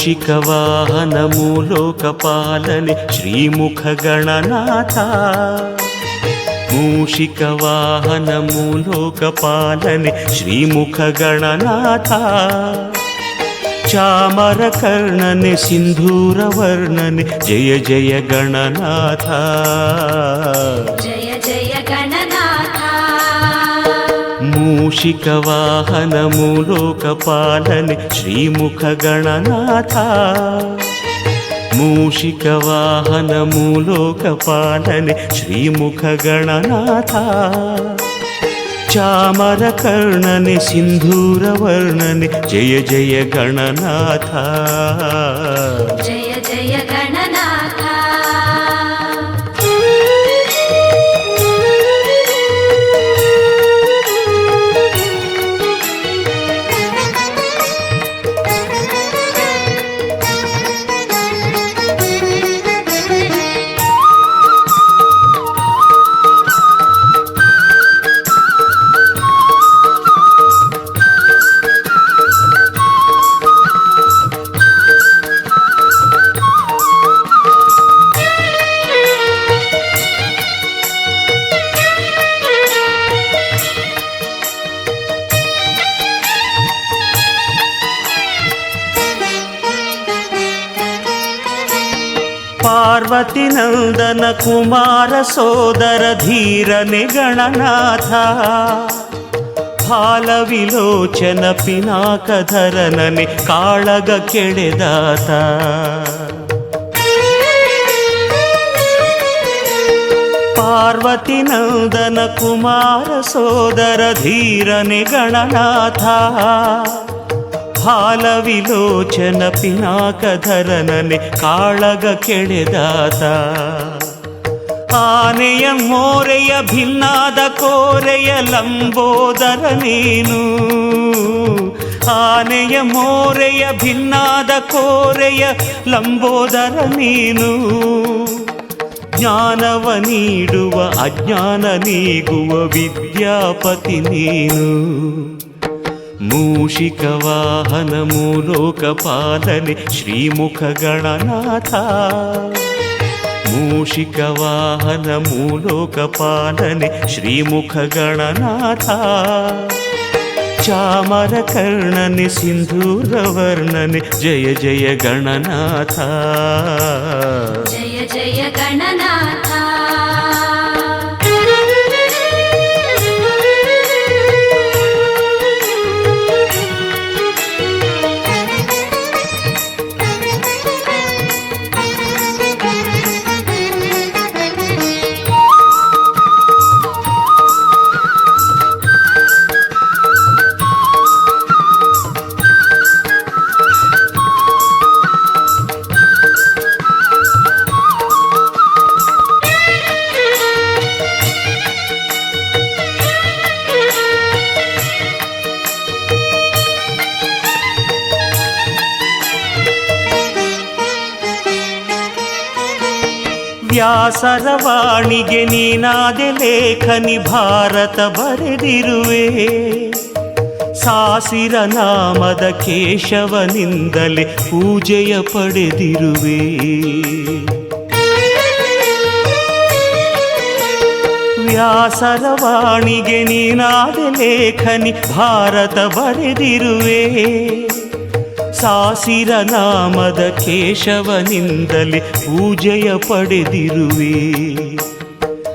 ಮೂಷಿಕವಾಹನ ಮೂಲೋಕಪಾಲನೆ ಶ್ರೀಮುಖ ಗಣನಾಥ. ಮೂಷಿಕವಾಹನ ಮೂಲೋಕಪಾಲನೆ ಶ್ರೀಮುಖ ಗಣನಾಥ. ಚಾಮರಕರ್ಣನೆ ಸಿಂಧೂರವರ್ಣನೆ ಜಯ ಜಯ ಗಣನಾಥ. ಜಯ ಜಯ ಗಣನಾಥ. ಮೂಷಿಕವಾಹನ ಮೂಲೋಕಪಾಲನೆ ಶ್ರೀಮುಖ ಗಣನಾಥ. ಮೂಷಿಕವಾಹನ ಮೂಲೋಕಪಾಲನೆ ಶ್ರೀಮುಖ ಗಣನಾಥ. ಚಾಮರಕರ್ಣನೆ ಸಿಂಧೂರವರ್ಣನೆ ಜಯ ಜಯ ಗಣನಾಥ. ಜಯ ಜಯ ಗಣನಾಥ. ಪಾರ್ವತಿ ನಂದನ ಕುಮಾರ ಸೋದರ ಧೀರನೆ ಗಣನಾಥ. ಫಾಲವಿಲೋಚನ ಪಿನಾಕಧರನನೆ ಕಾಳಗ ಕೆಳೆದಾತ. ಪಾರ್ವತಿ ನಂದನ ಕುಮಾರ ಸೋದರ ಧೀರನೆ ಗಣನಾಥ. ಫಾಲವಿಲೋಚನ ಪಿನಾಕಧರನನೆ ಕಾಳಗ ಕೆಳೆದಾತ. ಆನೆಯ ಮೋರೆಯ ಭಿನ್ನಾದ ಕೋರೆಯ ಲಂಬೋದರ ನೀನು. ಆನೆಯ ಮೋರೆಯ ಭಿನ್ನಾದ ಕೋರೆಯ ಲಂಬೋದರ ನೀನು. ಜ್ಞಾನವ ನೀಡುವ ಅಜ್ಞಾನ ನೀಗುವ ವಿದ್ಯಾಪತಿ ನೀನು. ಮೂಷಿಕವಾಹನ ಮೂಲೋಕಪಾಲನೆ ಶ್ರೀಮುಖ ಗಣನಾಥ. ಮೂಷಿಕವಾಹನ ಮೂಲೋಕಪಾಲನೆ ಶ್ರೀಮುಖ ಗಣನಾಥ. ಚಾಮರಕರ್ಣನೆ ಸಿಂಧೂರವರ್ಣನೆ ಜಯ ಜಯ ಗಣನಾಥ. ಜಯ ಜಯ ಗಣನಾಥ. ವ್ಯಾಸರ ವಾಣಿಗೆ ನೀನಾದೆ ಲೇಖನಿ ಭಾರತ ಬರೆದಿರುವೆ. ಸಾಸಿರ ನಾಮದ ಕೇಶವನಿಂದಲೇ ಪೂಜೆಯ ಪಡೆದಿರುವೆ. ವ್ಯಾಸರ ವಾಣಿಗೆ ನೀನಾದೆ ಲೇಖನಿ ಭಾರತ ಬರೆದಿರುವೆ. ಸಾಸಿರ ನಾಮದ ಕೇಶವನಿಂದಲೇ ಪೂಜೆಯ ಪಡೆದಿರುವೆ.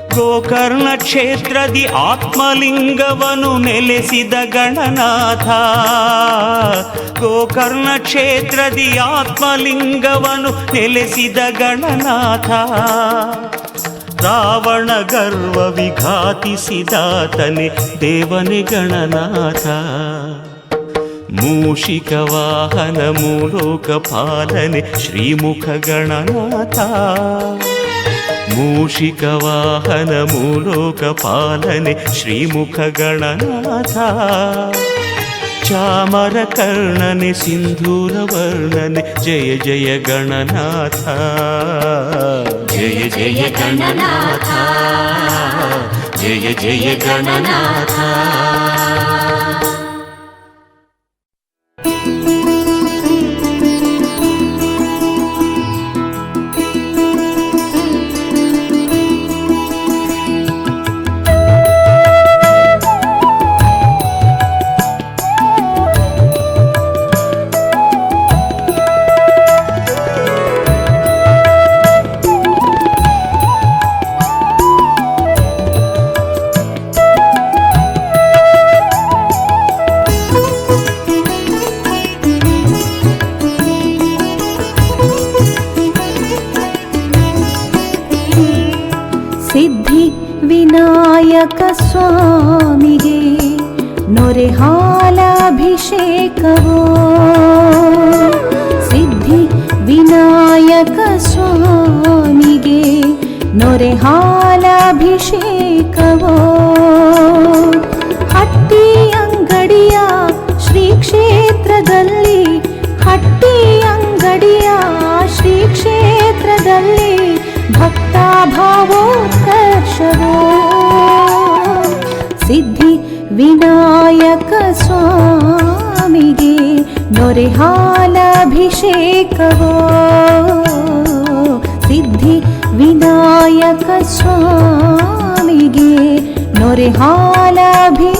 ಗೋಕರ್ಣ ಕ್ಷೇತ್ರದಿ ಆತ್ಮಲಿಂಗವನು ನೆಲೆಸಿದ ಗಣನಾಥ. ಗೋಕರ್ಣ ಕ್ಷೇತ್ರದಿ ಆತ್ಮಲಿಂಗವನು ನೆಲೆಸಿದ ಗಣನಾಥ. ರಾವಣ ಗರ್ವ ವಿಘಾತಿಸಿದಾತನೆ ದೇವನೇ ಗಣನಾಥ. ಮೂಷಿಕವಾಹನ ಮೂಲೋಕಪಾಲನೆ ಶ್ರೀಮುಖ ಗಣನಾಥ. ಮೂಷಿಕವಾಹನ ಮೂಲೋಕಪಾಲನೆ ಶ್ರೀಮುಖ ಗಣನಾಥ. ಚಾಮರಕರ್ಣನೆ ಸಿಂಧೂರವರ್ಣನೆ ಜಯ ಜಯ ಗಣನಾಥ. ಜಯ ಜಯ ಗಣನಾಥ. ಜಯ ಜಯ ಗಣನಾಥ. ವಿನಾಯಕ ಸ್ವಾಮಿಗೆ ನೊರೆ ಹಾಲಾಭಿಷೇಕವೋ ಸಿದ್ಧಿ ವಿನಾಯಕ ಸ್ವಾಮಿಗೆ ನೊರೆ ಹಾಲಾಭಿಷೇಕವೋ ಹಟ್ಟಿ ಅಂಗಡಿಯ ಶ್ರೀ ಕ್ಷೇತ್ರದಲ್ಲಿ ಹಟ್ಟಿ ಅಂಗಡಿಯ ಶ್ರೀ ಕ್ಷೇತ್ರದಲ್ಲಿ ಭಕ್ತಾಭಾವೋತ್ಕರ್ಷವೋ ಸಿದ್ಧಿ ವಿನಾಯಕ ಸ್ವಾಮಿಗೆ ನೊರೆ ಹಾಲಾಭಿಷೇಕವೋ ಸಿದ್ಧಿ ವಿನಾಯಕ ಸ್ವಾಮಿಗೆ ನೊರೆ ಹಾಲಾಭಿಷೇಕವೋ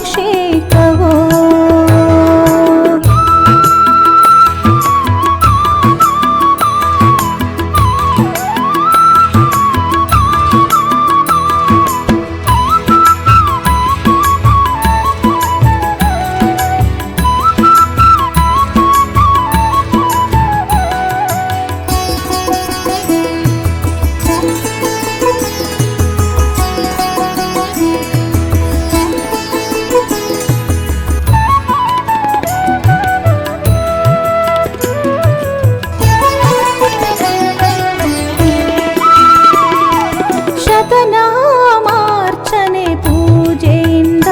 ಶತನಾಮಾರ್ಚನೆ ಪೂಜೆಯಿಂದ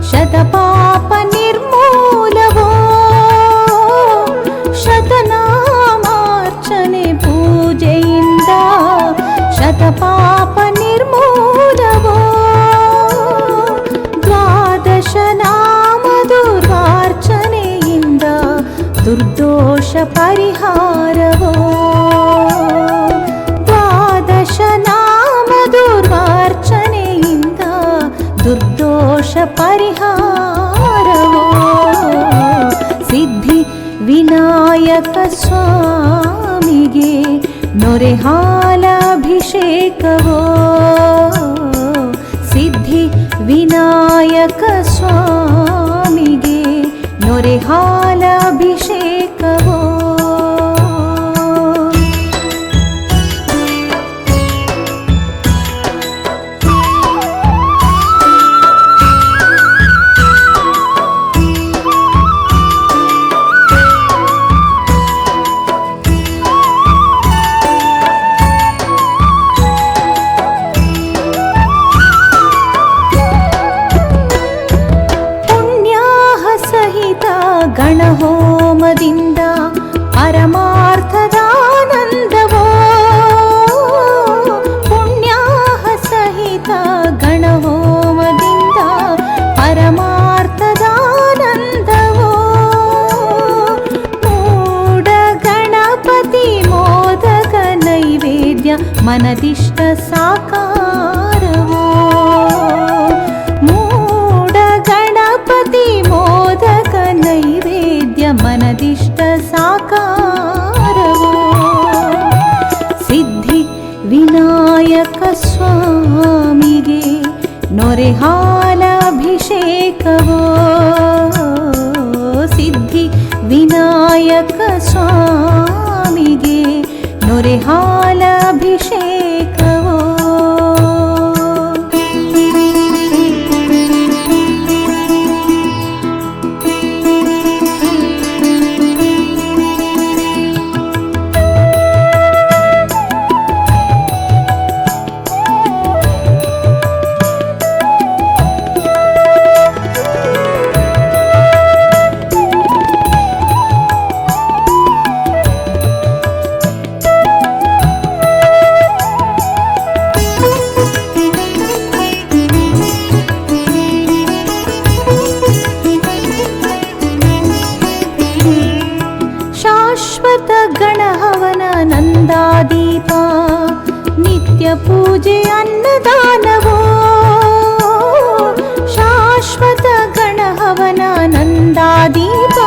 ಶತಪಾಪ ನಿರ್ಮೂಲವೋ ಶತನಾಮಾರ್ಚನೆ ಪೂಜೆಯಿಂದ ಶತಪಾಪ ನಿರ್ಮೂಲವೋ ದ್ವಾದಶ ನಾಮ ದುರ್ವಾರ್ಚನೆಯಿಂದ ದುರ್ದೋಷ ಪರಿಹಾರವೋ ದ್ವಾದಶ ನಾಮ ದುರ್ವಾರ್ಚನೆಯಿಂದ ದುರ್ದೋಷ ಪರಿಹಾರವೋ ಸಿದ್ಧಿ ವಿನಾಯಕ ಸ್ವಾಮಿಗೆ ನೊರೆ ಹಾಲಾಭಿಷೇಕವೋ ಸಿದ್ಧಿ ವಿನಾಯಕ ಸ್ವಾಮಿಗೆ ನೊರೆ ಹಾಲಾಭಿಷೇಕವೋ ಗಣಹೋಮದಿಂದ ಪರಮಾರ್ಥದಾನಂದವೋ ಪುಣ್ಯಾಹ ಸಹಿತ ಗಣಹೋಮದಿಂದ ಪರಮಾರ್ಥದಾನಂದವೋ ಮೂಢ ಗಣಪತಿ ಮೋದಕ ನೈವೇದ್ಯ ಮನದಿಷ್ಟ ಸಾಕಾರವೋ ಮೂಢ ಗಣಪತಿ ಮೋದಕ ನೈವೇದ್ಯ ಮನದಿಷ್ಟ ಸಾಕಾರವೋ ಸಿದ್ಧಿ ವಿನಾಯಕ ಸ್ವಾಮಿಗೆ ನೊರೆ ಹಾಲಾಭಿಷೇಕವೋ ಸಿದ್ಧಿ ವಿನಾಯಕ ಸ್ವಾಮಿಗೆ ನೊರೆ ಹಾಲಾಭಿಷೇಕವೋ ಶಾಶ್ವತ ಗಣಹವನ ನಂದಾದೀಪ ನಿತ್ಯ ಪೂಜೆ ಅನ್ನದಾನವೋ ಶಾಶ್ವತ ಗಣಹವನ ನಂದಾದೀಪ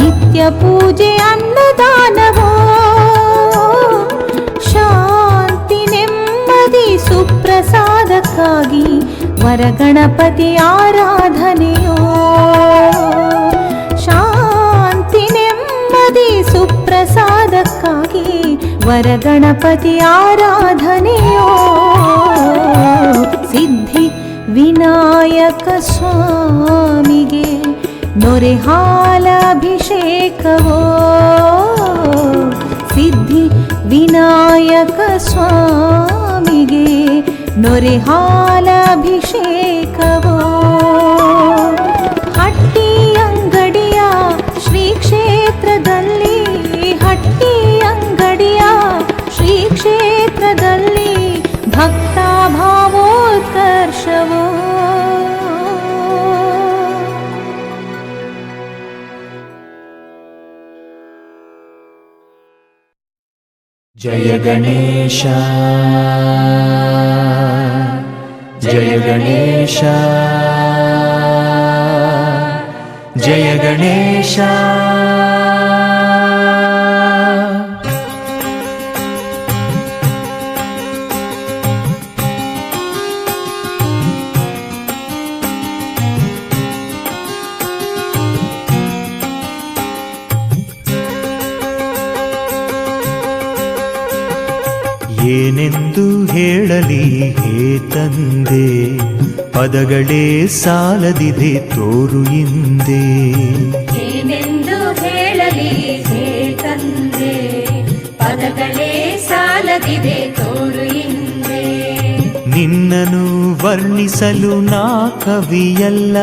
ನಿತ್ಯ ಪೂಜೆ ಅನ್ನದಾನವೋ ಶಾಂತಿ ನೆಮ್ಮದಿ ಸುಪ್ರಸಾದಕ್ಕಾಗಿ ವರಗಣಪತಿ ಆರಾಧನೆಯೋ ಶಾಂತಿ ನೆಮ್ಮದಿ ಸುಪ್ರಸಾದಕ್ಕಾಗಿ ವರಗಣಪತಿ ಆರಾಧನೆಯೋ ಸಿದ್ಧಿ ವಿನಾಯಕ ಸ್ವಾಮಿಗೆ ನೊರೆ ಹಾಲಾಭಿಷೇಕವೋ ಸಿದ್ಧಿ ವಿನಾಯಕ ಸ್ವಾಮಿಗೆ ನೊರೆ ಹಾಲಾಭಿಷೇಕವೋ ಹಟ್ಟಿ ಅಂಗಡಿಯ ಶ್ರೀ ಕ್ಷೇತ್ರದಲ್ಲಿ ಹಟ್ಟಿ ಅಂಗಡಿಯ ಶ್ರೀ ಕ್ಷೇತ್ರದಲ್ಲಿ ಭಕ್ತಾ ಭಾವೋತ್ಕರ್ಷವೋ ಜಯ ಗಣೇಶ ಜಯ ಗಣೇಶ ಜಯ ಗಣೇಶ ಏನೆಂದು ಹೇಳಲಿ ಹೇ ತಂದೆ ಪದಗಳೇ ಸಾಲದಿದೆ ತೋರು ಹಿಂದೆ ಏನೆಂದು ಹೇಳಲಿ ಹೇ ತಂದೆ ಪದಗಳೇ ಸಾಲದಿದೆ ತೋರು ಹಿಂದೆ ನಿನ್ನನು ವರ್ಣಿಸಲು ನಾ ಕವಿಯಲ್ಲ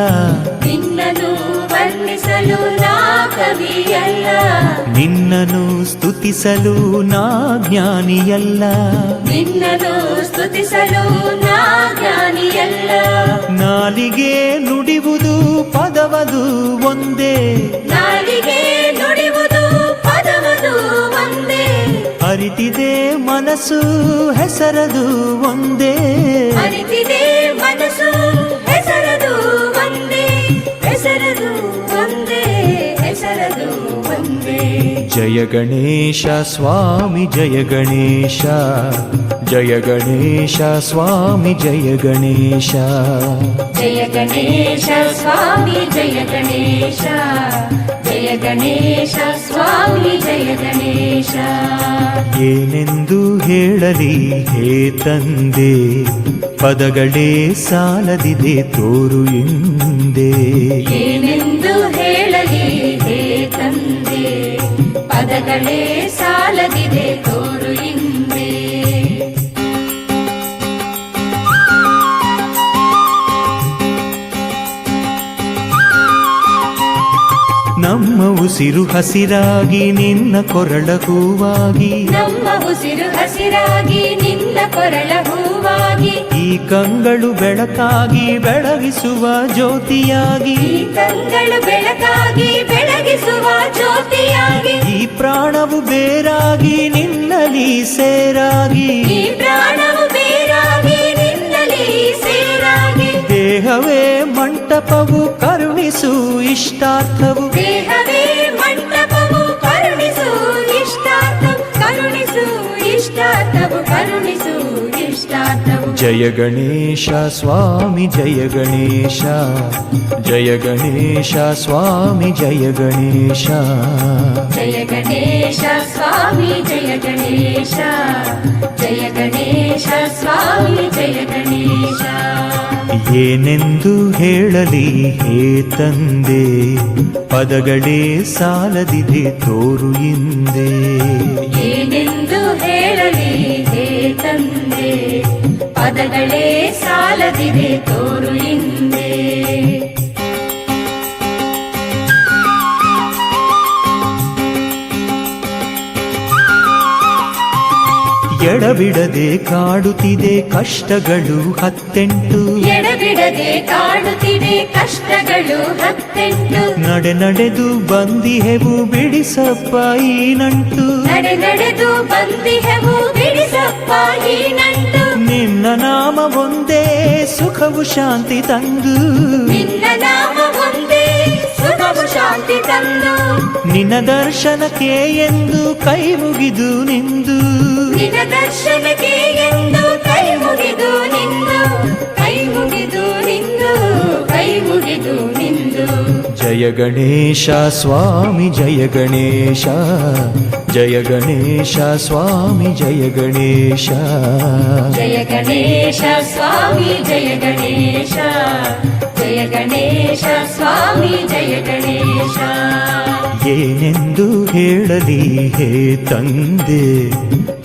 ನಿನ್ನನು ವರ್ಣಿಸಲು ನಾ ಕವಿಯಲ್ಲ ನಿನ್ನನು ಸ್ತುತಿಸಲು ನಾ ಜ್ಞಾನಿಯಲ್ಲ ನಿನ್ನನು ಸ್ತುತಿಸಲು ನಾ ಜ್ಞಾನಿಯಲ್ಲ ನಾಲಿಗೆ ನುಡಿವುದು ಪದವದು ಒಂದೇ ನಾಲಿಗೆ ನುಡಿವುದು ಪದವದು ಒಂದೇ ಅರಿತಿದೆ ಮನಸ್ಸು ಹೆಸರದು ಒಂದೇ ಅರಿತಿದೆ ಮನಸ್ಸು ಹೆಸರದು ಒಂದೇ ಹೆಸರದು ಒಂದೇ ಹೆಸರದು ಒಂದೇ ಜಯ ಗಣೇಶ ಸ್ವಾಮಿ ಜಯ ಗಣೇಶ ಜಯ ಗಣೇಶ ಸ್ವಾಮಿ ಜಯ ಗಣೇಶ ಜಯ ಗಣೇಶ ಸ್ವಾಮಿ ಜಯ ಗಣೇಶ ಜಯ ಗಣೇಶ ಸ್ವಾಮಿ ಜಯ ಗಣೇಶ ಏನೆಂದು ಹೇಳಲಿ ಹೇ ತಂದೆ ಪದಗಳೇ ಸಾಲದಿದೆ ತೋರು ಹಿಂದೆ ಏನೆಂದು ಹೇಳಲಿ ಹೇ ತಂದೆ ಪದಗಳೇ ಸಾಲದಿದೆ ತೋರು ಹಿಂದೆ ನಮ್ಮ ಉಸಿರು ಹಸಿರಾಗಿ ನಿನ್ನ ಕೊರಳ ಹೂವಾಗಿ ನಮ್ಮ ಉಸಿರು ಹಸಿರಾಗಿ ನಿನ್ನ ಕೊರಳ ಹೂವಾಗಿ ಈ ಕಂಗಳು ಬೆಳಕಾಗಿ ಬೆಳಗಿಸುವ ಜ್ಯೋತಿಯಾಗಿ ಈ ಕಂಗಳು ಬೆಳಕಾಗಿ ಬೆಳಗಿಸುವ ಜ್ಯೋತಿಯಾಗಿ ಈ ಪ್ರಾಣವು ಬೇರಾಗಿ ನಿನ್ನಲಿ ಸೇರಾಗಿ ಈ ಪ್ರಾಣವು ಬೇರಾಗಿ ನಿನ್ನಲಿ ಸೇರಾಗಿ ದೇಹವೇ ಮಂಟಪವು ಕರುಣಿಸು ಇಷ್ಟಾರ್ಥವು ದೇಹವೇ ಮಂಟಪವು ಕರುಣಿಸು ಇಷ್ಟಾರ್ಥವು ಕರುಣಿಸು ಇಷ್ಟಾರ್ಥವು ಕರುಣಿಸು ಇಷ್ಟಾರ್ಥವು ಜಯ ಗಣೇಶ ಸ್ವಾಮಿ ಜಯ ಗಣೇಶ ಜಯ ಗಣೇಶ ಸ್ವಾಮಿ ಜಯ ಗಣೇಶ ಜಯ ಗಣೇಶ ಸ್ವಾಮಿ ಜಯ ಗಣೇಶ ಜಯ ಗಣೇಶ ಸ್ವಾಮಿ ಜಯ ಗಣೇಶ ಏನೆಂದು ಹೇಳಲಿ ಹೇ ತಂದೆ ಪದಗಳೇ ಸಾಲದಿದೆ ತೋರು ಹಿಂದೆ ಏನೆಂದು ಹೇಳಲಿ ಹೇ ತಂದೆ ಪದಗಳೇ ಸಾಲದಿದೆ ತೋರು ಹಿಂದೆ ಎಡಬಿಡದೆ ಕಾಡುತ್ತಿದೆ ಕಷ್ಟಗಳು 18 ಎಡಬಿಡದೆ ಕಾಡುತ್ತಿದೆ ಕಷ್ಟಗಳು 18 ನಡೆದು ಬಂದಿಹೆವು ಬಿಡಿಸಪ್ಪ ಈ ನಂಟು ನಡೆದು ಬಂದಿಹೆವು ಬಿಡಿಸಪ್ಪ ಈ ನಂಟು ನಿನ್ನ ನಾಮ ಒಂದೇ ಸುಖವು ಶಾಂತಿ ತಂದು ನಿನ್ನ ನಾಮ ಒಂದೇ ಸುಖವು ಶಾಂತಿ ತಂದು ನಿನ್ನ ದರ್ಶನಕ್ಕೆ ಎಂದು ಕೈ ಮುಗಿದು ನಿಂದು ನಿನ್ನ ದರ್ಶನಕ್ಕೆ ಎಂದು ಕೈ ಮುಗಿದು ನಿಂದು ಕೈ ಮುಗಿದು ನಿಂದು ಕೈ ಮುಗಿದು ನಿಂದು ಜಯ ಗಣೇಶ ಸ್ವಾಮಿ ಜಯ ಗಣೇಶ, ಜಯ ಗಣೇಶ ಸ್ವಾಮಿ ಜಯ ಗಣೇಶ. ಜಯ ಗಣೇಶ ಸ್ವಾಮಿ ಜಯ ಗಣೇಶ, ಜಯ ಗಣೇಶ ಸ್ವಾಮಿ ಜಯ ಗಣೇಶ. ಏನೆಂದು ಹೇಳಲಿ ಹೇ ತಂದೆ,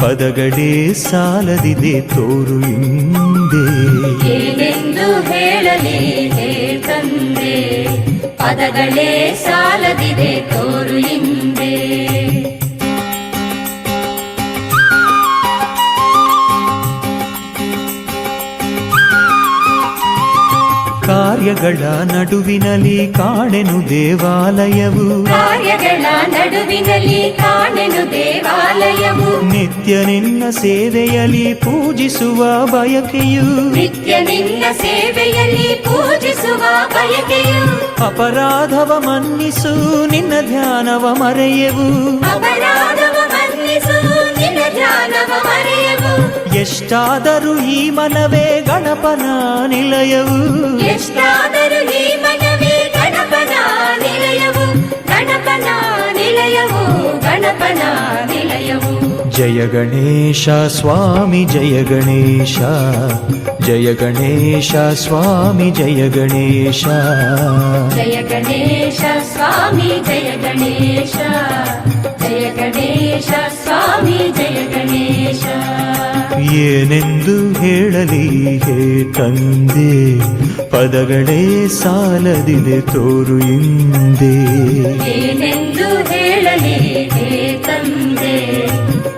ಪದಗಳೇ ಸಾಲದಿದೆ ತೋರು ಹಿಂದೆ. ಏನೆಂದು ಹೇಳಲಿ ಹೇ ತಂದೆ, ಪದಗಳೇ ಸಾಲದಿದೆ ತೋರು ಹಿಂದೆ. ಕಾರ್ಯಗಳ ನಡುವಿನಲ್ಲಿ ಕಾಣೆನು ದೇವಾಲಯವು, ಕಾರ್ಯಗಳ ನಡುವಿನಲ್ಲಿ ಕಾಣೆನು ದೇವಾಲಯವು. ನಿತ್ಯ ನಿನ್ನ ಸೇವೆಯಲ್ಲಿ ಪೂಜಿಸುವ ಬಯಕೆಯು, ನಿತ್ಯ ನಿನ್ನ ಸೇವೆಯಲ್ಲಿ ಪೂಜಿಸುವ ಬಯಕೆಯು. ಅಪರಾಧವ ಮನ್ನಿಸು ನಿನ್ನ ಧ್ಯಾನವ ಮರೆಯವು, ಅಪರಾಧವ ಮನ್ನಿಸು ನಿನ್ನ ಧ್ಯಾನವ ಮರೆಯವು. ಎಷ್ಟಾದರೂ ಈ ಮನವೇ ಗಣಪನ ನಿಲಯವು, ಎಷ್ಟಾದರೂ ಈ ಮನವೇ ಗಣಪನ ನಿಲಯವು, ಗಣಪನ ನಿಲಯವು, ಗಣಪನ ನಿಲಯವು. ಜಯ ಗಣೇಶ ಸ್ವಾಮಿ ಜಯ ಗಣೇಶ, ಜಯ ಗಣೇಶ ಸ್ವಾಮಿ ಜಯ ಗಣೇಶ. ಜಯ ಗಣೇಶ ಸ್ವಾಮಿ ಜಯ ಗಣೇಶ, ಜಯ ಗಣೇಶ ಸ್ವಾಮಿ ಜಯ ಗಣೇಶ. ಏನೆಂದು ಹೇಳಲಿ ಹೇ ತಂದೆ, ಪದಗಳೇ ಸಾಲದಿದೆ ತೋರು ಹಿಂದೆ. ಏನೆಂದು ಹೇಳಲಿ ಹೇ ತಂದೆ,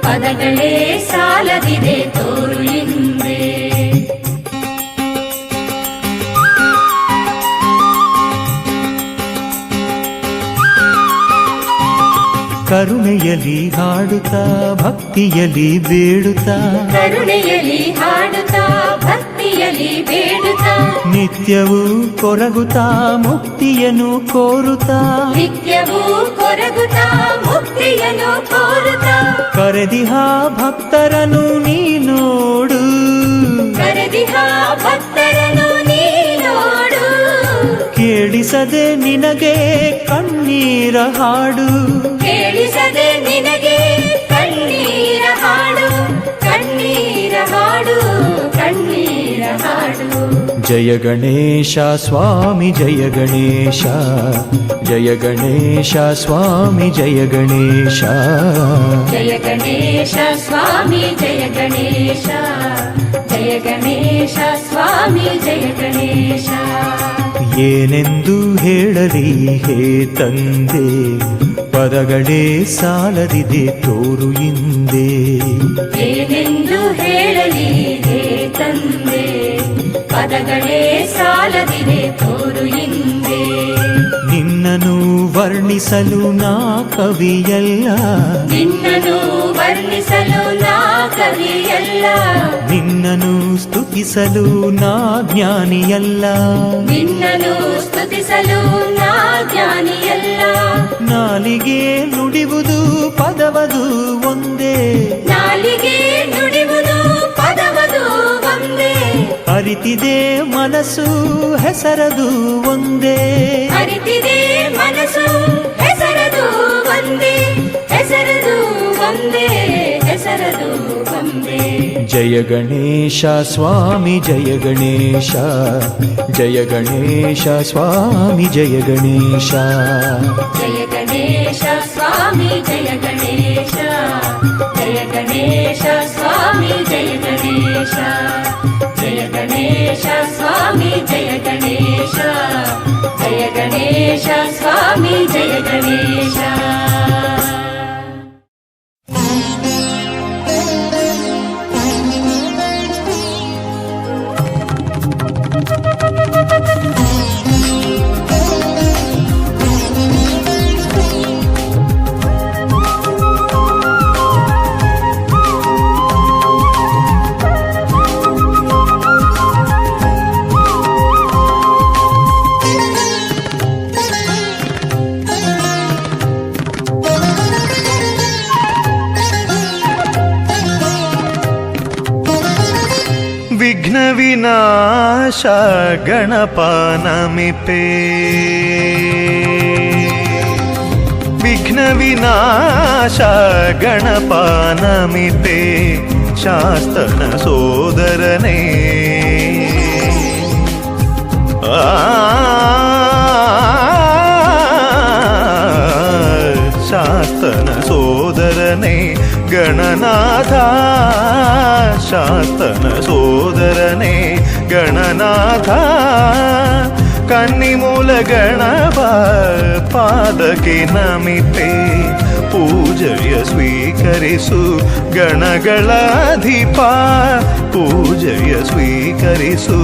ಪದಗಳೇ ಸಾಲದಿದೆ ತೋರು ಹಿಂದೆ. ಕರುಣೆಯಲ್ಲಿ ಹಾಡುತ್ತಾ ಭಕ್ತಿಯಲ್ಲಿ ಬೇಡುತ್ತಾ, ಕರುಣೆಯಲ್ಲಿ ಹಾಡುತ್ತಾ ಭಕ್ತಿಯಲ್ಲಿ ಬೇಡುತ್ತಾ, ನಿತ್ಯವೂ ಕೊರಗುತ್ತಾ ಮುಕ್ತಿಯನ್ನು ಕೋರುತ್ತಾ, ನಿತ್ಯವೂ ಕೊರಗುತ್ತಾ ಮುಕ್ತಿಯನ್ನು ಕೋರುತ್ತಾ. ಕರೆದಿಹ ಭಕ್ತರನು ನೀನೋಡು, ಕರೆದಿಹ ಭಕ್ತರನು ನೀನೋಡು. ಕೇಳಿಸದೆ ನಿನಗೆ ಕಣ್ಣೀರ ಹಾಡು, ಕೇಳಿಸದೆ ನಿನಗೆ ಕಣ್ಣೀರ ಹಾಡು, ಕಣ್ಣೀರ ಹಾಡು, ಕಣ್ಣೀರ ಹಾಡು. ಜಯ ಗಣೇಶ ಸ್ವಾಮಿ ಜಯ ಗಣೇಶ, ಜಯ ಗಣೇಶ ಸ್ವಾಮಿ ಜಯ ಗಣೇಶ. ಜಯ ಗಣೇಶ ಸ್ವಾಮಿ ಜಯ ಗಣೇಶ, ಜಯ ಗಣೇಶ ಸ್ವಾಮಿ ಜಯ ಗಣೇಶ. ಏನೆಂದು ಹೇಳಲಿ ಹೇ ತಂದೆ, ಪದಗಳೇ ಸಾಲದಿದೆ ತೋರು ಹಿಂದೆ. ಏನೆಂದು ಹೇಳಲಿ ಹೇ ತಂದೆ, ಪದಗಳೇ ಸಾಲದಿದೆ ತೋರು ಹಿಂದೆ. ನಿನ್ನನು ವರ್ಣಿಸಲು ನಾ ಕವಿಯಲ್ಲ, ನಿನ್ನನು ವರ್ಣಿಸಲು ನಾ ಕವಿಯಲ್ಲ, ನಿನ್ನನು ಸ್ತುತಿಸಲು ನಾ ಜ್ಞಾನಿಯಲ್ಲ, ನಿನ್ನನು ಸ್ತುತಿಸಲು ನಾ ಜ್ಞಾನಿಯಲ್ಲ. ನಾಲಿಗೆ ನುಡಿವುದು ಪದವದು ಒಂದೇ, ನಾಲಿಗೆ ನುಡಿವುದು ಪದವದು ಒಂದೇ. ಅರಿತಿದೆ ಮನಸ್ಸು ಹೆಸರದು ಒಂದೇ, ಅರಿತಿದೆ ಮನಸ್ಸು ಹೆಸರದು ಒಂದೇ, ಹೆಸರದು ಒಂದೇ, ಹೆಸರದು ಒಂದೇ. ಜಯ ಗಣೇಶ ಸ್ವಾಮಿ ಜಯ ಗಣೇಶ, ಜಯ ಗಣೇಶ ಸ್ವಾಮಿ ಜಯ ಗಣೇಶ. ಜಯ ಗಣೇಶ ಸ್ವಾಮಿ ಜಯ ಗಣೇಶ, ಜಯ ಗಣೇಶ ಸ್ವಾಮಿ ಜಯ ಗಣೇಶ. ಜಯ ಗಣೇಶ ಸ್ವಾಮಿ ಜಯ ಗಣೇಶ, ಜಯ ಗಣೇಶ ಸ್ವಾಮಿ ಜಯ ಗಣೇಶ. ಗಣಪ ನಮಿಪೆ ವಿಘ್ನ ವಿನಾಶ ಗಣಪ ನಮಿಪೆ ಶಾಸ್ತನ ಸೋದರನೇ ಶಾಸ್ತನ ಸೋದರನೇ ಗಣನಾಥ ಶಾಸ್ತನ ಸೋದರನೇ ಗಣನಾಥ ಕನ್ನಿಮೂಲ ಗಣಪ ಪಾದಕ್ಕೆ ನಮಿಪೆ ಪೂಜೆಯ ಸ್ವೀಕರಿಸು ಗಣಗಳಾಧಿಪ ಪೂಜೆಯ ಸ್ವೀಕರಿಸು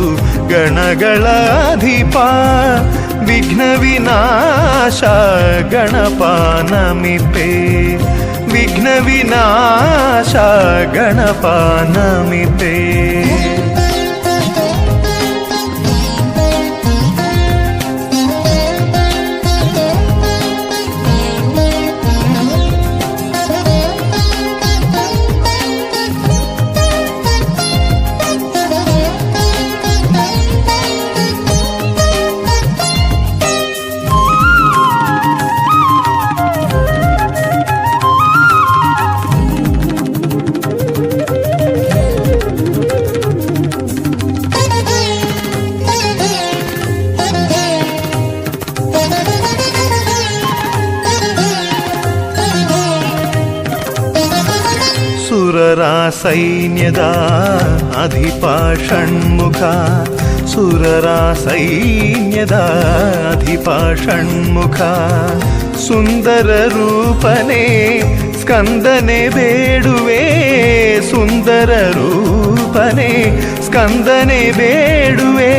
ಗಣಗಳಾಧಿಪ ವಿಘ್ನ ವಿನಾಶ ಗಣಪ ನಮಿಪೆ ವಿಘ್ನ ವಿನಾಶ ಗಣಪ ನಮಿಪೆ ಸುರರ ಸೈನ್ಯದ ಅಧಿಪ ಷಣ್ಮುಖ ಸುರರ ಸೈನ್ಯದ ಅಧಿಪ ಷಣ್ಮುಖ ಸುಂದರ ರೂಪನೇ ಸ್ಕಂದನೆ ಬೇಡುವೆ ಸುಂದರ ರೂಪನೇ ಸ್ಕಂದನೆ ಬೇಡುವೆ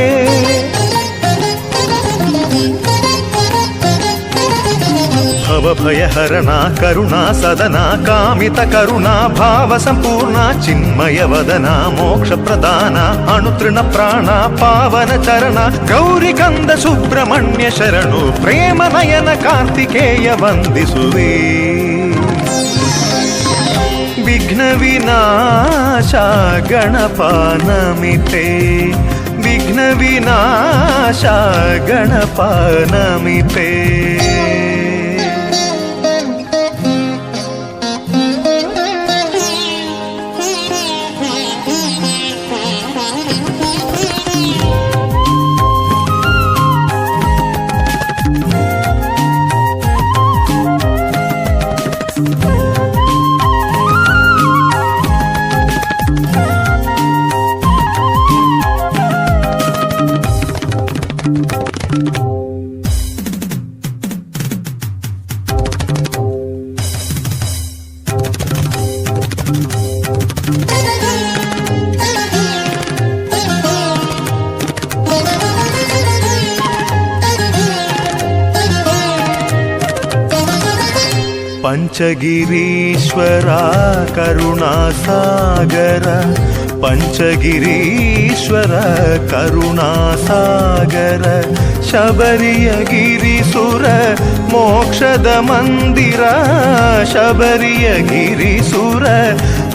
ಭವಭಯಹರಣ ಕರುಣಾ ಸದನ ಕಾಮಿತ ಕರುಣಾ ಭಾವ ಸಂಪೂರ್ಣ ಚಿನ್ಮಯ ವದನ ಮೋಕ್ಷ ಪ್ರದಾನ ಅಣುತೃಣ ಪ್ರಾಣ ಪಾವನ ಚರಣ ಗೌರಿ ಕಂದ ಸುಬ್ರಹ್ಮಣ್ಯ ಶರಣು ಪ್ರೇಮ ನಯನ ಕಾರ್ತಿಕೇಯ ವಂದಿಸುವೆ ವಿಘ್ನ ವಿನಾಶ ಗಣಪ ನಮಿಪೆ ವಿಘ್ನ ವಿನಾಶ ಗಣಪ ನಮಿಪೆ ಪಂಚಗಿರೀಶ್ವರ ಕರುಣಾಸಾಗರ ಪಂಚಗಿರೀಶ್ವರ ಕರುಣಾಸಾಗರ ಶಬರಿಯ ಗಿರಿಸುರ ಮೋಕ್ಷದ ಮಂದಿರ ಶಬರಿಯ ಗಿರಿಸುರ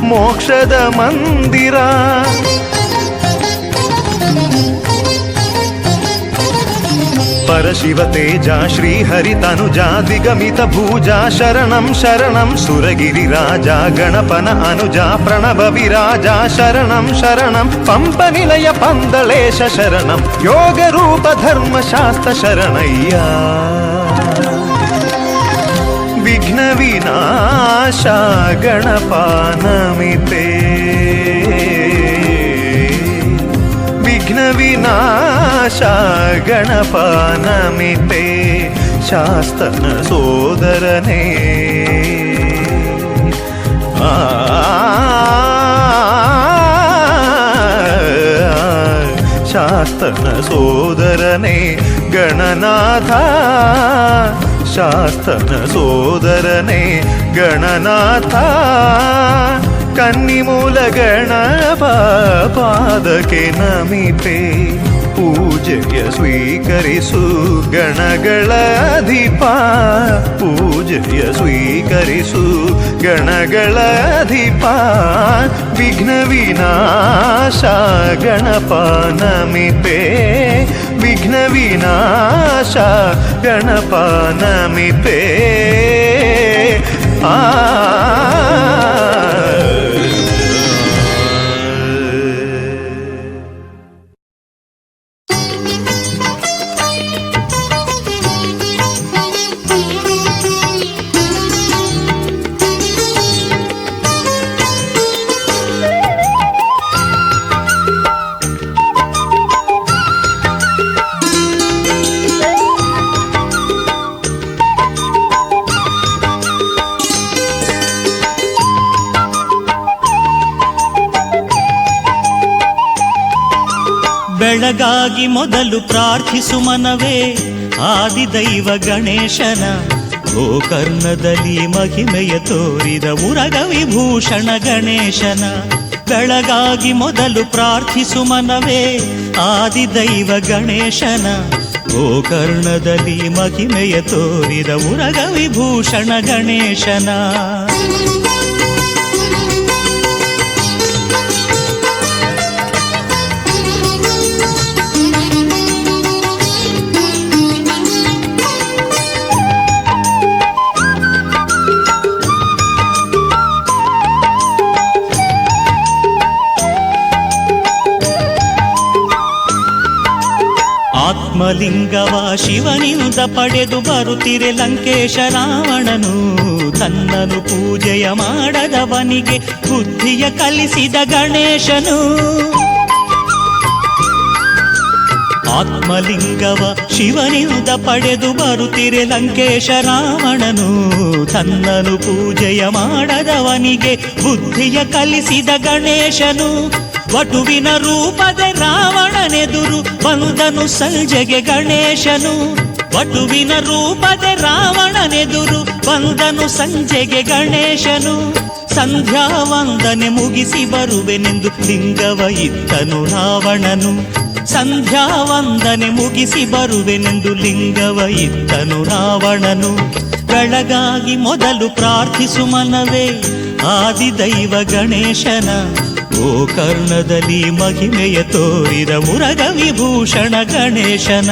ಮೋಕ್ಷದ ಮಂದಿರ ಪರಶಿವ ತೇಜ ಶ್ರೀಹರಿ ತನುಜಾ ದಿಗಮಿತ ಭೂಜಾ ಶರಣಂ ಶರಣಂ ಸುರಗಿರಿರಾಜ ಗಣಪನ ಅನುಜ ಪ್ರಣವ ವಿರಾಜ ಶರಣಂ ಶರಣಂ ಪಂಪ ನಿಲಯ ಪಂದಳೇಶ ಶರಣಂ ಯೋಗ ರೂಪ ಧರ್ಮಶಾಸ್ತ್ರ ಶರಣಯ್ಯ ವಿಘ್ನ ವಿನಾಶ ಗಣಪ ನಮಿಪೆ ವಿಘ್ನ ವಿನಾಶ ಗಣಪ ನಮಿಪೆ ಶಾಸ್ತನ ಸೋದರನೇ ಶಾಸ್ತನ ಸೋದರನೇ ಗಣನಾಥ ಶಾಸ್ತನ ಸೋದರನೇ ಗಣನಾಥ ಕನ್ನಿಮೂಲ ಗಣಪ ಪಾದಕ್ಕೆ ನಮಿಪೆ ಪೂಜೆಯ ಸ್ವೀಕರಿಸು ಗಣಗಳ ಅಧಿಪ ಪೂಜೆಯ ಸ್ವೀಕರಿಸು ಗಣಗಳ ಅಧಿಪ ವಿಘ್ನ ವಿನಾಶ ಗಣಪ ನಮಿಪೆ ವಿಘ್ನ ವಿನಾಶ ಗಣಪ ನಮಿಪೆ ಆ ಬೆಳಗಾಗಿ ಮೊದಲು ಪ್ರಾರ್ಥಿಸು ಮನವೇ ಆದಿದೈವ ಗಣೇಶನ ಗೋಕರ್ಣದಲ್ಲಿ ಮಹಿಮೆಯ ತೋರಿದ ಉರಗ ವಿಭೂಷಣ ಗಣೇಶನ ಬೆಳಗಾಗಿ ಮೊದಲು ಪ್ರಾರ್ಥಿಸು ಮನವೇ ಆದಿದೈವ ಗಣೇಶನ ಗೋಕರ್ಣದಲ್ಲಿ ಮಹಿಮೆಯ ತೋರಿದ ಉರಗ ವಿಭೂಷಣ ಗಣೇಶನ ಆತ್ಮಲಿಂಗವ ಶಿವನಿಂದ ಪಡೆದು ಬರುತ್ತಿರೆ ಲಂಕೇಶ ರಾವಣನು ತನ್ನನು ಪೂಜೆಯ ಮಾಡದವನಿಗೆ ಬುದ್ಧಿಯ ಕಲಿಸಿದ ಗಣೇಶನು ಆತ್ಮಲಿಂಗವ ಶಿವನಿಂದ ಪಡೆದು ಬರುತ್ತಿರೆ ಲಂಕೇಶ ರಾವಣನು ತನ್ನನು ಪೂಜೆಯ ಮಾಡದವನಿಗೆ ಬುದ್ಧಿಯ ಕಲಿಸಿದ ಗಣೇಶನು ವಟುವಿನ ರೂಪದ ರಾವಣನೆದುರು ಬಂದನು ಸಂಜೆಗೆ ಗಣೇಶನು ವಟುವಿನ ರೂಪದ ರಾವಣನೆದುರು ಬಂದನು ಸಂಜೆಗೆ ಗಣೇಶನು ಸಂಧ್ಯಾ ವಂದನೆ ಮುಗಿಸಿ ಬರುವೆನೆಂದು ಲಿಂಗವ ಇತ್ತನು ರಾವಣನು ಸಂಧ್ಯಾ ವಂದನೆ ಮುಗಿಸಿ ಬರುವೆನೆಂದು ಲಿಂಗವ ಇತ್ತನು ರಾವಣನು ಬೆಳಗಾಗಿ ಮೊದಲು ಪ್ರಾರ್ಥಿಸು ಮನವೇ ಆದಿದೈವ ಗಣೇಶನ ಗೋಕರ್ಣದಲ್ಲಿ ಮಹಿಮೆಯ ತೋರಿದ ಮುರಗ ವಿಭೂಷಣ ಗಣೇಶನ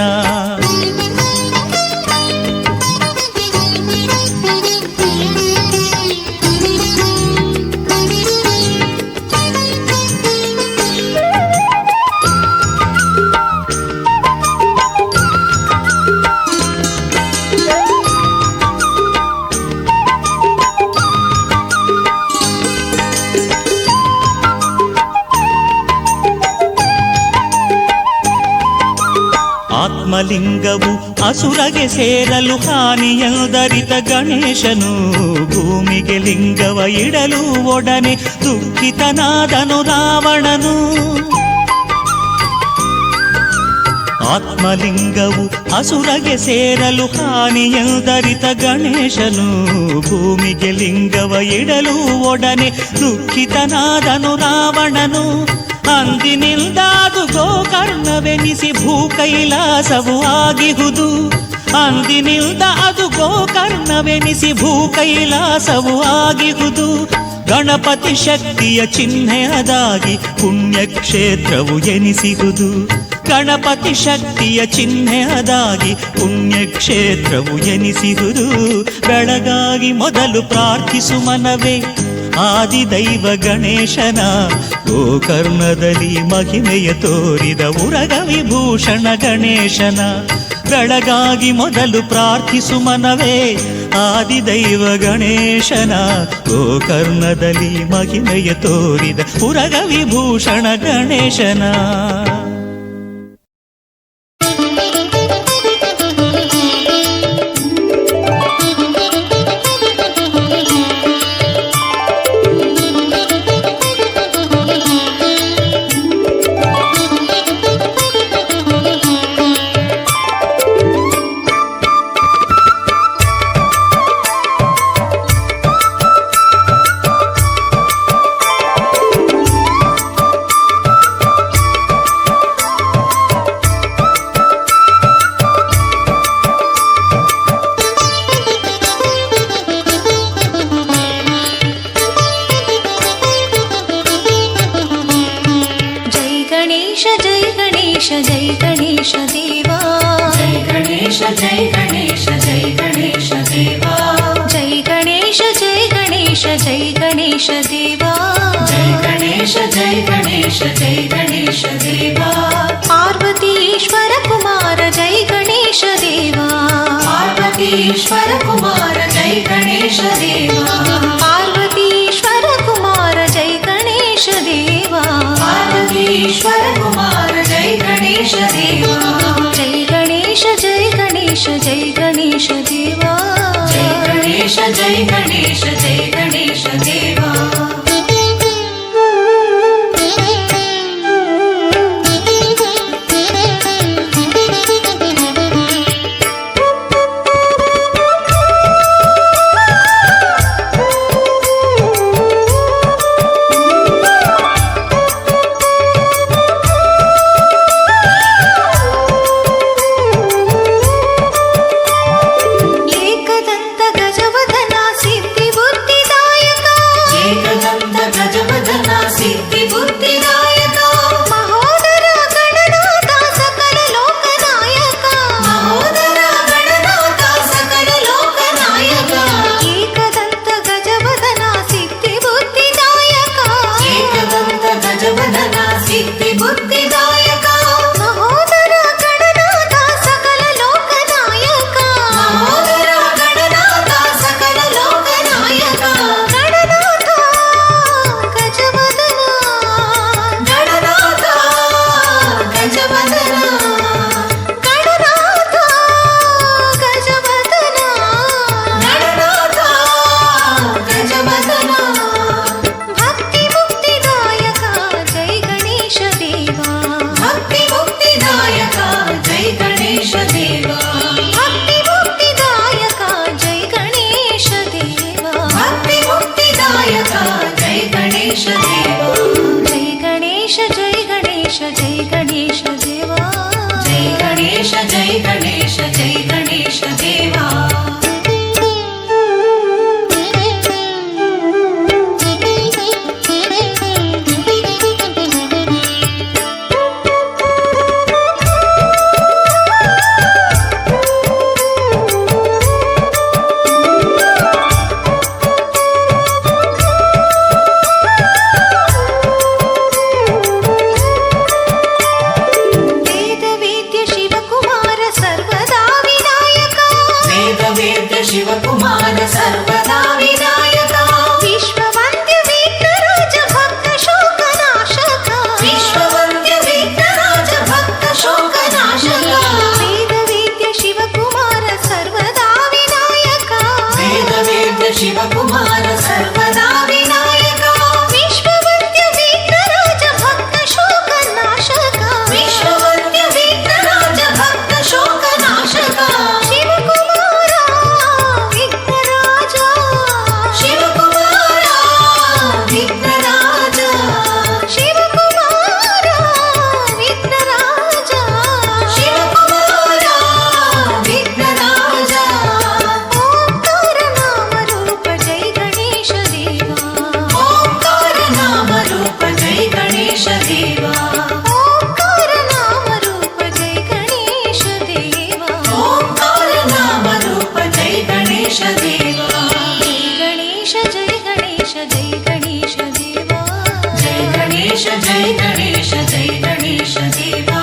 ಆತ್ಮಲಿಂಗವು ಅಸುರಗೆ ಸೇರಲು ಹಾನಿಯದರಿತ ಗಣೇಶನು ಭೂಮಿಗೆ ಲಿಂಗವ ಇಡಲು ಒಡನೆ ದುಃಖಿತನಾದನು ರಾವಣನು ಆತ್ಮಲಿಂಗವು ಅಸುರಗೆ ಸೇರಲು ಹಾನಿಯದರಿತ ಗಣೇಶನು ಭೂಮಿಗೆ ಲಿಂಗವ ಇಡಲು ಒಡನೆ ದುಃಖಿತನಾದನು ರಾವಣನು ಅಂದಿನಿಂದ ಅದು ಗೋಕರ್ಣವೆನಿಸಿ ಭೂ ಕೈಲಾಸವು ಆಗಿಹುದು ಅಂದಿನಿಂದ ಅದು ಗೋಕರ್ಣವೆನಿಸಿ ಭೂ ಕೈಲಾಸವು ಆಗಿಹುದು ಗಣಪತಿ ಶಕ್ತಿಯ ಚಿಹ್ನೆಯದಾಗಿ ಪುಣ್ಯಕ್ಷೇತ್ರವು ಎನಿಸಿಹುದು ಗಣಪತಿ ಶಕ್ತಿಯ ಚಿಹ್ನೆಯದಾಗಿ ಪುಣ್ಯಕ್ಷೇತ್ರವು ಎನಿಸಿಹುದು ಬೆಳಗಾಗಿ ಮೊದಲು ಪ್ರಾರ್ಥಿಸು ಮನವೇ ಆದಿದೈವ ಗಣೇಶನ ಗೋಕರ್ಣದಲ್ಲಿ ಮಹಿಮೆಯ ತೋರಿದ ಉರಗ ವಿಭೂಷಣ ಗಣೇಶನ ಬೆಳಗಾಗಿ ಮೊದಲು ಪ್ರಾರ್ಥಿಸು ಮನವೇ ಆದಿದೈವ ಗಣೇಶನ ಗೋಕರ್ಣದಲ್ಲಿ ಮಹಿಮೆಯ ತೋರಿದ ಉರಗ ವಿಭೂಷಣ ಗಣೇಶನ गणेश जय गणेश जय गणेश देवा जय गणेश जय गणेश जय गणेश देवा जय गणेश जय गणेश जय गणेश देवा पार्वतीश्वर कुमार जय गणेश देवा पार्वतीश्वर कुमार जय गणेश देवा पार्वतीश्वर कुमार जय गणेश देवा पार्वतीश्वर कुमार जय गणेश देवा जय गणेश जय गणेश जय गणेश देवा जय गणेश जय गणेश जय गणेश देवा एकदन्त गजवदन सिद्धि बुद्धिदायक एकदन्त गजवदन सिद्धि बुद्धिदायक महोदर गणनाथ सकल लोकनायक महोदर गणनाथ सकल लोकनायक एकदन्त गजवदन सिद्धि बुद्धिदायक एकदन्त गजवदन सिद्धि बुद्धिदायक महोदर गणनाथ सकल लोकनायक महोदर गणनाथ सकल लोकनायक गणनाथ गजवदन गणनाथ गजवदन गणनाथ गजवदन गणनाथ गजवदन भक्ति मुक्तिदायक जय गणेश देवा भक्ति मुक्तिदायक जय गणेश देवा भक्ति मुक्तिदायक जय गणेश देवा भक्ति मुक्तिदायक जय गणेश देवा जय गणेश जय गणेश जय गणेश देवा जय गणेश जय गणेश जय गणेश देवा वेद वेद्य शिवकुमार सर्वदा विनायक वेद वेद्य शिवकुमार सर्वदा विनायक विश्ववन्द्य विघ्नराज भक्त शोकनाशक विश्ववन्द्य विघ्नराज भक्त शोकनाशक वेद वेद्य शिवकुमार सर्वदा विनायक वेद वेद्य शिवकुमार सर्वदा विनायक विश्ववन्द्य विघ्नराज भक्त शोकनाशक विश्ववन्द्य विघ्नराज भक्त शोकनाशक शिवकुमार विघ्नराज शिवकुमार विघ्नराज शिवकुमार विघ्नराज शिवकुमार विघ्नराज ओंकार नाम रूप जय गणेश देवा ओंकार नाम रूप जय गणेश देवा ओंकार नाम रूप जय गणेश देवा ओंकार नाम रूप जय गणेश देवा जय गणेश जय गणेश जय गणेश देवा जय गणेश जय गणेश जय गणेश देवा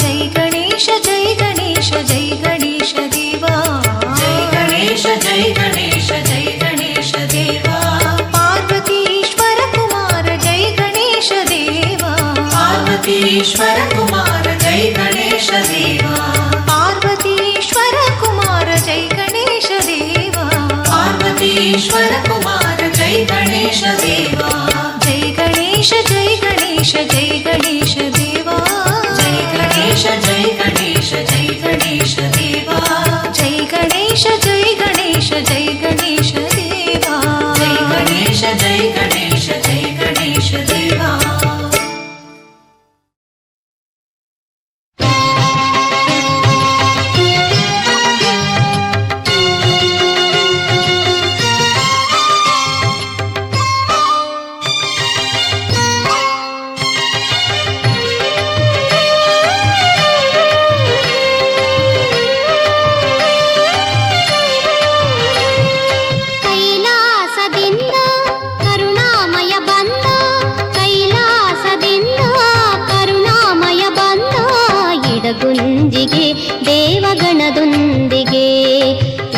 जय गणेश जय गणेश जय गणेश देवा जय गणेश जय गणेश जय गणेश देवा पार्वतीश्वर कुमार जय गणेश देवा पार्वतीश्वर कुमार जय गणेश देवा पार्वतीश्वर कुमार जय गणेश देवा पार्वतीश्वर कुमार जय गणेश देवा जय गणेश जय गणेश जय गणेश देवा जय गणेश जय गणेश जय गणेश देवा जय गणेश जय गणेश जय गणेश देवा जय गणेश जय गणेश जय गणेश देवा ದೇವಗಣದೊಂದಿಗೆ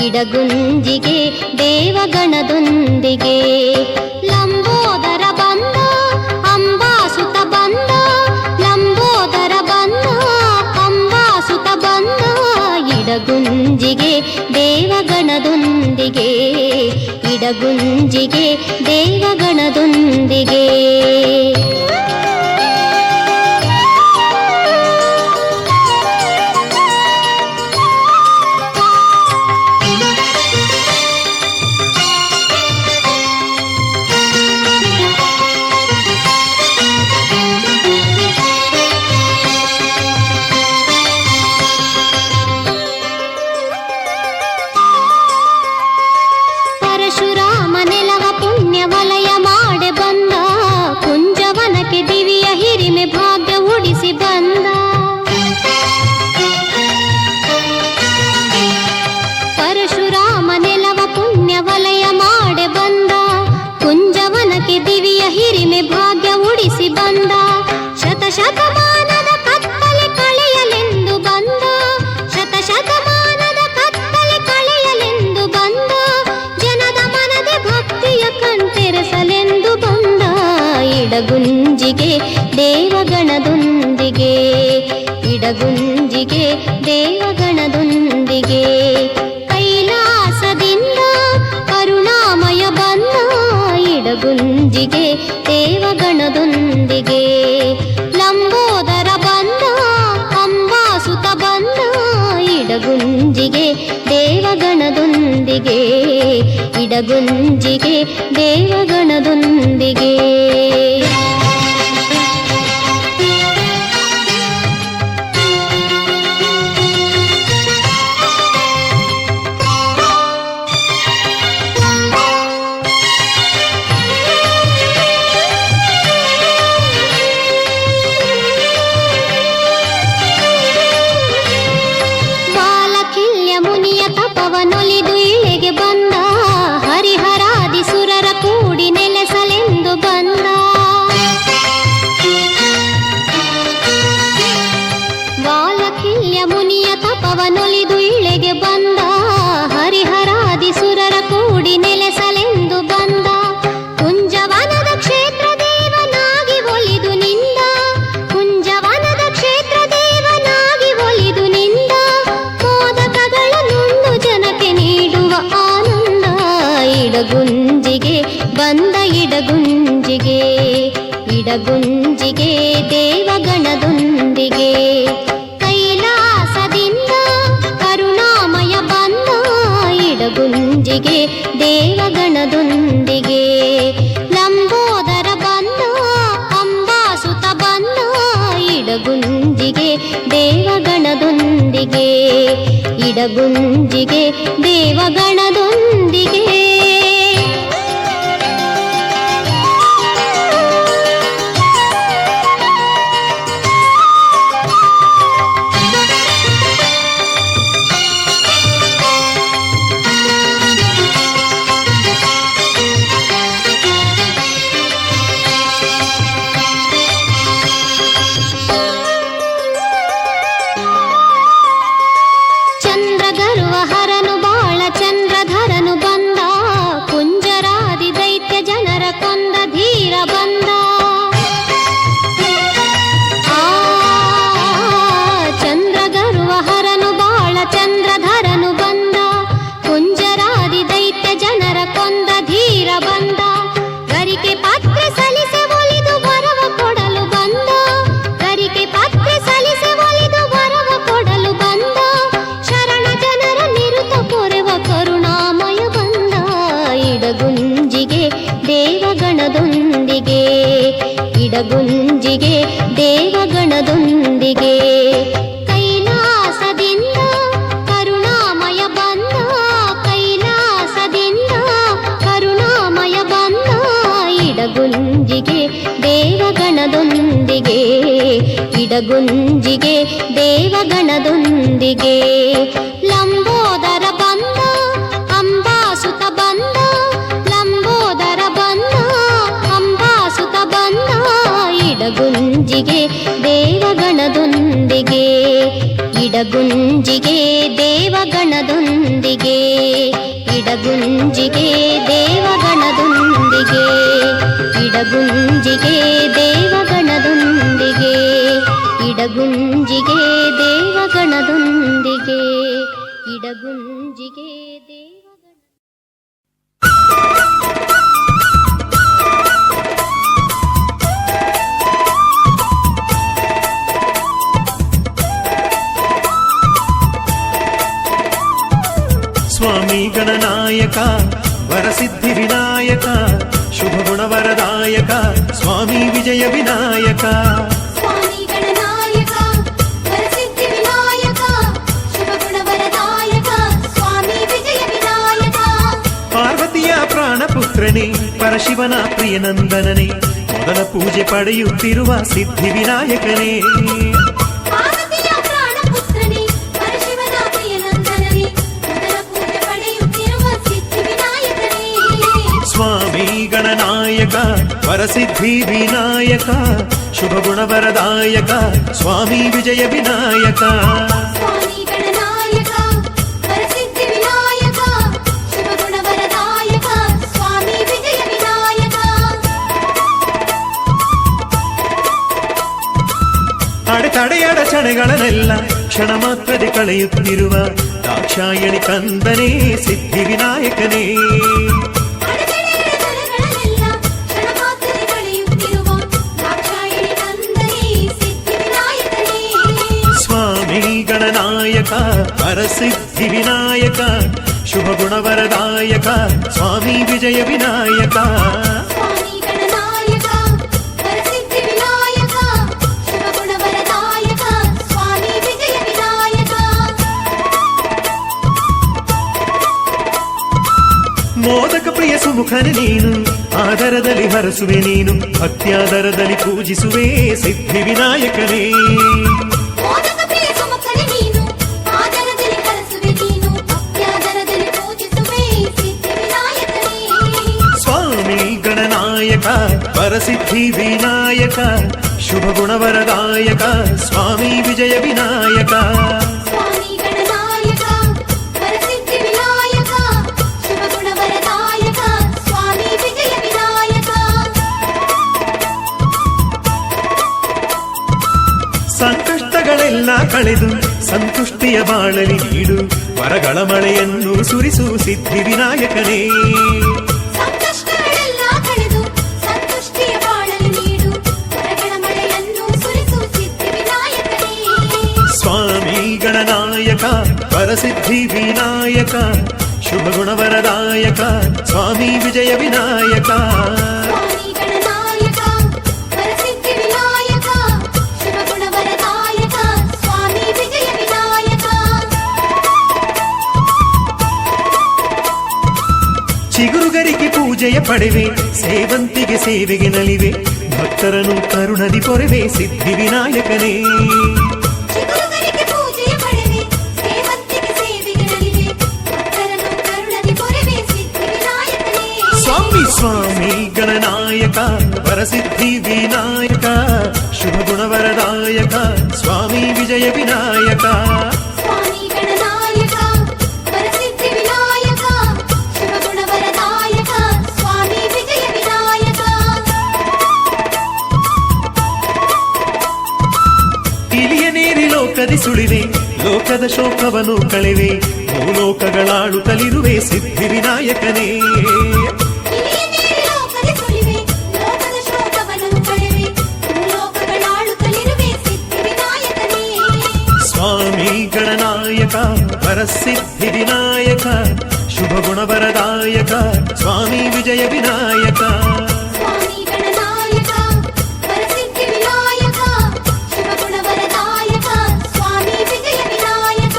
ಇಡಗುಂಜಿಗೆ ದೇವಗಣದೊಂದಿಗೆ ಲಂಬೋದರ ಬಂದ ಅಂಬಾಸುತ ಬಂದ ಲಂಬೋದರ ಬಂದ ಅಂಬಾಸುತ ಬಂದ ಇಡಗುಂಜಿಗೆ ದೇವಗಣದೊಂದಿಗೆ ಇಡಗುಂಜಿಗೆ ದೇವಗಣದೊಂದಿಗೆ ಶತಮಾನದ ಕತ್ತಲೆ ಕಳೆಯಲೆಂದು ಬಂದ ಶತಶತಮಾನದ ಕತ್ತಲೆ ಕಳೆಯಲೆಂದು ಬಂದ ಜನದ ಮನದೆ ಭಕ್ತಿಯ ಕಣ್ತೆರೆಸಲೆಂದು ಬಂದ ಇಡಗುಂಜಿಗೆ ದೇವಗಣದೊಂದಿಗೆ ಇಡಗುಂಜಿಗೆ ದೇವಗಣದೊಂದಿಗೆ ಕೈಲಾಸದಿಂದ ಕರುಣಾಮಯ ಬಂದ ಇಡಗುಂಜಿಗೆ ದೇವಗಣದೊಂದಿಗೆ ಲಂಬೋದರ ಬಂದ ಅಂಬಾಸುತ ಬಂದ ಇಡಗುಂಜಿಗೆ ದೇವಗಣದೊಂದಿಗೆ ಇಡಗುಂಜಿಗೆ ದೇವಗಣದೊಂದಿಗೆ ನೊಲಿದು ಇಳೆಗೆ ಬಂದ ಹರಿಹರಾದಿ ಸುರರ ಕೂಡಿ ನೆಲೆಸಲೆಂದು ಬಂದ ಬಾಲಕಿಲ್ಯ ಮುನಿಯ ತಪವನೊಲಿದು ಇಳೆಗೆ ಬಂದ ಹರಿಹರಾದಿ ಸುರರ ಕೂಡಿ ನೆಲೆಸಲೆಂದು ಬಂದ ಕುಂಜವನದ ಕ್ಷೇತ್ರ ದೇವನಾಗಿ ಒಲಿದು ನಿಂದ ಕುಂಜವನದ ಕ್ಷೇತ್ರ ದೇವನಾಗಿ ಒಲಿದು ನಿಂದ ಮೋದಕಗಳನ್ನು ಜನಕ್ಕೆ ನೀಡುವ ಆನಂದ ಇಡಗುಂಜಿಗೆ ಬಂದ ಇಡಗುಂಜಿಗೆ ಇಡಗುಂಜಿಗೆ ದೇವಗಣದೊಂದಿಗೆ ಕೈಲಾಸದಿಂದ ಕರುಣಾಮಯ ಬಂದ ಇಡಗುಂಜಿಗೆ ದೇವಗಣದೊಂದಿಗೆ ಲಂಬೋದರ ಬಂದ ಅಂಬಾಸುತ ಬಂದ ಇಡಗುಂಜಿಗೆ ದೇವಗಣದೊಂದಿಗೆ ಇಡಗುಂಜಿಗೆ ದೇವಗಣದೊಂದಿಗೆ ಚಂದ್ರಗರ್ವಹರನು ಬಾಳ ಚಂದ್ರಧರನು ಬಂದ ಕುಂಜರಾದಿ ದೈತ್ಯ ಜನರ ಕೊಂದ ಧೀರ ಬಂದ ಚಂದ್ರಗರ್ವಹರನು ಬಾಳ ಚಂದ್ರಧರನು ಬಂದ ಕುಂಜರಾದಿ ದೈತ್ಯ ಜನರ ಕೊಂದ ಧೀರ ಬಂದ ಗರಿಕೆ ಪತ್ರ ಸಲ್ಲಿಸಿ ಒಲಿದು ವರವ ಕೊಡಲು ಬಂದ ಗರಿಕೆ ಪತ್ರ ಸಲ್ಲಿಸಿ ಒಲಿದು ವರವ ಕೊಡಲು ಬಂದ ಶರಣ ಜನರ ನಿರುತ ಪೊರೆವ ಕರುಣಾಮಯ ಬಂದ ಇಡಗುಂಜಿಗೆ ದೇವಗಣದೊಂದಿಗೆ ಇಡಗುಂಜಿಗೆ ದೇವಗಣದೊಂದಿಗೆ ಕೈಲಾಸದಿಂದ ಕರುಣಾಮಯ ಬಂದ ಕೈಲಾಸದಿಂದ ಕರುಣಾಮಯ ಬಂದ ಇಡಗುಂಜಿಗೆ ದೇವಗಣದೊಂದಿಗೆ ಇಡಗುಂಜಿಗೆ ದೇವಗಣದೊಂದಿಗೆ ಲಂಬೋದರ ಬಂದ ಅಂಬಾಸುತ ಬಂದ ಲಂಬೋದರ ಬಂದ ಅಂಬಾಸುತ ಬಂದ ಇಡಗುಂಜಿಗೆ ದೇವಗಣದೊಂದಿಗೆ ಇಡಗುಂಜಿಗೆ ಇಡಗುಂಜಿಗೆ ದೇವಗಣದೊಂದಿಗೆ ಇಡಗುಂಜಿಗೆ ದೇವಗಣದೊಂದಿಗೆ ಇಡಗುಂಜಿಗೆ ದೇವಗಣದೊಂದಿಗೆ ಇಡಗುಂಜಿಗೆ ದೇವಗಣದೊಂದಿಗೆ ಇಡಗುಂಜಿಗೆ ದೇವಗಣ ಸ್ವಾಮಿ ಗಣನಾಯಕ ವರಸಿದ್ಧಿ ವಿನಾಯಕ ಶುಭ ಗುಣವರದಾಯಕ ಸ್ವಾಮಿ ವಿಜಯ ವಿನಾಯಕ ಸ್ವಾಮಿ ಗಣನಾಯಕ ವರಸಿದ್ಧಿ ವಿನಾಯಕ ಶುಭ ಗುಣವರದಾಯಕ ಸ್ವಾಮಿ ವಿಜಯ ವಿನಾಯಕ ಪಾರ್ವತಿಯ ಪ್ರಾಣಪುತ್ರನೇ ಪರಶಿವನ ಪ್ರಿಯನಂದನನೇ ಮೊದಲ ಪೂಜೆ ಪಡೆಯುತ್ತಿರುವ ಸಿದ್ಧಿ ವಿನಾಯಕನೇ ಪಾರ್ವತಿಯ ಪ್ರಾಣಪುತ್ರನೇ ಪರಶಿವನ ಪ್ರಿಯನಂದನನೇ ಮೊದಲ ಪೂಜೆ ಪಡೆಯುತ್ತಿರುವ ಸಿದ್ಧಿ ವಿನಾಯಕನೇ ಸ್ವಾಮಿ ಗಣನಾಯಕ ವರಸಿದ್ಧಿ ವಿನಾಯಕ ಶುಭ ಗುಣವರದಾಯಕ ಸ್ವಾಮಿ ವಿಜಯ ವಿನಾಯಕ ಸ್ವಾಮಿ ಗಣನಾಯಕ ವರಸಿದ್ಧಿ ವಿನಾಯಕ ಶುಭ ಗುಣವರದಾಯಕ ಸ್ವಾಮಿ ವಿಜಯ ವಿನಾಯಕ ಅಡೆತಡೆ ಅಡಚಣೆಗಳನ್ನೆಲ್ಲ ಕ್ಷಣ ಮಾತ್ರದೆ ಕಳೆಯುತ್ತಿರುವ ದಾಕ್ಷಾಯಣಿ ಕಂದನೇ ಸಿದ್ಧಿ ವಿನಾಯಕನೇ ಅಡೆತಡೆಗಳೆಲ್ಲ ಕ್ಷಣ ಮಾತ್ರದೆ ಕಳೆಯುತ್ತಿರುವ ದಾಕ್ಷಾಯಣಿ ಕಂದನೇ ಸಿದ್ಧಿ ವಿನಾಯಕನೇ ಸ್ವಾಮಿ ಗಣನಾಯಕ ವರಸಿದ್ಧಿ ವಿನಾಯಕ ಶುಭ ಗುಣವರದಾಯಕ ಸ್ವಾಮಿ ವಿಜಯ ವಿನಾಯಕ ಸ್ವಾಮಿ ಗಣನಾಯಕ ವರಸಿದ್ಧಿ ವಿನಾಯಕ ಶುಭ ಗುಣವರದಾಯಕ ಸ್ವಾಮಿ ವಿಜಯ ವಿನಾಯಕ ಮೋದಕ ಪ್ರಿಯ ಸುಮುಖನೆ ನೀನು ಆದರದಲ್ಲಿ ಹರಸುವೆ ನೀನು ಭಕ್ತ್ಯಾದರದಲ್ಲಿ ಪೂಜಿಸುವೆ ಸಿದ್ಧಿ ವಿನಾಯಕನೇ ಮೋದಕ ಪ್ರಿಯ ಸುಮುಖನೆ ನೀನು ಆದರದಲ್ಲಿ ಹರಸುವೆ ನೀನು ಭಕ್ತ್ಯಾದರದಲ್ಲಿ ಪೂಜಿಸುವೆ ಸಿದ್ಧಿ ವಿನಾಯಕನೇ ಸ್ವಾಮಿ ಗಣನಾಯಕ ವರಸಿದ್ಧಿ ವಿನಾಯಕ ಶುಭ ಗುಣವರದಾಯಕ ಸ್ವಾಮಿ ವಿಜಯ ವಿನಾಯಕ ಸ್ವಾಮಿ ಗಣನಾಯಕ ವರಸಿದ್ಧಿ ವಿನಾಯಕ ಶುಭ ಗುಣವರದಾಯಕ ಸ್ವಾಮಿ ವಿಜಯ ವಿನಾಯಕ ಸಂಕಷ್ಟಗಳೆಲ್ಲ ಕಳೆದು ಸಂತುಷ್ಟಿಯ ಬಾಳಲಿ ನೀಡು ವರಗಳ ಮಳೆಯನ್ನು ಸುರಿಸು ಸಿದ್ಧಿ ವಿನಾಯಕನೇ ಸಂಕಷ್ಟಗಳೆಲ್ಲ ಕಳೆದು ಸಂತುಷ್ಟಿಯ ಬಾಳಲಿ ನೀಡು ವರಗಳ ಮಳೆಯನ್ನು ಸುರಿಸು ಸಿದ್ಧಿ ವಿನಾಯಕನೇ ಸ್ವಾಮಿ ಗಣನಾಯಕ ವರಸಿದ್ಧಿ ವಿನಾಯಕ ಶುಭ ಗುಣವರದಾಯಕ ಸ್ವಾಮಿ ವಿಜಯ ವಿನಾಯಕ ಸ್ವಾಮಿ ಗಣನಾಯಕ ವರಸಿದ್ಧಿ ವಿನಾಯಕ ಶುಭ ಗುಣವರದಾಯಕ ಸ್ವಾಮಿ ವಿಜಯ ವಿನಾಯಕ ಚಿಗುರುಗರಿಗೆ ಪೂಜೆಯ ಪಡೆವೆ ಸೇವಂತಿಗೆ ಸೇವೆಗೆ ನಲಿವೆ ಭಕ್ತರನ್ನು ಕರುಣದಿ ಪೊರೆವೆ ಸಿದ್ಧಿ ವಿನಾಯಕನೇ ಚಿಗುರುಗರಿಗೆ ಪೂಜೆಯ ಪಡೆವೆ ಸೇವಂತಿಗೆ ಸೇವೆಗೆ ನಲಿವೆ ಭಕ್ತರನ್ನು ಕರುಣದಿ ಪೊರೆವೆ ಸಿದ್ಧಿ ವಿನಾಯಕನೇ ಸ್ವಾಮಿ ಸ್ವಾಮಿ ಗಣನಾಯಕ ವರಸಿದ್ಧಿ ವಿನಾಯಕ ಶುಭ ಗುಣವರದಾಯಕ ಸ್ವಾಮಿ ವಿಜಯ ವಿನಾಯಕ ಸ್ವಾಮಿ ಗಣನಾಯಕ ವರಸಿದ್ಧಿ ವಿನಾಯಕ ಶುಭ ಗುಣವರದಾಯಕ ಸ್ವಾಮಿ ವಿಜಯ ವಿನಾಯಕ ಇಲಿಯ ನೇರಿ ಲೋಕದಿ ಸುಳಿವೆ ಲೋಕದ ಶೋಕವನ್ನು ಕಳೆವೆ ಭೂಲೋಕಗಳಾಳುತ್ತಲಿರುವೆ ಸಿದ್ಧಿ ವಿನಾಯಕನೇ ಇಲ್ಲಿಯ ಮೇಲೆ ಲೋಕದ ಸುಳಿವೆ ಲೋಕದ ಶೋಕವನ್ನು ಕಳೆವೆ ಭೂಲೋಕಗಳಾಳುತ್ತಲಿರುವೆ ಸಿದ್ಧಿ ವಿನಾಯಕನೇ ಸ್ವಾಮಿ ಗಣನಾಯಕ ವರಸಿದ್ಧಿ ವಿನಾಯಕ ಶುಭ ಗುಣವರದಾಯಕ ಸ್ವಾಮಿ ವಿಜಯ ವಿನಾಯಕ ಸ್ವಾಮಿ ಗಣನಾಯಕ ವರಸಿದ್ಧಿ ವಿನಾಯಕ ಶುಭ ಗುಣವರದಾಯಕ ಸ್ವಾಮಿ ವಿಜಯ ವಿನಾಯಕ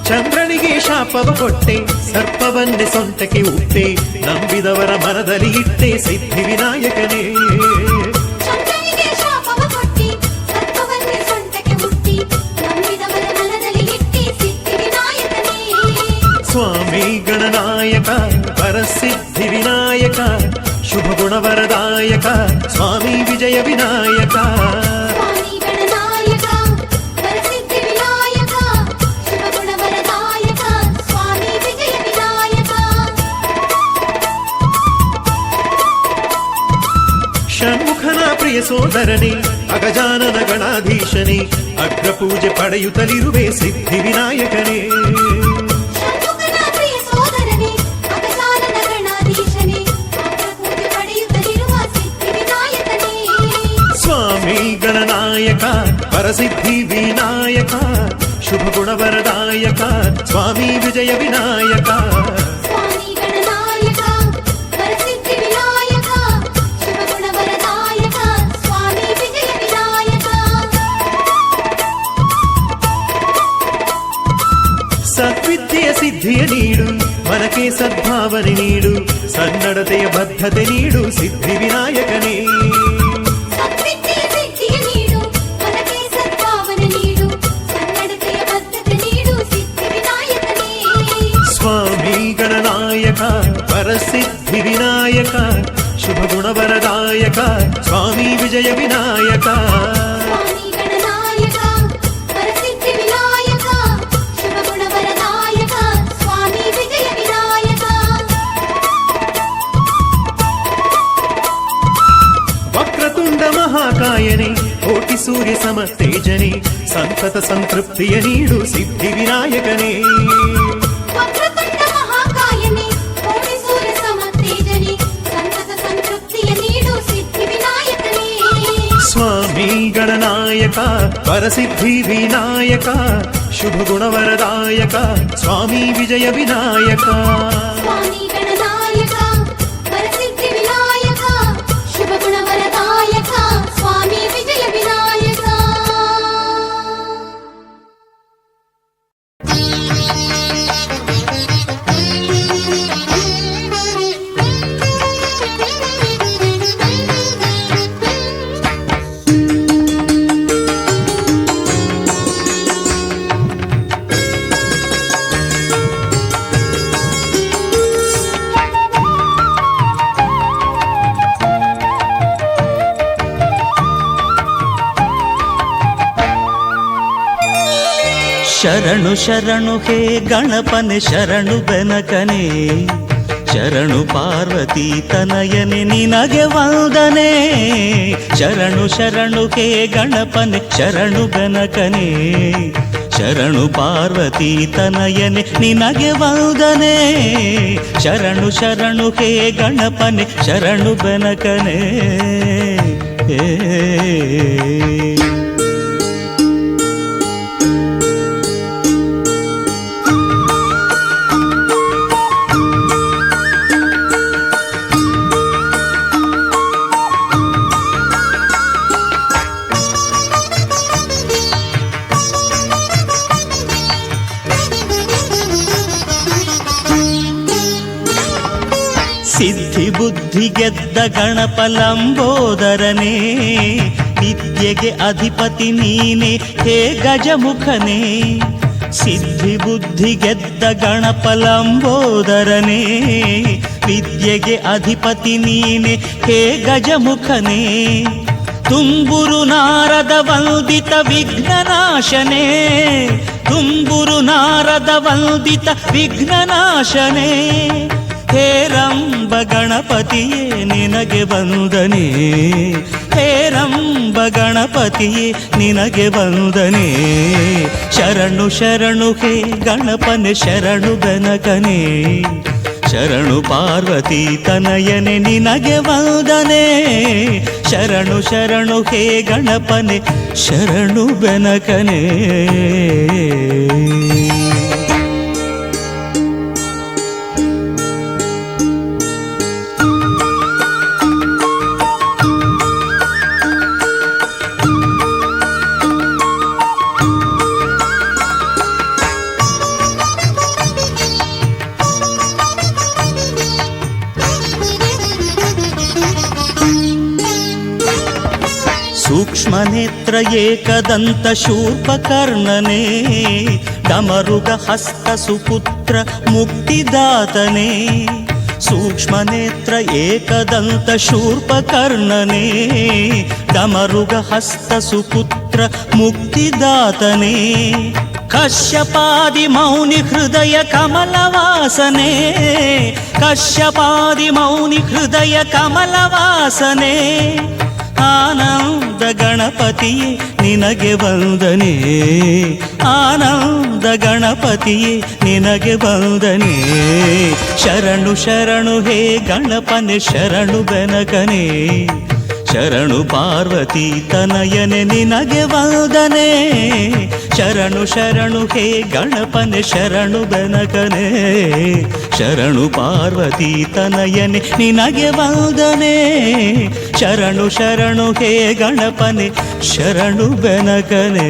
ಚಂದ್ರನಿಗೆ ಶಾಪವ ಕೊಟ್ಟೆ ಸರ್ಪವನ್ನೇ ಸೊಂಟಕ್ಕೆ ಉಟ್ಟೆ ನಂಬಿದವರ ಮನದಲ್ಲಿ ಇಟ್ಟೆ ಸಿದ್ಧಿ ವಿನಾಯಕನೇ ಚಂದ್ರನಿಗೆ ಶಾಪವ ಕೊಟ್ಟಿ ಸರ್ಪವನ್ನೇ ಸೊಂಟಕ್ಕೆ ಹುಟ್ಟಿ ನಂಬಿದವರ ಮನದಲ್ಲಿ ಇಟ್ಟಿ ಸಿದ್ಧಿ ವಿನಾಯಕನೇ ಸ್ವಾಮಿ ಗಣನಾಯಕ ವರಸಿದ್ಧಿ ವಿನಾಯಕ ಶುಭ ಗುಣವರದಾಯಕ ಸ್ವಾಮಿ ವಿಜಯ ವಿನಾಯಕ ಸ್ವಾಮಿ ಸೋದರನೇ ಅಗಜಾನನ ಗಣಾಧೀಶನೇ ಅಗ್ರಪೂಜೆ ಪಡೆಯುತ್ತಲಿರುವೆ ಸಿದ್ಧಿ ವಿನಾಯಕನೇ. ಷಣ್ಮುಖನ ಪ್ರಿಯ ಸೋದರನೇ ಅಗಜಾನನ ಗಣಾಧೀಶನೇ ಅಗ್ರಪೂಜೆ ಪಡೆಯುತ್ತಲಿರುವ ಸಿದ್ಧಿ ವಿನಾಯಕನೇ. ಸ್ವಾಮಿ ಗಣನಾಯಕ ಪರಸಿದ್ಧಿ ವಿನಾಯಕ ಶುಭ ಗುಣವರದಾಯಕ ಸ್ವಾಮಿ ವಿಜಯ ವಿನಾಯಕ. ಸ್ವಾಮಿ ಗಣನಾಯಕ ವರಸಿದ್ಧಿ ವಿನಾಯಕ ಶುಭ ಗುಣವರದಾಯಕ ಸ್ವಾಮಿ ವಿಜಯ ವಿನಾಯಕ. ಸದ್ವಿದ್ಯೆಯ ಸಿದ್ಧಿಯ ನೀಡು ಮನಕ್ಕೆ ಸದ್ಭಾವನೆ ನೀಡು ಸನ್ನಡತೆಯ ಬದ್ಧತೆ ನೀಡು ಸಿದ್ಧಿ ವಿನಾಯಕನೇ. ಸದ್ವಿದ್ಯೆಯ ಸಿದ್ಧಿಯ ನೀಡು ಮನಕ್ಕೆ ಸದ್ಭಾವನೆ ನೀಡು ಸನ್ನಡತೆಯ ಬದ್ಧತೆ ನೀಡು ಸಿದ್ಧಿ ವಿನಾಯಕನೇ. ಸ್ವಾಮಿ ಗಣನಾಯಕ ಪರಸಿದ್ಧಿ ವಿನಾಯಕ ಶುಭ ಗುಣವರದಾಯಕ ಸ್ವಾಮಿ ವಿಜಯ ವಿನಾಯಕ. ಸ್ವಾಮಿ ಗಣನಾಯಕ ವರಸಿದ್ಧಿ ವಿನಾಯಕ ಶುಭ ಗುಣವರದಾಯಕ ಸ್ವಾಮಿ ವಿಜಯ ವಿನಾಯಕ. ವಕ್ರತುಂಡ ಮಹಾಕಾಯನೇ ಕೋಟಿ ಸೂರ್ಯ ಸಮತೇಜನೇ ಸಂತತ ಸಂತೃಪ್ತಿಯ ನೀಡು ಸಿದ್ಧಿ ವಿನಾಯಕನೇ. ವಕ್ರತುಂಡ ಮಹಾಕಾಯನೇ ಕೋಟಿ ಸೂರ್ಯ ಸಮತೇಜನೇ ಸಂತತ ಸಂತೃಪ್ತಿಯ ನೀಡು ಸಿದ್ಧಿ ವಿನಾಯಕನೇ. ಸ್ವಾಮಿ ಗಣನಾಯಕ ಪರಸಿದ್ಧಿ ವಿನಾಯಕ ಶುಭ ಗುಣವರದಾಯಕ ಸ್ವಾಮಿ ವಿಜಯ ವಿನಾಯಕ. ಸ್ವಾಮಿ ಗಣನಾಯಕ ವರಸಿದ್ಧಿ ವಿನಾಯಕ ಶುಭ ಗುಣವರದಾಯಕ ಸ್ವಾಮಿ ವಿಜಯ ವಿನಾಯಕ. ಶರಣು ಶರಣು ಹೇ ಗಣಪನೆ ಶರಣು ಬೆನಕನೆ ಶರಣು ಪಾರ್ವತಿ ತನಯನೆ ನಿನಗೆ ವಂದನೆ. ಶರಣು ಶರಣು ಹೇ ಗಣಪನೆ ಶರಣು ಬೆನಕನೆ ಶರಣು ಪಾರ್ವತಿ ತನಯನೆ ನಿನಗೆ ವಂದನೆ. ಶರಣು ಶರಣು ಹೇ ಗಣಪನೆ ಶರಣು ಬೆನಕನೆ. ಸಿದ್ಧಿ ಬುದ್ಧಿ ಗೆದ್ದ ಗಣಪ ಲಂಬೋದರನೇ ವಿದ್ಯೆಗೆ ಅಧಿಪತಿ ನೀನೆ ಹೇ ಗಜಮುಖನೇ. ಸಿದ್ಧಿ ಬುದ್ಧಿ ಗೆದ್ದ ಗಣಪ ಲಂಬೋದರನೇ ವಿದ್ಯೆಗೆ ಅಧಿಪತಿ ನೀನೆ ಹೇ ಗಜಮುಖನೇ. ತುಂಬುರು ನಾರದ ವಂದಿತ ವಿಘ್ನನಾಶನೇ ತುಂಬುರು ನಾರದ ವಂದಿತ ವಿಘ್ನನಾಶನೇ. ಹೇರಂಬ ಗಣಪತಿಯೇ ನಿನಗೆ ವಂದನೆ ಹೇರಂಬ ಗಣಪತಿಯೇ ನಿನಗೆ ವಂದನೆ. ಶರಣು ಶರಣು ಹೇ ಗಣಪನೆ ಶರಣು ಬೆನಕನೆ ಶರಣು ಪಾರ್ವತಿ ತನಯನೆ ನಿನಗೆ ವಂದನೆ. ಶರಣು ಶರಣು ಹೇ ಗಣಪನೆ ಶರಣು ಬೆನಕನೆ. ಸೂಕ್ಷ್ಮನೇತ್ರ ಏಕದಂತ ಶೂರ್ಪಕರ್ಣನೇ ಡಮರುಗ ಹಸ್ತ ಸುಪುತ್ರ ಮುಕ್ತಿದಾತನೇ. ಸೂಕ್ಷ್ಮನೇತ್ರ ಏಕದಂತ ಶೂರ್ಪಕರ್ಣನೇ ಡಮರುಗ ಹಸ್ತ ಸುಪುತ್ರ ಮುಕ್ತಿದಾತನೇ. ಕಶ್ಯಪಾದಿ ಮೌನಿ ಹೃದಯ ಕಮಲವಾಸನೆ ಕಶ್ಯಪಾದಿ ಮೌನಿ ಹೃದಯ ಕಮಲವಾಸನೆ. ಆನಂದ ಗಣಪತಿಯೇ ನಿನಗೆ ವಂದನೆ, ಆನಂದ ಗಣಪತಿಯೇ ನಿನಗೆ ವಂದನೆ. ಶರಣು ಶರಣು ಹೇ ಗಣಪನೆ ಶರಣು ಬೆನಕನೆ, ಶರಣು ಪಾರ್ವತಿ ತನಯನೆ ನಿನಗೆ ವಂದನೆ. ಶರಣು ಶರಣು ಹೇ ಗಣಪನೆ ಶರಣು ಬೆನಕನೆ, ಶರಣು ಪಾರ್ವತಿ ತನಯನೆ ನಿನಗೆ ವಂದನೆ. ಶರಣು ಶರಣು ಹೇ ಗಣಪನೆ ಶರಣು ಬೆನಕನೆ.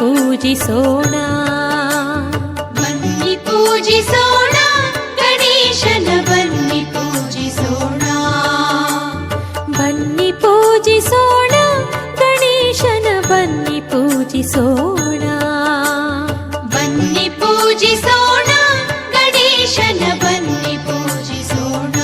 ಪೂಜಿಸೋಣ ಬನ್ನಿ ಪೂಜಿಸೋಣ ಗಣೇಶನ ಬನ್ನಿ ಪೂಜಿಸೋಣ, ಬನ್ನಿ ಪೂಜಿಸೋಣ ಗಣೇಶನ ಬನ್ನಿ ಪೂಜಿಸೋಣ, ಬನ್ನಿ ಪೂಜಿಸೋಣ ಗಣೇಶನ ಬನ್ನಿ ಪೂಜಿಸೋಣ.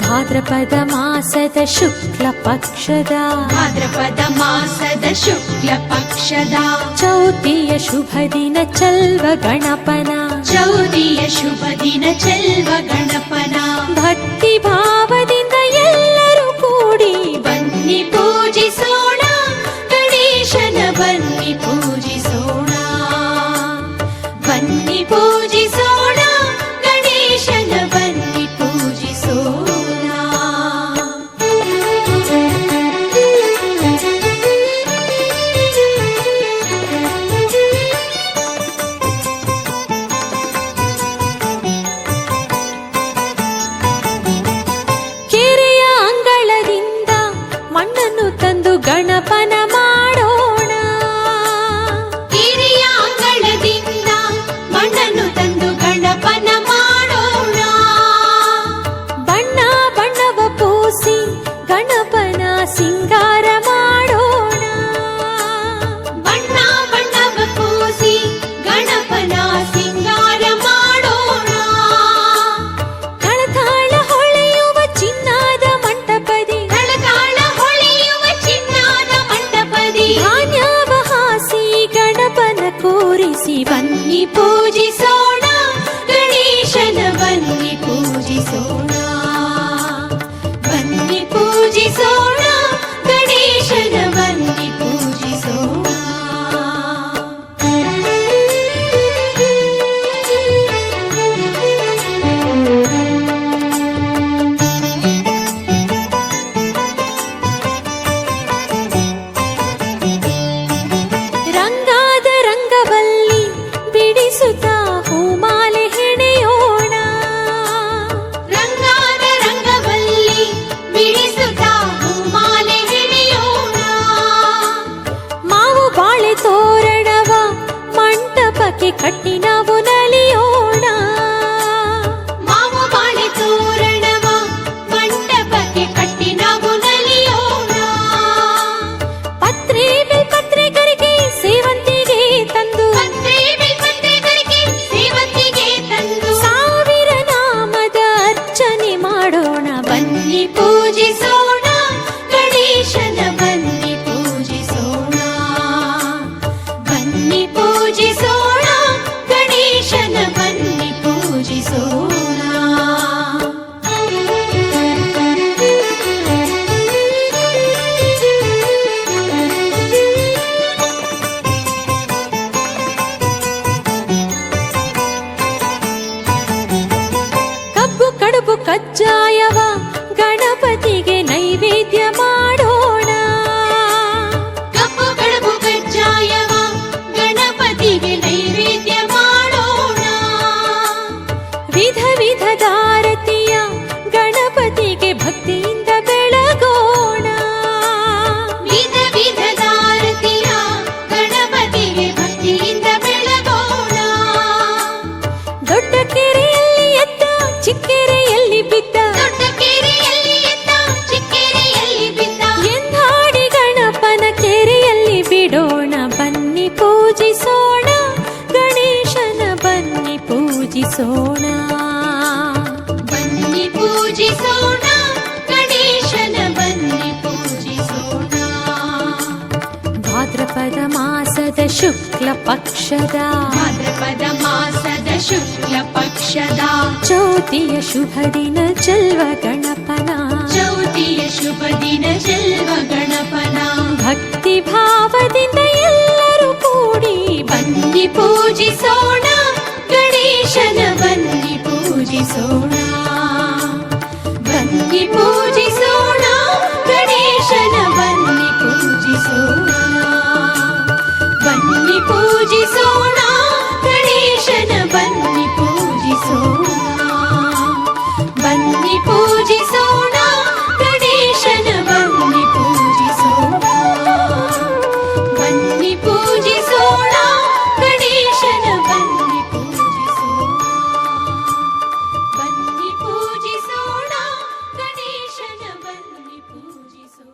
ಭಾದ್ರಪದ ಮಾಸದ ಶುಕ್ಲ ಪಕ್ಷದ, ಭಾದ್ರಪದ ಮಾಸದ ಶುಕ್ಲ ಪಕ್ಷದ ಚೌತಿಯ ಶುಭ ದಿನ ಚಲ್ವ ಗಣಪನ, ಚೌತಿಯ ಶುಭ ದಿನ ಚಲ್ವ ಗಣಪನ ಭಕ್ತಿ ಭಾವದಿಂದ ಎಲ್ಲರೂ ಕೂಡಿ ಬನ್ನಿ ಪೂಜಿಸೋಣ ಗಣೇಶನ ಬನ್ನಿ ಪೂಜಿಸೋಣ, ಬನ್ನಿ ಪೂಜಿಸೋಣ ಗಣೇಶನ ಬನ್ನಿ ಪೂಜಿಸೋಣ. ಗಣಪನ ಮಾಡೋಣ, ಹಿರಿಯ ಅಂಗಳದಿಂದ ಮಣ್ಣನ್ನು ತಂದು ಗಣಪನ ಮಾಡೋಣ. ಬಣ್ಣ ಬಣ್ಣವ ಪೂಸಿ ಗಣಪನ ಸಿಂಗಾರ ಮಾಡೋಣ, ಬಣ್ಣ ಬಣ್ಣವ ಪೂಸಿ ಗಣಪನ ಸಿಂಗಾರ ಮಾಡೋಣ. ಕಳತಾಳ ಹೊಳೆಯುವ ಚಿನ್ನದ ಮಂಟಪದಿ, ಕಳತಾಳ ಹೊಳೆಯುವ ಚಿನ್ನದ ಮಂಟಪದಿ ಧಾನ್ಯವ ಹಾಸಿ ಗಣಪನ ಕೂರಿಸಿ ಬನ್ನಿ ಪೂಜಿಸೋಣ ಗಣೇಶನ ಬನ್ನಿ ಪೂಜಿಸೋಣ, ಬನ್ನಿ ಪೂಜಿಸೋಣ ಗಣೇಶನ ಬನ್ನಿ ಪೂಜಿಸೋಣ. ರಂಗಾದ ರಂಗವಲ್ಲಿ ಬಿಡಿಸುತ್ತ ಹೂಮಾಲೆ ಹೆಣೆಯೋಣ, ರಂಗಾದ ರಂಗವಲ್ಲಿ ಬಿಡಿಸುತ್ತ ಹೂಮಾಲೆ ಹೆಣೆಯೋಣ. ಮಾವು ಬಾಳೆ ತೋರಣವ ಮಂಟಪಕ್ಕೆ ಕಟ್ಟಿ ನಾವು ನಲಿಯೋಣ, ಮಾವು ಬಾಳೆ ತೋರಣವ ಮಂಟಪಕ್ಕೆ ಕಟ್ಟಿ ನಾವು ನಲಿಯೋಣ. ಪತ್ರೆ ಬಿಲ್ಪತ್ರೆಗರಿಗೆ ಸೇವಂತಿಗೆ ತಂದು, ಪತ್ರೆ ಬಿಲ್ಪತ್ರೆಗರಿಗೆ ಸೇವಂತಿಗೆ ತಂದು ಸಾವಿರ ನಾಮದ ಅರ್ಚನೆ ಮಾಡೋಣ. ಬನ್ನಿ ಪೂಜಿಸೋಣ ಗಣೇಶನ ಬನ್ನಿ ಪೂಜಿಸೋಣ, ಬನ್ನಿ ಪೂಜಿಸೋಣ ಗಣೇಶನ ಬನ್ನಿ ಪೂಜಿಸೋಣ. ಕಬ್ಬು ಕಡುಬು ಕಜ್ಜಾಯವ ಗಣಪತಿಗೆ ನೈವೇದ್ಯ ಮಾಡೋಣ, ಕಬ್ಬು ಕಡುಬು ಕಜ್ಜಾಯವ ಗಣಪತಿಗೆ ನೈವೇದ್ಯ ಮಾಡೋಣ. ವಿಧ ವಿಧದ ಆರತಿಯ ಗಣಪತಿಗೆ ಭಕ್ತಿಯಿಂದ ಬೆಳಗೋಣ, ವಿಧ ವಿಧದ ಆರತಿಯ ಗಣಪತಿಗೆ ಭಕ್ತಿಯಿಂದ ಬೆಳಗೋಣ. ದೊಡ್ಡ ಕೆರೆಯಲ್ಲಿ ಎದ್ದ ಚಿಕ್ಕೆರೆಯಲ್ಲಿ ಬಿದ್ದ, ದೊಡ್ಡ ಕೆರೆಯಲ್ಲಿ ಎದ್ದ ಚಿಕ್ಕೆರೆಯಲ್ಲಿ ಬಿದ್ದ ಎಂದಾಡಿ ಗಣಪನ ಕೆರೆಯಲ್ಲಿ ಬಿಡೋಣ. ಬನ್ನಿ ಪೂಜಿಸೋಣ ಪೂಜಿಸೋಣ. ಬನ್ನಿ ಪೂಜಿಸೋಣ ಗಣೇಶನ ಬನ್ನಿ ಪೂಜಿಸೋಣ. ಭಾದ್ರಪದ ಮಾಸದ ಶುಕ್ಲ ಪಕ್ಷದ ಭಾದ್ರಪದ ಮಾಸದ ಶುಕ್ಲ ಪಕ್ಷದ ಚೌತಿಯ ಶುಭ ದಿನ ಚೆಲ್ವ ಗಣಪನ. ಚೌತಿಯ ಶುಭ ದಿನ ಚೆಲ್ವ ಗಣಪನ. ಭಕ್ತಿ ಭಾವದಿಂದ ಎಲ್ಲರೂ ಕೂಡಿ ಬನ್ನಿ ಪೂಜಿಸೋಣ ಗಣೇಶನ ಬನ್ನಿ ಪೂಜಿಸೋಣ. ಬನ್ನಿ ಪೂಜಿಸೋಣ ಗಣೇಶನ ಬನ್ನಿ ಪೂಜಿಸೋಣ. ಬನ್ನಿ ಪೂಜಿಸೋಣ ಗಣೇಶನ ಬನ್ನಿ ಪೂಜಿಸೋಣ. ಬನ್ನಿ ಪೂಜಿಸೋಣ ಗಣೇಶನ ಬನ್ನಿ ಪೂಜಿಸೋಣ. ಬನ್ನಿ ಪೂಜಿಸೋಣ ಗಣೇಶನ ಬನ್ನಿ ಪೂಜಿಸೋಣ. ಬನ್ನಿ ಪೂಜಿಸೋಣ ಗಣೇಶನ ಬನ್ನಿ ಪೂಜಿಸೋಣ.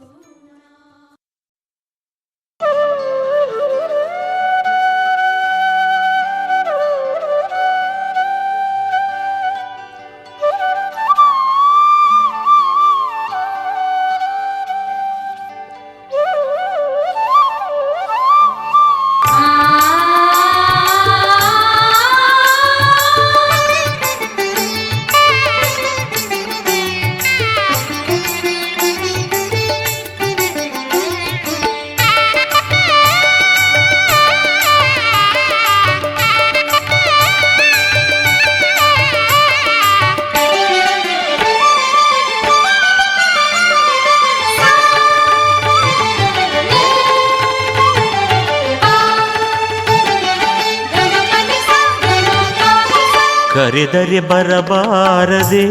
ಕರೆದರೆ ಬರಬಾರದೆ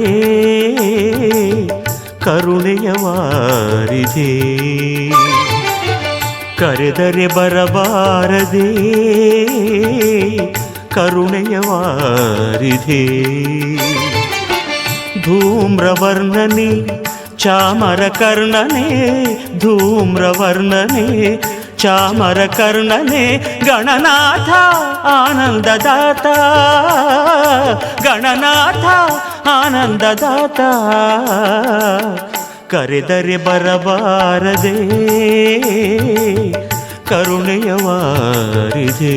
ಕರುಣೆಯ ವಾರಿದೆ. ಕರೆದರೆ ಬರಬಾರದೆ ಕರುಣೆಯ ವಾರಿದೆ. ಧೂಮ್ರವರ್ಣನೆ ಚಾಮರ ಕರ್ಣನೆ ಧೂಮ್ರವರ್ಣನೆ ಚಾಮರ ಕರ್ಣನೆ ಗಣನಾಥ ಆನಂದದಾತ ಗಣನಾಥ ಆನಂದದಾತ. ಕರೆದರೆ ಬರಬಾರದೆ ಕರುಣೆಯ ವಾರಿದೆ.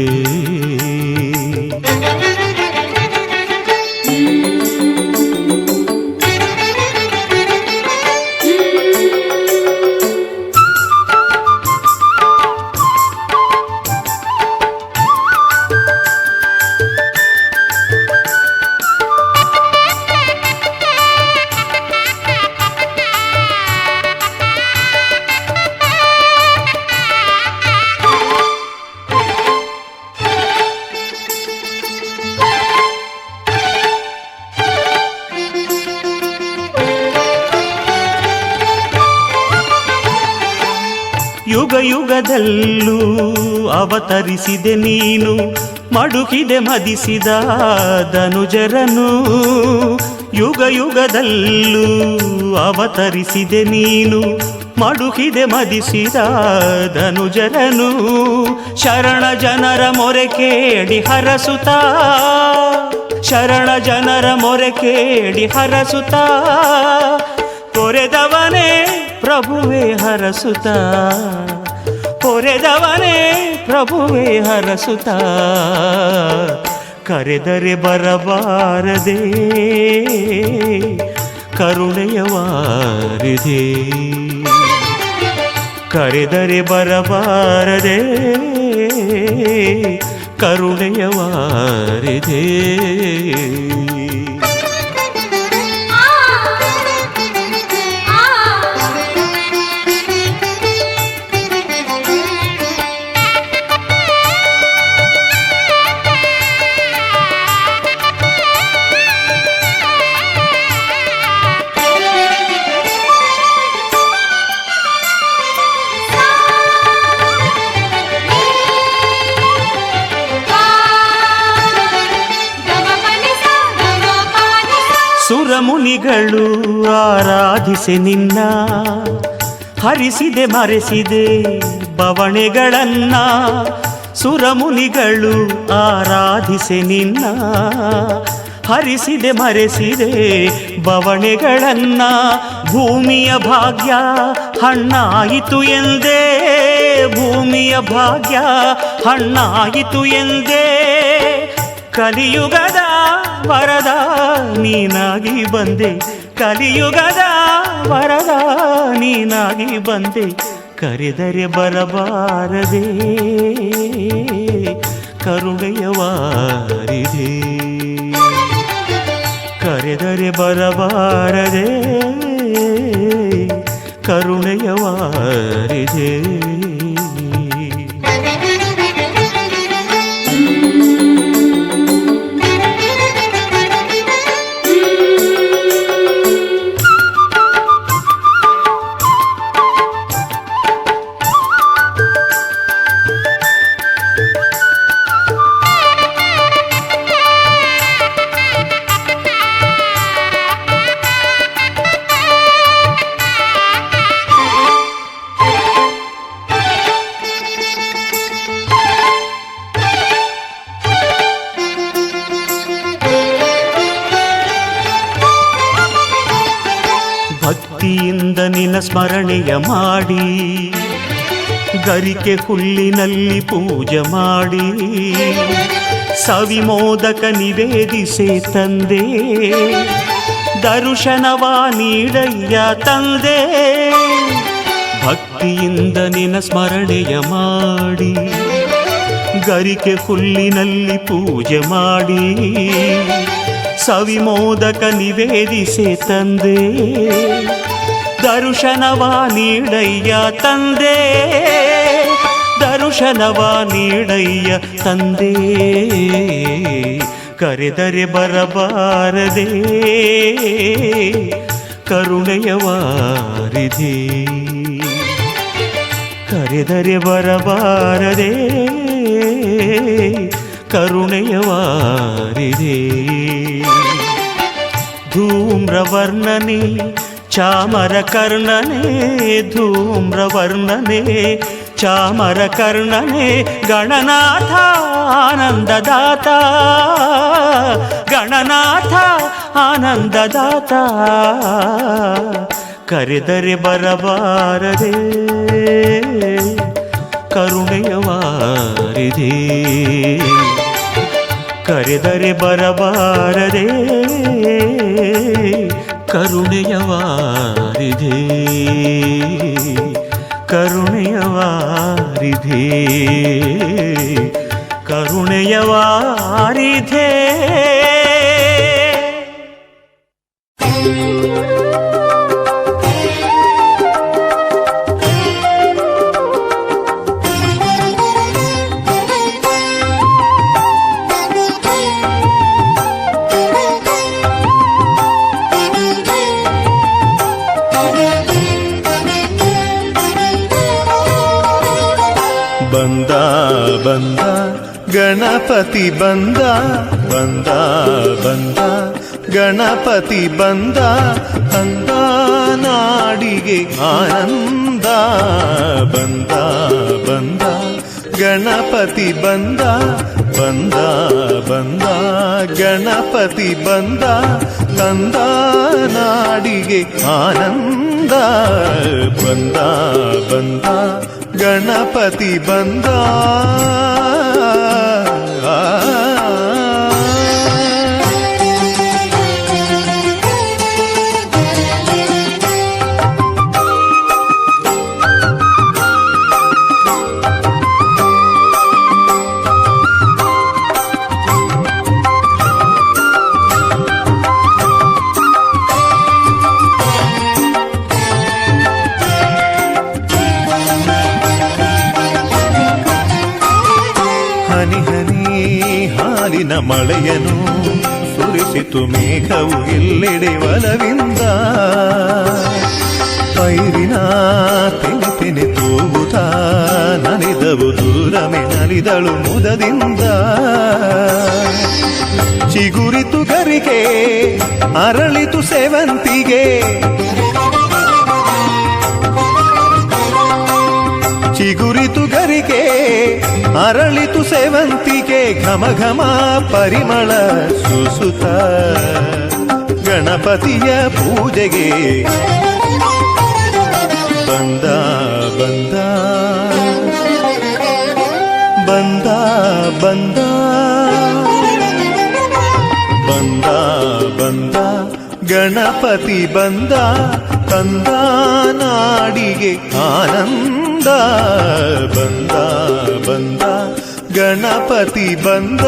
ಯುಗ ಯುಗದಲ್ಲೂ ಅವತರಿಸಿದೆ ನೀನು ಮಡುಕಿದೆ ಮದಿಸಿದ ಧನುಜರನು. ಯುಗ ಯುಗದಲ್ಲೂ ಅವತರಿಸಿದೆ ನೀನು ಮಡುಕಿದೆ ಮದಿಸಿದ ಧನುಜರನು. ಶರಣ ಜನರ ಮೊರೆ ಕೇಳಿ ಹರಸುತ್ತ ಶರಣ ಜನರ ಮೊರೆ ಕೇಳಿ ಹರಸುತ್ತ ಪೊರೆದವನೇ ಪ್ರಭುವೇ ಹರಸುತ್ತ ಪೊರೆದವನೇ ಪ್ರಭುವೇ ಹರಸುತ್ತ. ಕರೆದರೆ ಬರಬಾರದೆ ಕರುಣೆಯ ವಾರಿದೆ. ಕರೆದರೆ ಬರಬಾರದೆ ಕರುಣೆಯ ವಾರಿದೆ. ಸುರಮುನಿಗಳು ಆರಾಧಿಸಿ ನಿನ್ನ ಹರಿಸಿದೆ ಮರೆಸಿದೆ ಬವಣೆಗಳನ್ನ. ಸುರಮುನಿಗಳು ಆರಾಧಿಸೆ ನಿನ್ನ ಹರಿಸಿದೆ ಮರೆಸಿದೆ ಬವಣೆಗಳನ್ನ ಭೂಮಿಯ ಭಾಗ್ಯ ಹಣ್ಣಾಯಿತು ಎಂದೇ ಭೂಮಿಯ ಭಾಗ್ಯ ಹಣ್ಣಾಯಿತು ಎಂದೇ ಕಲಿಯುಗದ ವರದ ನೀನಾಗಿ ಬಂದೆ ಕಲಿಯುಗದ ವರದ ನೀನಾಗಿ ಬಂದೆ ಕರೆದರೆ ಬರಬಾರದೆ ಕರುಣೆಯ ವಾರಿದೆ ಕರೆದರೆ ಬರಬಾರದೆ ಕರುಣೆಯ ವಾರಿದೆ ಭಕ್ತಿಯಿಂದ ನಿನ್ನ ಸ್ಮರಣೆಯ ಮಾಡಿ ಗರಿಕೆ ಹುಲ್ಲಿನಲ್ಲಿ ಪೂಜೆ ಮಾಡಿ ಸವಿಮೋದಕ ನಿವೇದಿಸೆ ತಂದೆ ದರ್ಶನವ ನೀಡಯ್ಯ ತಂದೆ ಭಕ್ತಿಯಿಂದ ನಿನ್ನ ಸ್ಮರಣೆಯ ಮಾಡಿ ಗರಿಕೆ ಹುಲ್ಲಿನಲ್ಲಿ ಪೂಜೆ ಮಾಡಿ ಸವಿಮೋದಕ ನಿವೇದಿಸೆ ತಂದೆ ದರ್ಶನವ ನೀಡಯ್ಯ ತಂದೆ ದರ್ಶನವ ನೀಡಯ್ಯ ತಂದೆ ಕರೆದರೆ ಬರಬಾರದೆ ಕರುಣೆಯ ವಾರಿದೆ ಕರೆದರೆ ಬರಬಾರದೆ ಕರುಣೆಯ ವಾರಿದೆ ಧೂಮ್ರವರ್ಣನೆ ಚಾಮರ ಕರ್ಣನೆ ಧೂಮ್ರವರ್ಣನೆ ಚಾಮರ ಕರ್ಣನೆ ಗಣನಾಥ ಆನಂದದಾತ ಗಣನಾಥ ಆನಂದದಾತ ಕರೆದರೆ ಬರಬಾರದೆ ಕರುಣೆಯ ವಾರಿದೆ ಕರೆದರೆ ಬರಬಾರದೆ ಕರುಣೆಯ ವಾರಿದೆ ಕರುಣೆಯ ವಾರಿದೆ ಕರುಣೆಯ ವಾರಿದೆ ಬಂದ ಬಂದ ಗಣಪತಿ ಬಂದ ಬಂದ ಬಂದ ಗಣಪತಿ ಬಂದ ಅಂದ ನಾಡಿಗೆ ಆನಂದ ಬಂದ ಬಂದ ಗಣಪತಿ ಬಂದ ಬಂದ ಬಂದ ಗಣಪತಿ ಬಂದ ತಂದ ನಾಡಿಗೆ ಆನಂದ ಬಂದ ಬಂದ ಗಣಪತಿ ಬಂದ ಹನಿ ಹನಿ ಹಾಲಿನ ಮಳೆಯನು ಸುರಿಸಿತು ಮೇಘವು ಎಲ್ಲೆಡೆ ಒಲವಿಂದ ಪೈರಿನ ತೆನೆ ತೆನೆ ತೂಗುತ್ತ ನಲಿದವು ದೂರಮೆ ನಲಿದಳು ಮುದದಿಂದ ಚಿಗುರಿತು ಗರಿಗೆ ಅರಳಿತು ಸೇವಂತಿಗೆ ಚಿಗುರಿತು ಗರಿಕೆ ಅರಳಿತು ಸೇವಂತಿಗೆ ಘಮ ಘಮ ಪರಿಮಳ ಸುಸುತ ಗಣಪತಿಯ ಪೂಜೆಗೆ ಬಂದ ಬಂದ ಬಂದ ಬಂದ ಬಂದ ಬಂದ ಗಣಪತಿ ಬಂದ ತಂದ ನಾಡಿಗೆ ಆನಂದ ಬಂದ ಬಂದ ಗಣಪತಿ ಬಂದ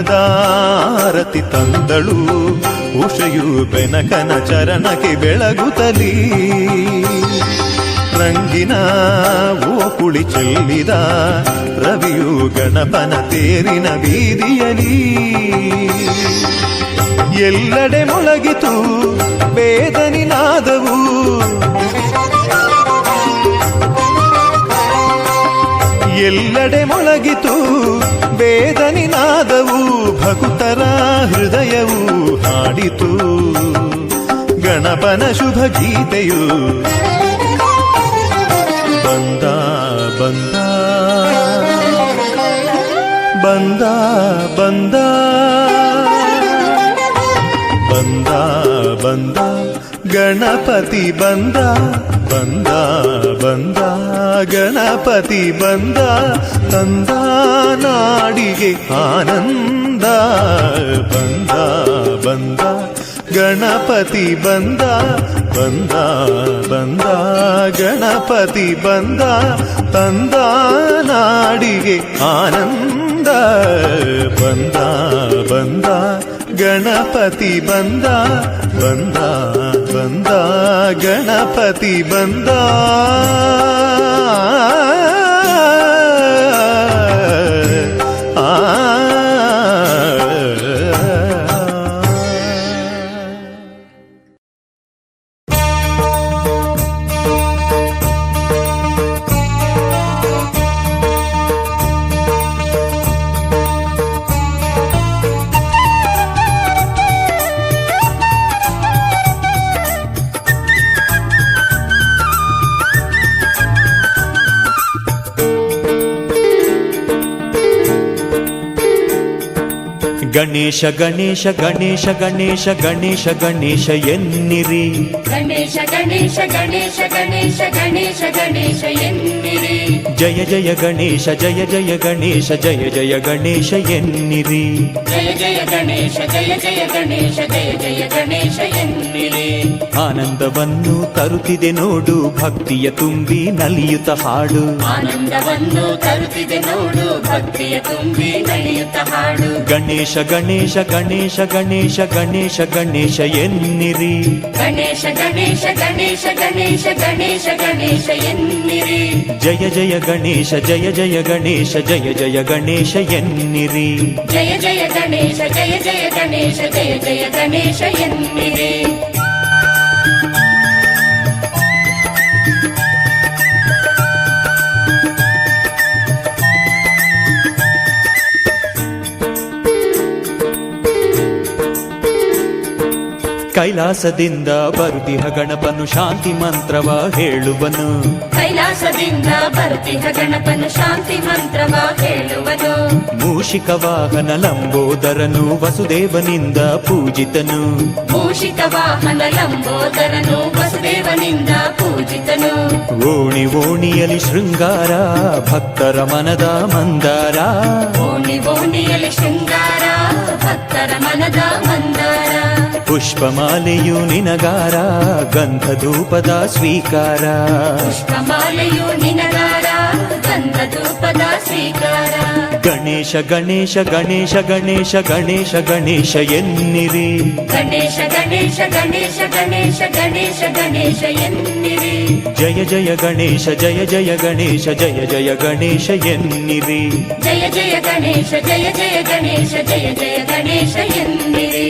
ಮಂಗಳದಾರತಿ ತಂದಳು ಉಷೆಯು ಬೆನಕನ ಚರಣಕ್ಕೆ ಬೆಳಗುತ್ತಲೀ ರಂಗಿನ ಓಕುಳಿ ಚೆಲ್ಲಿದ ರವಿಯು ಗಣಪನ ತೇರಿನ ಬೀದಿಯಲಿ ಎಲ್ಲೆಡೆ ಮೊಳಗಿತು ವೇದನಿನಾದವು ಎಲ್ಲೆಡೆ ಮೊಳಗಿತು ವೇದನಿನಾದವು ಭಕ್ತರ ಹೃದಯವು ಹಾಡಿತು ಗಣಪನ ಶುಭ ಗೀತೆಯು ಬಂದ ಬಂದ ಬಂದ ಬಂದ ಬಂದ ಬಂದ ಗಣಪತಿ ಬಂದ ಬಂದ ಬಂದ ಗಣಪತಿ ಬಂದ ತಂದ ನಾಡಿಗೆ ಆನಂದ ಬಂದ ಬಂದ ಗಣಪತಿ ಬಂದ ಬಂದ ಬಂದ ಗಣಪತಿ ಬಂದ ತಂದ ನಾಡಿಗೆ ಆನಂದ ಬಂದ ಬಂದ ಗಣಪತಿ ಬಂದ ಬಂದ ಬಂದ ಗಣಪತಿ ಬಂದ ಗಣೇಶ ಗಣೇಶ ಗಣೇಶ ಗಣೇಶ ಗಣೇಶ ಗಣೇಶ ಎನ್ನಿರಿ ಗಣೇಶ ಗಣೇಶ ಗಣೇಶ ಗಣೇಶ ಗಣೇಶ ಗಣೇಶ ಎನ್ನಿರಿ ಜಯ ಜಯ ಗಣೇಶ ಜಯ ಜಯ ಗಣೇಶ ಜಯ ಜಯ ಗಣೇಶ ಎನ್ನಿರಿ ಜಯ ಜಯ ಗಣೇಶ ಜಯ ಜಯ ಗಣೇಶ ಜಯ ಜಯ ಗಣೇಶ ಎನ್ನಿರಿ ಆನಂದವನ್ನು ತರುತ್ತಿದೆ ನೋಡು ಭಕ್ತಿಯ ತುಂಬಿ ನಲಿಯುತ್ತ ಹಾಡು ಆನಂದವನ್ನು ತರುತ್ತಿದೆ ನೋಡು ಭಕ್ತಿಯ ತುಂಬಿ ನಲಿಯುತ್ತ ಹಾಡು ಗಣೇಶ ಗಣೇಶ ಗಣೇಶ ಗಣೇಶ ಗಣೇಶ ಗಣೇಶ ಎನ್ನಿರಿ ಗಣೇಶ ಗಣೇಶ ಗಣೇಶ ಗಣೇಶ ಗಣೇಶ ಗಣೇಶ ಎನ್ನಿರಿ ಜಯ ಜಯ ಗಣೇಶ ಜಯ ಜಯ ಗಣೇಶ ಜಯ ಜಯ ಗಣೇಶ ಎನ್ನಿರಿ ಜಯ ಜಯ ಗಣೇಶ ಜಯ ಜಯ ಗಣೇಶ ಜಯ ಜಯ ಗಣೇಶ ಎನ್ನಿರಿ ಕೈಲಾಸದಿಂದ ಬರುದಿಹ ಗಣಪನು ಶಾಂತಿ ಮಂತ್ರವ ಹೇಳುವನು ಕೈಲಾಸದಿಂದ ಬರುತ್ತಿಹ ಗಣಪನು ಶಾಂತಿ ಮಂತ್ರವ ಹೇಳುವನು ಮೂಷಿಕ ವಾಹನ ಲಂಬೋದರನು ವಸುದೇವನಿಂದ ಪೂಜಿತನು ಮೂಷಿಕ ವಾಹನ ಲಂಬೋದರನು ವಸುದೇವನಿಂದ ಪೂಜಿತನು ಓಣಿ ಓಣಿಯಲಿ ಶೃಂಗಾರ ಭಕ್ತರ ಮನದ ಮಂದಾರ ಓಣಿ ಓಣಿಯಲ್ಲಿ ಶೃಂಗಾರ ಭಕ್ತರ ಮನದ ಮಂದಾರ ಪುಷ್ಪಮಾಲೆಯು ನಿನಗಾರ ಗಂಧ ಧೂಪದ ಸ್ವೀಕಾರ ಪುಷ್ಪಮಾಲೆಯು ನಿನಗಾರ ಗಂಧ ಧೂಪದ ಸ್ವೀಕಾರ ಗಣೇಶ ಗಣೇಶ ಗಣೇಶ ಗಣೇಶ ಗಣೇಶ ಗಣೇಶ ಎನ್ನಿರಿ ಗಣೇಶ ಗಣೇಶ ಗಣೇಶ ಗಣೇಶ ಗಣೇಶ ಗಣೇಶ ಎನ್ನಿರಿ ಜಯ ಜಯ ಗಣೇಶ ಜಯ ಜಯ ಗಣೇಶ ಜಯ ಜಯ ಗಣೇಶ ಎನ್ನಿರಿ ಜಯ ಜಯ ಗಣೇಶ ಜಯ ಜಯ ಗಣೇಶ ಜಯ ಜಯ ಗಣೇಶ ಎನ್ನಿರಿ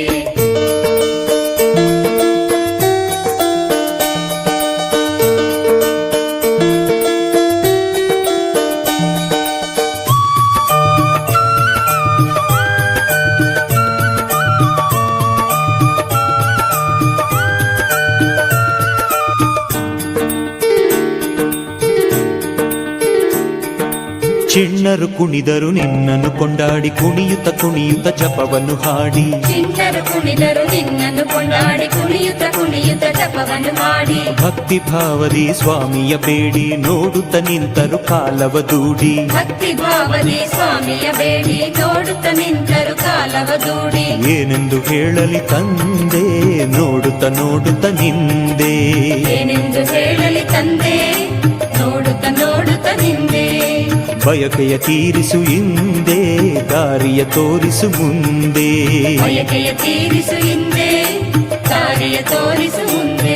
ಚಿಣ್ಣರು ಕುಣಿದರು ನಿನ್ನನ್ನು ಕೊಂಡಾಡಿ ಕುಣಿಯುತ್ತ ಕುಣಿಯುತ್ತ ಜಪವನ್ನು ಹಾಡಿ ಚಿಣ್ಣರು ಕುಣಿದರು ನಿನ್ನನ್ನು ಕೊಂಡಾಡಿ ಕುಣಿಯುತ್ತ ಜಪವನ್ನು ಮಾಡಿ ಭಕ್ತಿ ಭಾವದಿ ಸ್ವಾಮಿಯ ಬೇಡಿ ನೋಡುತ್ತ ನಿಂತರು ಕಾಲವ ದೂಡಿ ಭಕ್ತಿ ಭಾವದಿ ಸ್ವಾಮಿಯ ಬೇಡಿ ನೋಡುತ್ತ ನಿಂತರು ಕಾಲವ ದೂಡಿ ಏನೆಂದು ಹೇಳಲಿ ತಂದೆ ನೋಡುತ್ತ ನೋಡುತ್ತ ನಿಂದೆ ಏನೆಂದು ಹೇಳಲಿ ತಂದೆ ನೋಡುತ್ತ ನೋಡುತ್ತ ನಿಂದೆ ಬಯಕೆಯ ತೀರಿಸು ಹಿಂದೆ ದಾರಿಯ ತೋರಿಸು ಮುಂದೆ ಬಯಕೆಯ ತೀರಿಸು ಹಿಂದೆ ದಾರಿಯ ತೋರಿಸು ಮುಂದೆ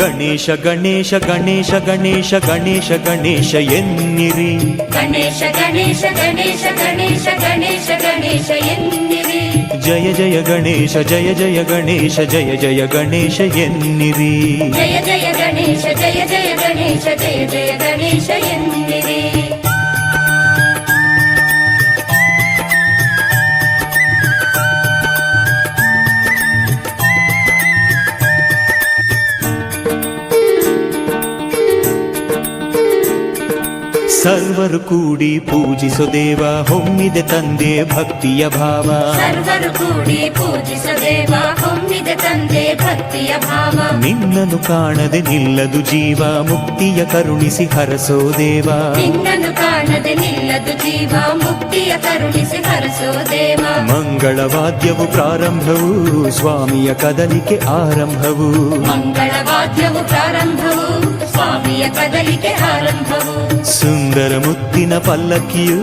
ಗಣೇಶ ಗಣೇಶ ಗಣೇಶ ಗಣೇಶ ಗಣೇಶ ಗಣೇಶ ಎನ್ನಿರಿ ಗಣೇಶ ಗಣೇಶ ಗಣೇಶ ಗಣೇಶ ಗಣೇಶ ಗಣೇಶ ಎನ್ನಿರಿ ಜಯ ಜಯ ಗಣೇಶ ಜಯ ಜಯ ಗಣೇಶ ಜಯ ಜಯ ಗಣೇಶ ಎನ್ನಿರಿ ಜಯ ಜಯ ಗಣೇಶ ಜಯ ಜಯ ಗಣೇಶ ಜಯ ಜಯ ಗಣೇಶ ಎನ್ನಿರಿ ಸರ್ವರು ಕೂಡಿ ಪೂಜಿಸೋ ದೇವ ಹೊಮ್ಮಿದೆ ತಂದೆ ಭಕ್ತಿಯ ಭಾವ ಸರ್ವರು ಕೂಡಿ ಪೂಜಿಸ ದೇವ ಹೊಮ್ಮಿದೆ ತಂದೆ ಭಕ್ತಿಯ ಭಾವ ನಿನ್ನನ್ನು ಕಾಣದೆ ನಿಲ್ಲದು ಜೀವ ಮುಕ್ತಿಯ ಕರುಣಿಸಿ ಹರಸೋ ದೇವ ನಿನ್ನನ್ನು ಕಾಣದೆ ನಿಲ್ಲದು ಜೀವ ಮುಕ್ತಿಯ ಕರುಣಿಸಿ ಹರಸೋ ದೇವ ಮಂಗಳವಾದ್ಯವು ಪ್ರಾರಂಭವು ಸ್ವಾಮಿಯ ಕದಲಿಕೆ ಆರಂಭವು ಮಂಗಳವಾದ್ಯವು ಪ್ರಾರಂಭವು ಸ್ವಾಮಿಯ ಕದಲಿಕೆ ಆರಂಭವು ಸುಂದರ ಮುತ್ತಿನ ಪಲ್ಲಕ್ಕಿಯು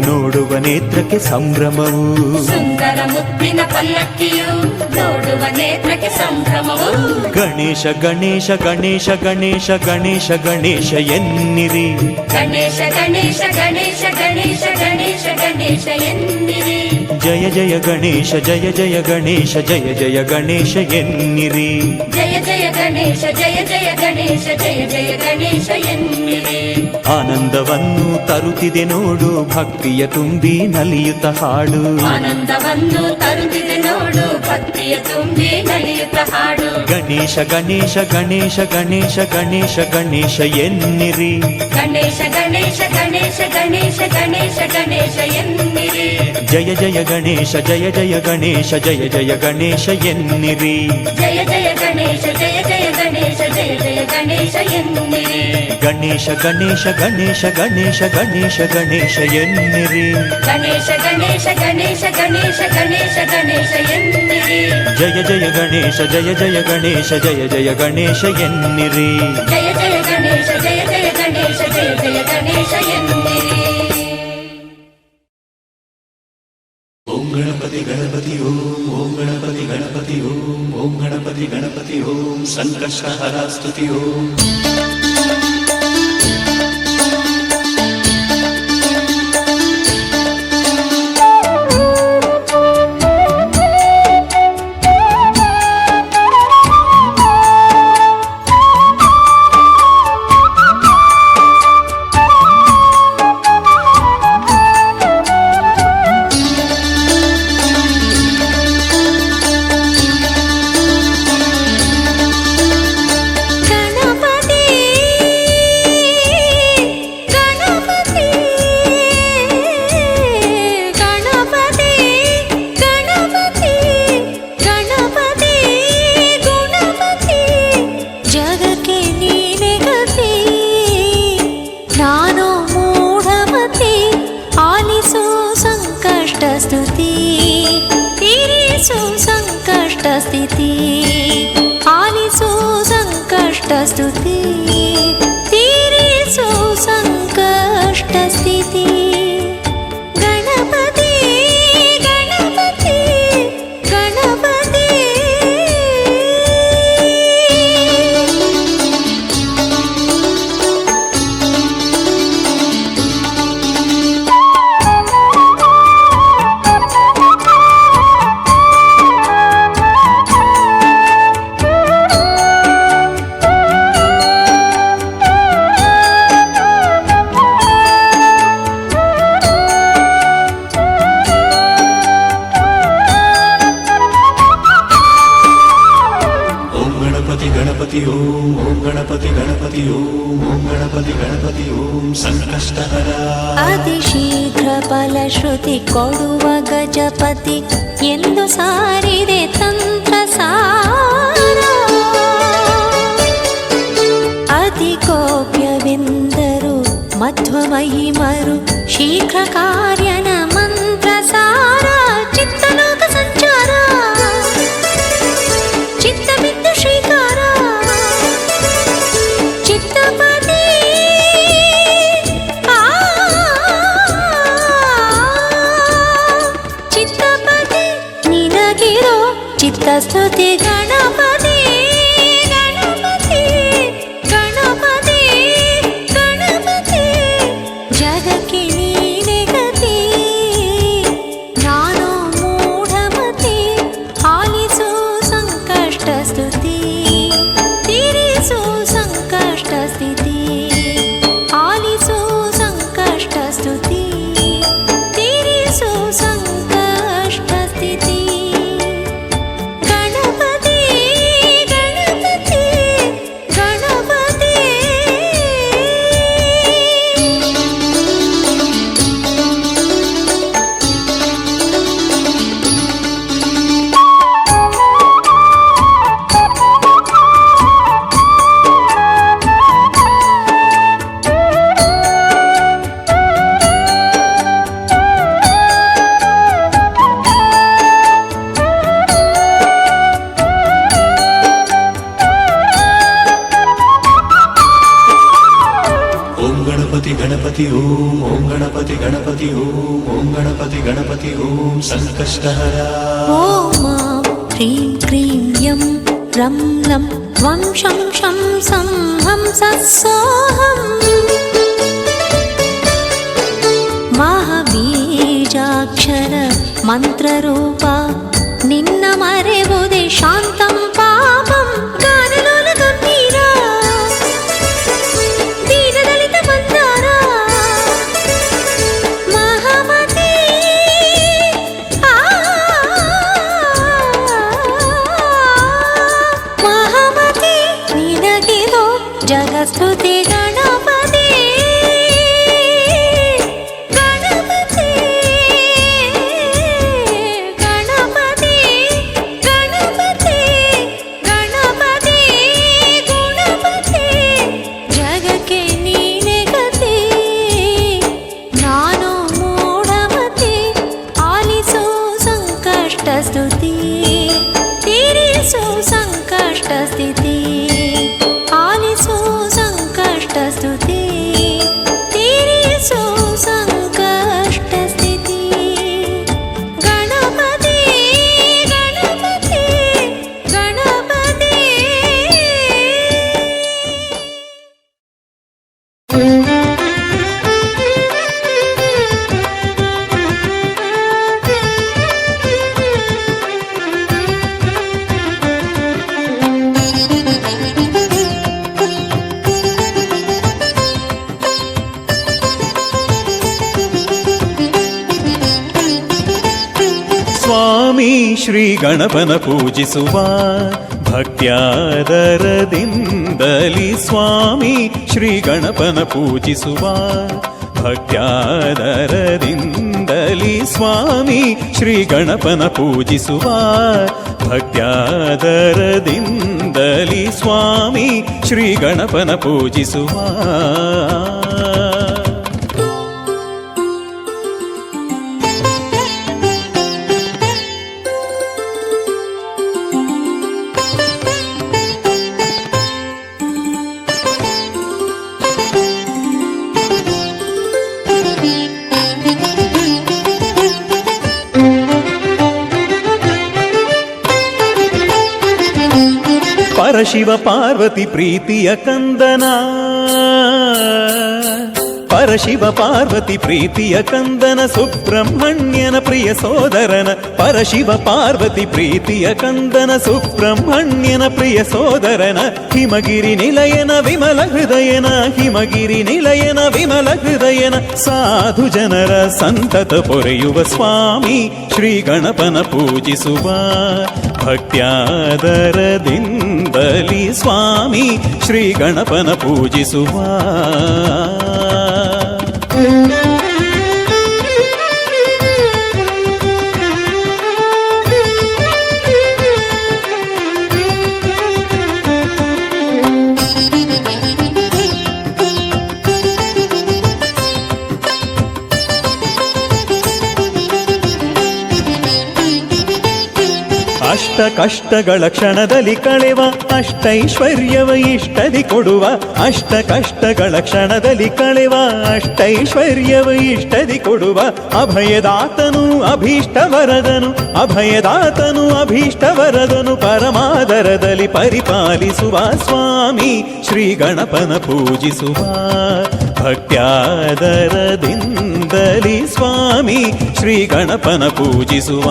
ನೋಡುವ ನೇತ್ರಕ್ಕೆ ಸಂಭ್ರಮವು ಸುಂದರ ಮುತ್ತಿನ ಪಲ್ಲಕ್ಕಿಯು ನೋಡುವ ನೇತ್ರಕ್ಕೆ ಸಂಭ್ರಮವು ಗಣೇಶ ಗಣೇಶ ಗಣೇಶ ಗಣೇಶ ಗಣೇಶ ಗಣೇಶ ಎನ್ನಿರಿ ಗಣೇಶ ಗಣೇಶ ಗಣೇಶ ಗಣೇಶ ಗಣೇಶ ಗಣೇಶ ಎನ್ನಿರಿ ಜಯ ಜಯ ಗಣೇಶ ಜಯ ಜಯ ಗಣೇಶ ಜಯ ಜಯ ಗಣೇಶ ಎನ್ನಿರಿ ಜಯ ಜಯ ಗಣೇಶ ಜಯ ಜಯ ಗಣೇಶ ಜಯ ಜಯ ಗಣೇಶ ಎನ್ನಿರಿ ಆನಂದವನ್ನು ತರುತ್ತಿದೆ ನೋಡು ಭಕ್ತಿಯ ತುಂಬಿ ನಲಿಯುತ್ತ ಹಾಡು ಆನಂದವನ್ನು ತರುತ್ತಿದೆ ನೋಡು ಭಕ್ತಿಯ ತುಂಬಿ ನಲಿಯುತ್ತ ಹಾಡು ಗಣೇಶ ಗಣೇಶ ಗಣೇಶ ಗಣೇಶ ಗಣೇಶ ಗಣೇಶ ಎನ್ನಿರಿ ಗಣೇಶ ಗಣೇಶ ಗಣೇಶ ಗಣೇಶ ಗಣೇಶ ಗಣೇಶ ಎನ್ನಿರಿ ಜಯ ಜಯ ಗಣೇಶ ಜಯ ಜಯ ಗಣೇಶ ಜಯ ಜಯ ಗಣೇಶ ಎನ್ನಿರಿ ಜಯ ಜಯ ಗಣೇಶ ಜಯ ಜಯ ಗಣೇಶ ಜಯ ಜಯ ಗಣೇಶ ಎನ್ನಿರಿ ಗಣೇಶ ಗಣೇಶ ಗಣೇಶ ಗಣೇಶ ಗಣೇಶ ಗಣೇಶ ಎನ್ನಿರಿ ಗಣೇಶ ಗಣೇಶ ಗಣೇಶ ಗಣೇಶ ಗಣೇಶ ಗಣೇಶ ಎನ್ನಿರಿ ಜಯ ಜಯ ಗಣೇಶ ಜಯ ಜಯ ಗಣೇಶ ಜಯ ಜಯ ಗಣೇಶ ಎನ್ನಿರಿ ಜಯ ಜಯ ಗಣೇಶ ಜಯ ಜಯ ಗಣೇಶ ಜಯ ಜಯ ಗಣೇಶ ಎನ್ನಿರಿ ಓಂ ಗಣಪತಿ ಗಣಪತಿ ಓಂ ಗಣಪತಿ ಗಣಪತಿ ಓಂ ಗಣಪತಿ ಗಣಪತಿ ಓಂ ಸಂಕಷ್ಟಹರ ಸ್ತುತಿ ಓಂ ಸ್ತುತಿ ಆಲಿಸು ಸಂಕಷ್ಟ ಸ್ತುತಿ ತೀರಿಸು ಸಂಕಷ್ಟ ಸ್ಥಿತಿ ಗಣ ಗಣಪತಿ ಓಂ ಗಣಪತಿ ಗಣಪತಿ ಓಂ ಗಣಪತಿ ಗಣಪತಿ ಓಂ ಸಂಕಷ್ಟಹರ ಅತಿ ಶೀಘ್ರ ಫಲಶ್ರುತಿ ಕೊಡುವ ಗಜಪತಿ ಎಂದು ಸಾರಿದೆ ತಂತ್ರ ಸಾರ. ಅತಿ ಕೋಪ್ಯವೆಂದರು ಮಧ್ವ ಮಹಿಮರು ಶೀಘ್ರ ಕಾರ್ಯನ ಮಂತ್ರ ಸಾರ. ಚಿತ್ತಲೋಕ ಸಂಚಾರ ಚಿತ್ತ ಬಿದ್ದು ಶ್ರೀಕಾರ ಚಿತ್ತಪತಿ ಚಿತ್ತಪತಿ ನಿನಗಿರೋ ಚಿತ್ತಸ್ತುತಿ ಗಣಪತಿ ಗಣಪತಿ ಗಣಪತಿ ಗಣಪತಿ ಜಗಕ್ಕೆ ನೀನೆ ಗತಿ. ನಾನು ಮೂಢಮತಿ ಆಲಿಸು ಸಂಕಷ್ಟ ಸ್ತುತಿ ತೀರಿಸು ಸಂಕಷ್ಟ ಸ್ಥಿತಿ. ಆಲಿಸು ಸಂಕಷ್ಟ ಸ್ತುತಿ ತೀರಿಸು ಸಂಕಷ್ಟ ಸ್ಥಿತಿ. ಗಣಪತಿ ಗಣಪತಿ ಗಣಪತಿ. ಓಂ ಗಣಪತಿ ಗಣಪತಿ ಓಂ ಗಣಪತಿ ಗಣಪತಿ ಓಂ ಗಣಪತಿ ಗಣಪತಿ ಓಂ ಸಂಕಷ್ಟಹರ ಓಂ ಹ್ರೀಂ ಕ್ರೀಂ ಯಂ ರಂ ಲಂ ವಂಶಂ ಶಂ ಸಂ ಹಂಸ ಸೋಹಂ. ಮಹಾಬೀಜಾಕ್ಷರ ಮಂತ್ರರೂಪ ನಿನ್ನ ಮರೆವುದೇ ಶಾಂತಂ ಪಾಪಂ. ಗಾನಲೋಲ ಗಂಭೀರ ದೀನದಲಿತ ಮಂದಾರ ಮಹಾಮತಿ ಮಹಾಮತಿ ನಿನಗಿದು ಜಗಸ್ತುತಿ ಗಣಪತಿ ಗಣಪತಿ ಗಣಪತಿ ಗಣಪತಿ ಗಣಪತಿ ಗುಣಪತಿ ಜಗಕ್ಕೆ ನೀನೆ ಗತಿ. ನಾನು ಮೂಢಮತಿ ಆಲಿಸು ಸಂಕಷ್ಟ ಸ್ತುತಿ ತೀರಿಸು ಸಂಕಷ್ಟ ಸ್ಥಿತಿ. ಆಲಿಸು ಸಂಕಷ್ಟ ಸ್ತುತಿ ತೀರಿಸು ಸಂಕಷ್ಟ ಸ್ಥಿತಿ. ಗಣಪತಿ ಗಣಪತಿ ಗಣಪತಿ. ಸ್ವಾಮಿ ಶ್ರೀ ಗಣಪನ ಪೂಜಿಸುವ ಭಕ್ತ್ಯಾದರದಿಂದಲಿ. ಸ್ವಾಮಿ ಶ್ರೀ ಗಣಪನ ಪೂಜಿಸುವ ಭಕ್ತ್ಯಾದರದಿಂದಲಿ. ಸ್ವಾಮಿ ಶ್ರೀ ಗಣಪನ ಪೂಜಿಸುವ ಭಕ್ತ್ಯಾದರದಿಂದಲಿ. ಸ್ವಾಮಿ ಶ್ರೀ ಗಣಪನ ಪೂಜಿಸುವ. ಪರಶಿವ ಪಾರ್ವತಿ ಪ್ರೀತಿಯ ಕಂದನ ಪರಶಿವ ಪಾರ್ವತಿ ಪ್ರೀತಿಯ ಕಂದನ ಸುಬ್ರಹ್ಮಣ್ಯನ ಪ್ರಿಯ ಸೋದರನ ಪರಶಿವ ಪಾರ್ವತಿ ಪ್ರೀತಿಯ ಕಂದನ ಸುಬ್ರಹ್ಮಣ್ಯನ ಪ್ರಿಯ ಸೋದರನ ಹಿಮಗಿರಿ ನಿಲಯನ ವಿಮಲ ಹೃದಯನ ಹಿಮಗಿರಿ ನಿಲಯನ ವಿಮಲ ಹೃದಯನ ಸಾಧು ಜನರ ಸಂತತ ಪೊರೆಯುವ ಸ್ವಾಮಿ ಶ್ರೀ ಗಣಪನ ಪೂಜಿಸುವ ಭಕ್ತ್ಯಾದರದಿಂದಲಿ ಸ್ವಾಮಿ ಶ್ರೀ ಗಣಪನ ಪೂಜಿಸುವ ಅಷ್ಟ ಕಷ್ಟಗಳ ಕ್ಷಣದಲ್ಲಿ ಕಳೆವ ಅಷ್ಟೈಶ್ವರ್ಯವ ಇಷ್ಟದಿ ಕೊಡುವ ಅಷ್ಟ ಕಷ್ಟಗಳ ಕ್ಷಣದಲ್ಲಿ ಕಳೆವ ಅಷ್ಟೈಶ್ವರ್ಯವ ಇಷ್ಟದಿ ಕೊಡುವ ಅಭಯದಾತನು ಅಭೀಷ್ಟವರದನು ಅಭಯದಾತನು ಅಭೀಷ್ಟವರದನು ಪರಮಾದರದಲ್ಲಿ ಪರಿಪಾಲಿಸುವ ಸ್ವಾಮಿ ಶ್ರೀ ಗಣಪನ ಪೂಜಿಸುವ ಭಕ್ತ್ಯಾದರದಿಂದಲಿ ಸ್ವಾಮಿ ಶ್ರೀ ಗಣಪನ ಪೂಜಿಸುವ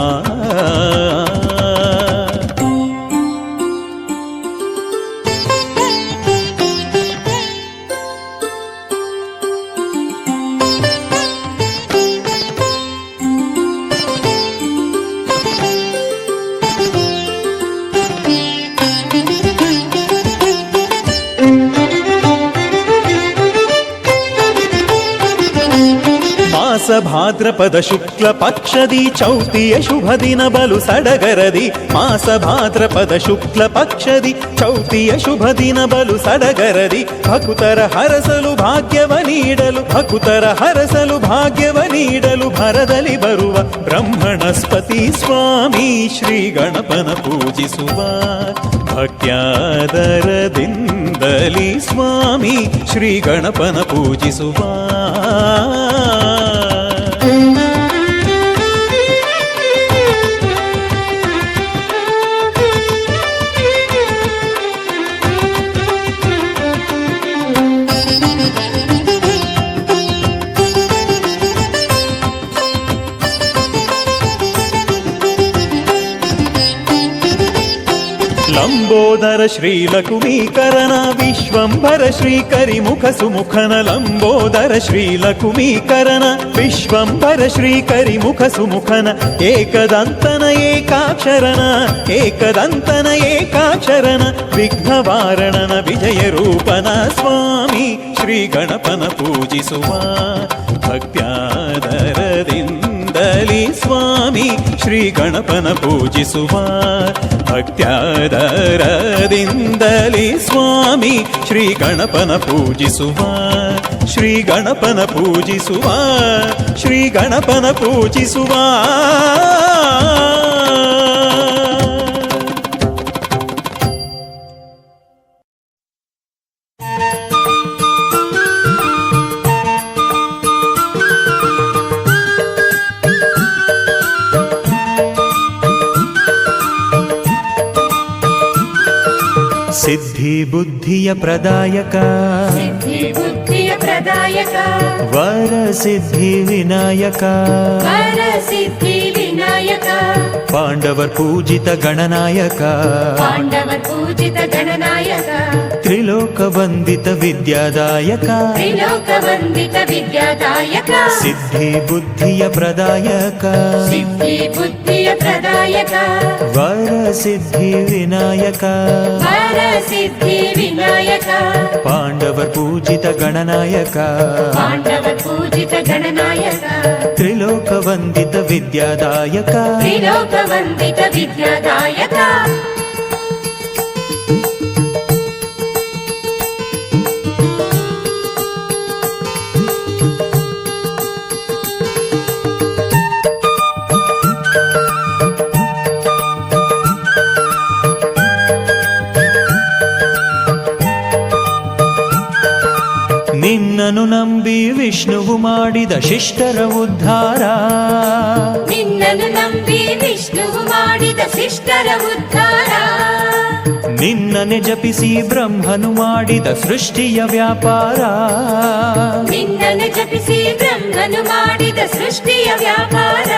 ಭಾದ್ರಪದ ಶುಕ್ಲ ಪಕ್ಷದಿ ಚೌತಿಯ ಶುಭ ದಿನ ಬಲು ಸಡಗರದಿ ಮಾಸ ಭಾದ್ರಪದ ಶುಕ್ಲ ಪಕ್ಷದಿ ಚೌತಿಯ ಶುಭ ದಿನ ಬಲು ಸಡಗರದಿ ಭಕುತರ ಹರಸಲು ಭಾಗ್ಯವ ನೀಡಲು ಭಕುತರ ಹರಸಲು ಭಾಗ್ಯವ ನೀಡಲು ಭರದಲ್ಲಿ ಬರುವ ಬ್ರಹ್ಮಣಸ್ಪತಿ ಸ್ವಾಮಿ ಶ್ರೀ ಗಣಪನ ಪೂಜಿಸುವ ಭಕ್ತ್ಯಾದರದಿಂದಲಿ ಸ್ವಾಮಿ ಶ್ರೀ ಗಣಪನ ಪೂಜಿಸುವ ಲಂಬೋದರ ಶ್ರೀಲಕುಮೀಕರನ ವಿಶ್ವಂಭರ ಶ್ರೀಕರಿಮುಖ ಸುಮುಖನ ಲಂಬೋದರ ಶ್ರೀಲಕುಮೀಕರನ ವಿಶ್ವಂಭರ ಶ್ರೀಕರಿಮುಖ ಸುಮುಖನ ಏಕದಂತನ ಏಕಾಕ್ಷರನ ಏಕದಂತನ ಏಕಾಕ್ಷರನ ವಿಘ್ನವಾರಣನ ವಿಜಯ ರೂಪನ ಸ್ವಾಮಿ ಶ್ರೀ ಗಣಪನ ಪೂಜಿಸುವ ಭಕ್ತ್ಯಾದರದಿಂದಲಿ ಸ್ವಾಮಿ ಶ್ರೀ ಗಣಪನ ಪೂಜಿಸುವ ಭಕ್ತ್ಯಾದರದಿಂದಲಿ ಸ್ವಾಮಿ ಶ್ರೀ ಗಣಪನ ಪೂಜಿಸುವ ಶ್ರೀ ಗಣಪನ ಪೂಜಿಸುವ ಶ್ರೀ ಗಣಪನ ಪೂಜಿಸುವ ಸಿದ್ಧಿ ಬುದ್ಧಿಯ ಪ್ರದಾಯಕ ಸಿದ್ಧಿ ಬುದ್ಧಿಯ ಪ್ರದಾಯಕ ವರ ಸಿದ್ಧಿ ವಿನಾಯಕ ವರ ಸಿದ್ಧಿ ವಿನಾಯಕ ಪಾಂಡವರ್ ಪೂಜಿತ ಗಣನಾಯಕ ಪಾಂಡವರ್ ಪೂಜಿತ ಗಣನಾಯಕ ತ್ರಿಲೋಕ ವಂದಿತ ವಿದ್ಯಾದಾಯಕ ತ್ರಿಲೋಕ ವಂದಿತ ವಿದ್ಯಾದಾಯಕ ಸಿದ್ಧಿ ಬುದ್ಧಿಯ ಪ್ರದಾಯಕ ಸಿದ್ಧಿ ಬುದ್ಧಿಯ ಪ್ರದಾಯಕ ವರ ಸಿದ್ಧಿ ವಿನಾಯಕ ವರ ಸಿದ್ಧಿ ವಿನಾಯಕ ಪಾಂಡವರ್ ಪೂಜಿತ ಗಣನಾಯಕ ಪಾಂಡವರ್ ಪೂಜಿತ ಗಣನಾಯಕ ತ್ರಿಲೋಕ ವಂದಿತ ವಿದ್ಯಾದಾಯಕ ತ್ರಿಲೋಕ ವಂದಿತ ವಿದ್ಯಾದಾಯಕ ನಿನ್ನನು ನಂಬಿ ವಿಷ್ಣುವು ಮಾಡಿದ ಶಿಷ್ಟರ ಉದ್ಧಾರ ನಿನ್ನನ್ನು ನಂಬಿ ವಿಷ್ಣುವು ಮಾಡಿದ ಶಿಷ್ಟರ ಉದ್ಧಾರ ನಿನ್ನನೆ ಜಪಿಸಿ ಬ್ರಹ್ಮನು ಮಾಡಿದ ಸೃಷ್ಟಿಯ ವ್ಯಾಪಾರ ನಿನ್ನ ನಿನ್ನನ್ನು ಜಪಿಸಿ ಬ್ರಹ್ಮನು ಮಾಡಿದ ಸೃಷ್ಟಿಯ ವ್ಯಾಪಾರ.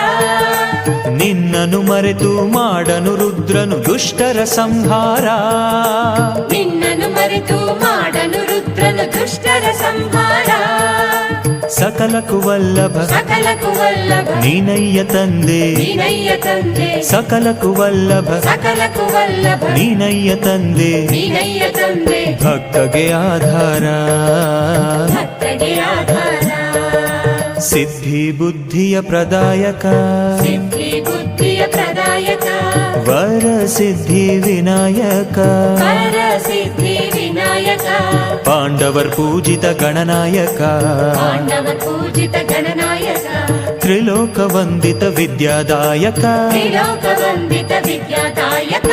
ನಿನ್ನನು ಮರೆತು ಮಾಡನು ರುದ್ರನು ದುಷ್ಟರ ಸಂಹಾರ. ನಿನ್ನನ್ನು ಮರೆತು ಮಾಡನು ರುದ್ರನು ದುಷ್ಟರ ಸಂಹಾರ. ಸಕಲಕು ವಲ್ಲಭ ಸಕಲಕು ವಲ್ಲಭ ನೀನಯ್ಯ ತಂದೆ. ನೀನಯ್ಯ ತಂದೆ ಸಕಲಕು ವಲ್ಲಭ ಸಕಲಕು ವಲ್ಲಭ ನೀನಯ್ಯ ತಂದೆ. ನೀನಯ್ಯ ತಂದೆ ಭಕ್ತಗೆ ಆಧಾರ ಭಕ್ತಗೆ ಆಧಾರ. ಸಿದ್ಧಿ ಬುದ್ಧಿಯ ಪ್ರದಾಯಕ ಸಿದ್ಧಿ ಬುದ್ಧಿಯ ಪ್ರದಾಯಕ. ವರ ಸಿದ್ಧಿ ವಿನಾಯಕ. ವರ ಸಿದ್ಧಿ ವಿನಾಯಕ. ಪಾಂಡವರ್ ಪೂಜಿತ ಗಣನಾಯಕ. ಪಾಂಡವ ಪೂಜಿತ ಗಣನಾಯಕ. ತ್ರಿಲೋಕ ವಂದಿತ ವಿದ್ಯಾದಾಯಕ. ತ್ರಿಲೋಕ ವಂದಿತ ವಿದ್ಯಾದಾಯಕ.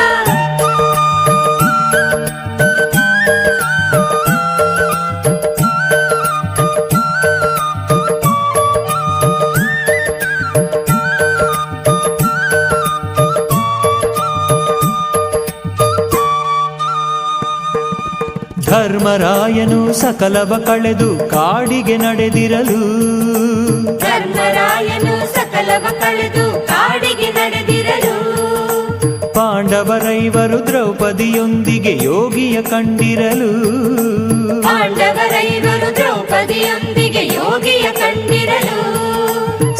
ಧರ್ಮರಾಯನು ಸಕಲವ ಕಳೆದು ಕಾಡಿಗೆ ನಡೆದಿರಲು. ಧರ್ಮರಾಯನು ಸಕಲವ ಕಳೆದು ಕಾಡಿಗೆ ನಡೆದಿರಲು. ಪಾಂಡವರೈವರು ದ್ರೌಪದಿಯೊಂದಿಗೆ ಯೋಗಿಯ ಕಂಡಿರಲು. ಪಾಂಡವರೈವರು ದ್ರೌಪದಿಯೊಂದಿಗೆ ಯೋಗಿಯ ಕಂಡಿರಲು.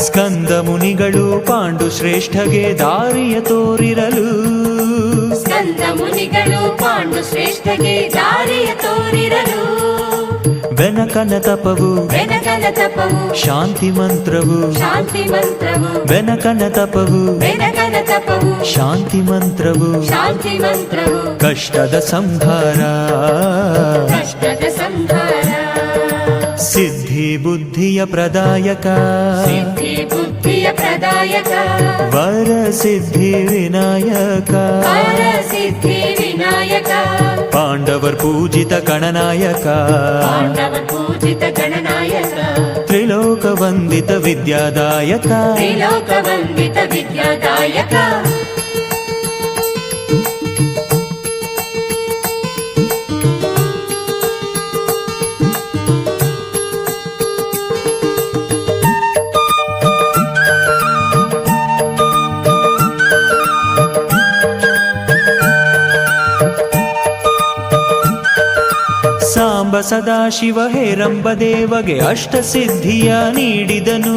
ಸ್ಕಂದ ಮುನಿಗಳು ಪಾಂಡು ಶ್ರೇಷ್ಠಗೆ ದಾರಿಯ ತೋರಿರಲು. ಸ್ಕಂದ ಮುನಿಗಳು ಪಾಂಡು ಶ್ರೇಷ್ಠಗೆ ದಾರಿಯ ತೋರಿರಲು. ಬೆನಕನ ತಪವು ಬೆನಕನ ತಪವು ಶಾಂತಿ ಮಂತ್ರವು. ಶಾಂತಿ ಮಂತ್ರವು ಬೆನಕನ ತಪವು ಬೆನಕನ ತಪವು ಶಾಂತಿ ಮಂತ್ರವು. ಶಾಂತಿ ಮಂತ್ರವು ಕಷ್ಟದ ಸಂಹಾರ ಕಷ್ಟದ ಸಂಹಾರ. ಸಿದ್ಧಿ ಬುದ್ಧಿಯ ಪ್ರದಾಯಕ. ಸಿದ್ಧಿ ಬುದ್ಧಿಯ ಪ್ರದಾಯಕ. ವರ ಸಿದ್ಧಿ ವಿನಾಯಕ. ವರ ಸಿದ್ಧಿ ವಿನಾಯಕ. ಪಾಂಡವರ್ ಪೂಜಿತ ಗಣನಾಯಕ. ಪಾಂಡವ ಪೂಜಿತ ಗಣನಾಯಕ. ತ್ರಿಲೋಕ ವಂದಿತ ವಿದ್ಯಾದಾಯಕ. ತ್ರಿಲೋಕ ವಂದಿತ ವಿದ್ಯಾದಾಯಕ. ಸಾಂಬ ಸದಾಶಿವ ಹೇರಂಬ ದೇವಗೆ ಅಷ್ಟಸಿದ್ಧಿಯ ನೀಡಿದನು.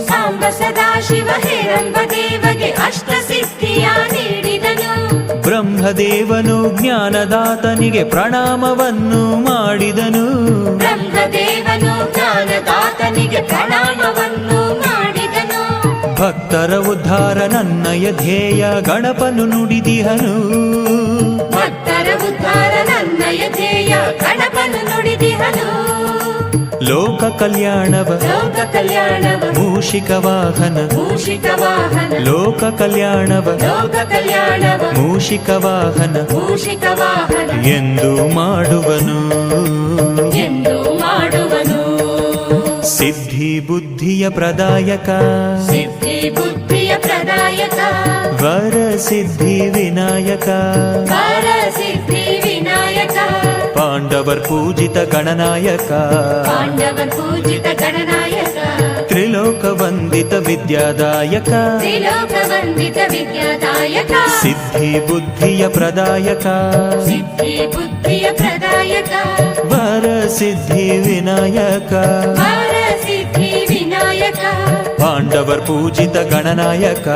ಸಾಂಬ ಸದಾಶಿವ ಹೇರಂಬ ದೇವಗೆ ಅಷ್ಟಸಿದ್ಧಿಯ ನೀಡಿದನು. ಬ್ರಹ್ಮದೇವನು ಜ್ಞಾನದಾತನಿಗೆ ಪ್ರಣಾಮವನ್ನು ಮಾಡಿದನು. ಬ್ರಹ್ಮದೇವನು ಜ್ಞಾನದಾತನಿಗೆ ಪ್ರಣಾಮವನ್ನು ಮಾಡಿದನು. ಭಕ್ತರ ಉದ್ಧಾರ ನನ್ನಯ ಧ್ಯೇಯ ಗಣಪನು ನುಡಿದಿಹನು. ಭಕ್ತರ ಉದ್ಧಾರ ನನ್ನಯ ಧ್ಯೇಯ ಗಣಪನು ನುಡಿದಿಹನು. ಲೋಕ ಕಲ್ಯಾಣವ ಲೋಕ ಕಲ್ಯಾಣವ ಮೂಷಿಕ ವಾಹನ. ಮೂಷಿಕ ವಾಹನ. ಲೋಕ ಕಲ್ಯಾಣವ ಲೋಕ ಕಲ್ಯಾಣವ ಮೂಷಿಕ ವಾಹನ ಮೂಷಿಕ ವಾಹನ ಎಂದು ಮಾಡುವನು. ಎಂದು ಮಾಡುವನು. ಸಿದ್ಧಿ ಬುದ್ಧಿಯ ಪ್ರದಾಯಕ. ಸಿದ್ಧಿ ಬುದ್ಧಿಯ ಪ್ರದಾಯಕ. ವರ ಸಿದ್ಧಿ ವಿನಾಯಕ. ವರ ಸಿದ್ಧಿ ವಿನಾಯಕ. ಪಾಂಡವರ್ ಪೂಜಿತ ಗಣನಾಯಕ. ಪಾಂಡವ ಪೂಜಿತ ಗಣನಾಯಕ. ತ್ರಿಲೋಕ ವಂದಿತ ವಿದ್ಯಾದಾಯಕ. ತ್ರಿಲೋಕ ವಂದಿತ ವಿದ್ಯಾದಾಯಕ. ಸಿದ್ಧಿ ಬುದ್ಧಿಯ ಪ್ರದಾಯಕ. ಸಿದ್ಧಿ ಬುದ್ಧಿಯ ಪ್ರದಾಯಕ. ವರ ಸಿದ್ಧಿ ವಿನಾಯಕ. ವರ ಸಿದ್ಧಿ ವಿನಾಯಕ. ಪಾಂಡವರ್ ಪೂಜಿತ ಗಣನಾಯಕ.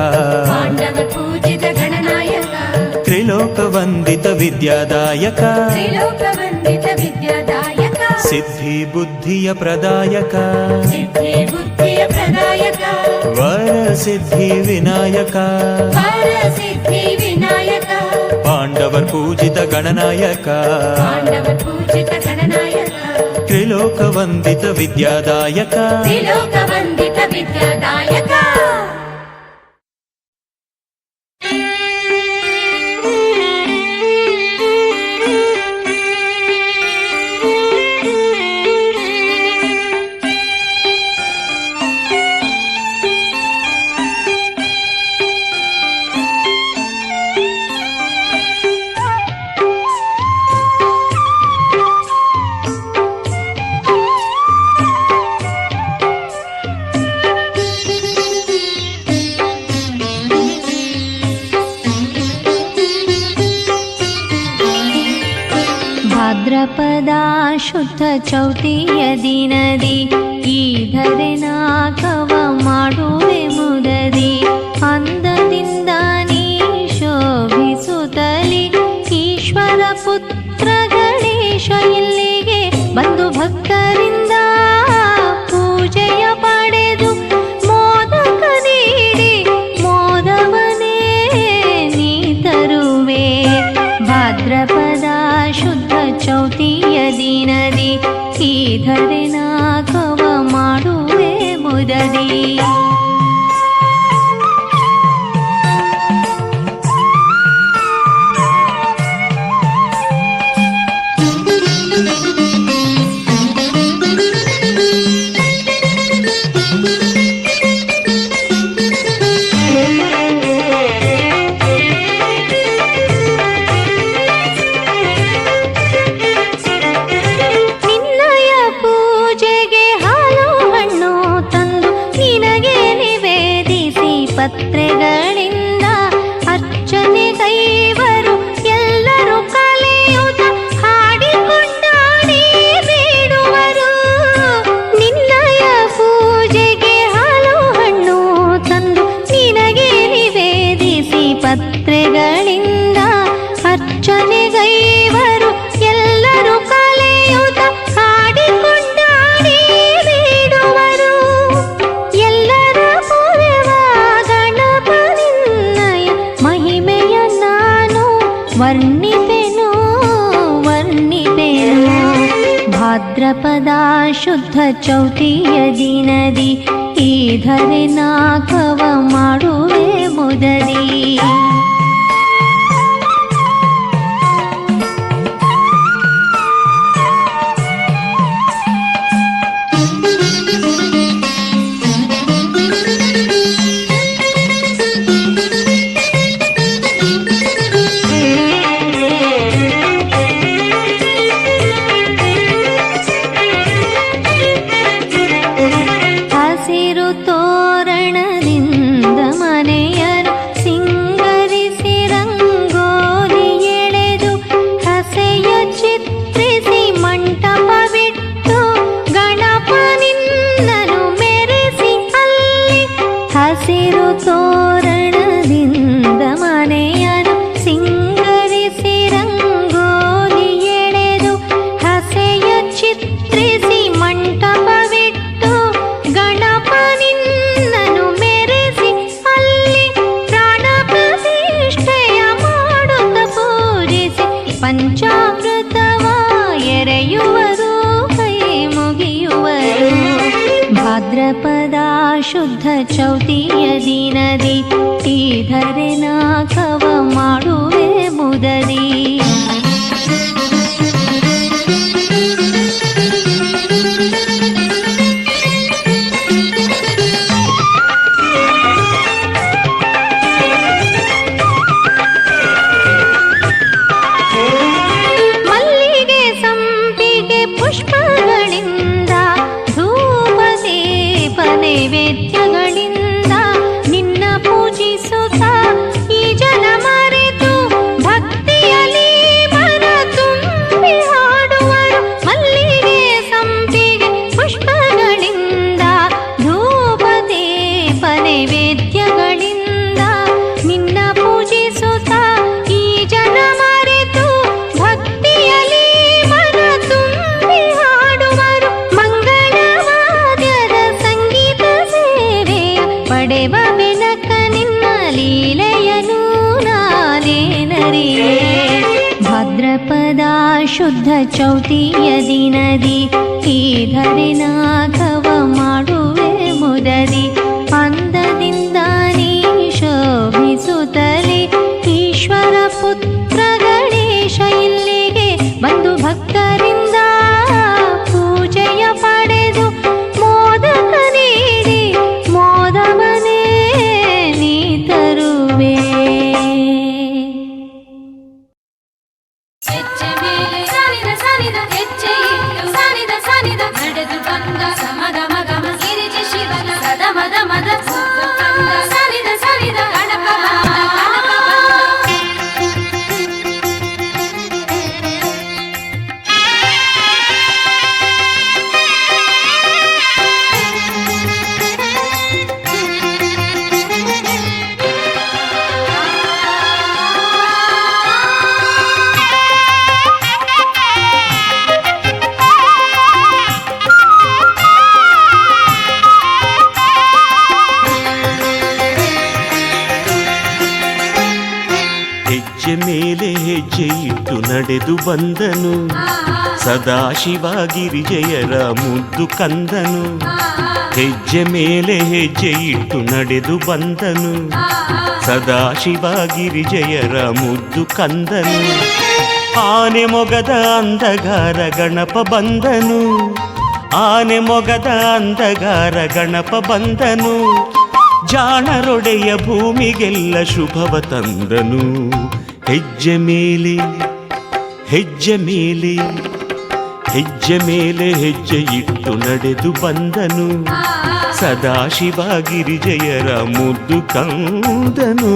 ಪಾಂಡವ ಪೂಜಿತ ಗಣನಾಯಕ. ತ್ರಿಲೋಕ ವಂದಿತ ವಿದ್ಯಾದಾಯಕ. ತ್ರಿಲೋಕ ವಂದಿತ ವಿದ್ಯಾದಾಯಕ. ಸಿದ್ಧಿ ಬುದ್ಧಿಯ ಪ್ರದಾಯಕ. ಸಿದ್ಧಿ ಬುದ್ಧಿಯ ಪ್ರದಾಯಕ. ವರ ಸಿದ್ಧಿ ವಿನಾಯಕ. ವರ ಸಿದ್ಧಿ ವಿನಾಯಕ. ಪಾಂಡವರ್ ಪೂಜಿತ ಗಣನಾಯಕ. ಪಾಂಡವ ಪೂಜಿತ ಗಣನಾಯಕ. ತ್ರಿಲೋಕ ವಂದಿತ ವಿದ್ಯಾದಾಯಕ. ತ್ರಿಲೋಕ ವಂದಿತ ವಿದ್ಯಾದಾಯಕ. ಭಾದ್ರಪದ ಶುದ್ಧ ಚೌತಿಯ ದಿನದಿ ಈ ಧರೆನ ಕವ ಮಾಡುವೆ ಮುದದಿ ಅಂದದಿಂದ ನೀ ಶೋಭಿಸುತ್ತಲಿ ಈಶ್ವರ ಪುತ್ರ ಗಣೇಶ ಇಲ್ಲಿಗೆ ಬಂದು ಭಕ್ತರಿಂದ ಪೂಜೆಯ ಪಡೆದು ಮೋದಕ ನೀಡಿ ಮೋದವನೇ ನೀ ತರುವೆ ಭಾದ್ರಪದ ಶುದ್ಧ ಚೌತಿಯ ದಿನದಿ ಈ ಧರೆನ ಕವ ಮಾಡುವೆ ಮುದದಿ ಪತ್ರೆಗಳಿಂದ ಅರ್ಚನೆ ಕೈವರು ಎಲ್ಲರೂ ಕಲೆಯುತ್ತ ಹಾಡಿಕೊಂಡಾಡಿ ಬೇಡುವರು ನಿನ್ನಯ ಪೂಜೆಗೆ ಹಾಲು ಹಣ್ಣು ತಂದು ನಿನಗೆ ನಿವೇದಿಸಿ ಪತ್ರೆಗಳಿಂದ ಅರ್ಚನೆ ಕೈವರು ಎಲ್ಲರೂ ಕಲೆಯುತ್ತ ಹಾಡಿಕೊಂಡಾಡಿ ಬೇಡುವರು ಎಲ್ಲರ ವರ್ಣಿಪೆನು ಭಾದ್ರಪದ ಶುದ್ಧ ಚೌತಿಯ ದಿನದಿ ಈ ಧರೆನ ಕವ ಮಾಡುವೆ ಮುದದಿ ತೋರಣದಿಂದ ಮನೆಯನ್ನು ಸಿಂಗರಿಸಿ ರಂಗೋಲಿ ಎಳೆದು ಹಸೆಯ ಚಿತ್ರಿಸಿ ಮಂಟಪವಿಟ್ಟು ಗಣಪ ನಿನ್ನನು ಮೆರೆಸಿ ಅಲ್ಲಿ ಪ್ರಾಣ ಪ್ರತಿಷ್ಠೆಯ ಮಾಡುತ್ತ ಪೂಜಿಸಿ ಪಂಚಾಮೃತವ ಎರೆಯುವರು ಕೈ ಮುಗಿಯುವರು ಭಾದ್ರಪದ ಶುದ್ಧ ಚೌತಿಯ ದಿನದಿ ಈ ಧರೆನ ಕವ ಮಾಡುವೆ ಮುದದಿ ಮಲ್ಲಿಗೆ ಸಂಪಿಗೆ ಪುಷ್ಪಗಳಿಂದ ಧೂಪ ದೀಪ ನೈವೇದ್ಯಗಳಿಂದ ನಿನ್ನ ಪೂಜಿಸುತ್ತ ಈ ಜನ ಮರೆತು ಭಕ್ತಿಯಲ್ಲಿ ಮನ ತುಂಬಿ ಹಾಡುವರು ಮಲ್ಲಿಗೆ ಸಂಪಿಗೆ ಪುಷ್ಪಗಳಿಂದ ಧೂಪ ದೀಪ ನೈವೇದ್ಯಗಳಿಂದ ನಿನ್ನ ಪೂಜಿಸುತ್ತ ಈ ಜನ ಮರೆತು ಭಕ್ತಿಯಲ್ಲಿ ಮನ ತುಂಬಿ ಹಾಡುವರು ಮಂಗಳವಾದ್ಯದ ಸಂಗೀತ ಸೇವೆಯ ಪಡೆವ ಬೆನಕ ನಿನ್ನ ಲೀಲೆಯನು ನಾನೇನರಿಯೇ ಭಾದ್ರಪದ ಶುದ್ಧ ಚೌತಿಯ ದಿನದಿ ಈ ಧರೆನ ಕವ ಮಾಡುವೆ ಮುದದಿ ಅಂದದಿಂದ ನೀ ಶೋಭಿಸುತ್ತಲೇ ಈಶ್ವರ ಪುತ್ರ ಗಣೇಶ ಇಲ್ಲಿಗೆ ಬಂದು ಭಕ್ತರಿಂದ ಪೂಜೆಯ ಪಡೆದು ಮೋದಕ ನೀಡಿ ಮೋದವನೇ ನೀ ತರುವೆ ಹೆಜ್ಜೆ ಮೇಲೆ ಸಾನಿದ ಸಾನಿದ ಹೆಜ್ಜೆ ಇಟ್ಟು ಸಾನಿದ ಸಾನಿದ ನಡೆದು ಬಂದ ಸಮದ ಮಗಮ ಗಿರಿಜಿ ಶಿವನ ಸದ ಮದ ಮದ ಕಂದ ಸಾನಿದ ಸಾನಿದ ಗಣಪ ಬಂದ ಗಣಪ ಬಂದ ಮೇಲೆ ಹೆಜ್ಜೆ ಇಟ್ಟು ನಡೆದು ಬಂದನು ಸದಾಶಿವ ಗಿರಿಜಯರ ಮುದ್ದು ಕಂದನು ಹೆಜ್ಜೆ ಮೇಲೆ ಹೆಜ್ಜೆ ಇಟ್ಟು ನಡೆದು ಬಂದನು ಸದಾಶಿವ ಗಿರಿಜಯರ ಮುದ್ದು ಕಂದನು ಆನೆ ಮೊಗದ ಅಂದಗಾರ ಗಣಪ ಬಂದನು ಆನೆ ಮೊಗದ ಅಂದಗಾರ ಗಣಪ ಬಂದನು ಜಾಣರೊಡೆಯ ಭೂಮಿಗೆಲ್ಲ ಶುಭವ ತಂದನು ಹೆಜ್ಜೆ ಮೇಲೆ ಹೆಜ್ಜೆ ಮೇಲೆ ಹೆಜ್ಜೆ ಮೇಲೆ ಹೆಜ್ಜೆ ಇಟ್ಟು ನಡೆದು ಬಂದನು ಸದಾಶಿವ ಗಿರಿಜಯರ ಮುದ್ದು ಕಂದನು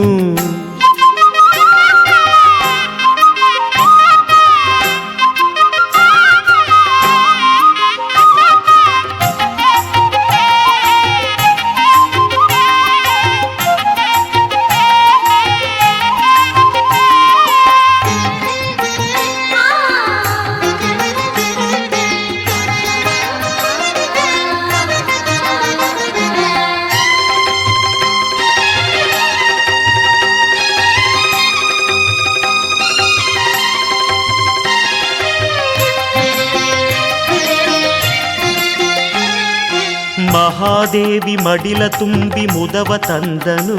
ಮಹಾದೇವಿ ಮಡಿಲ ತುಂಬಿ ಮುದವ ತಂದನು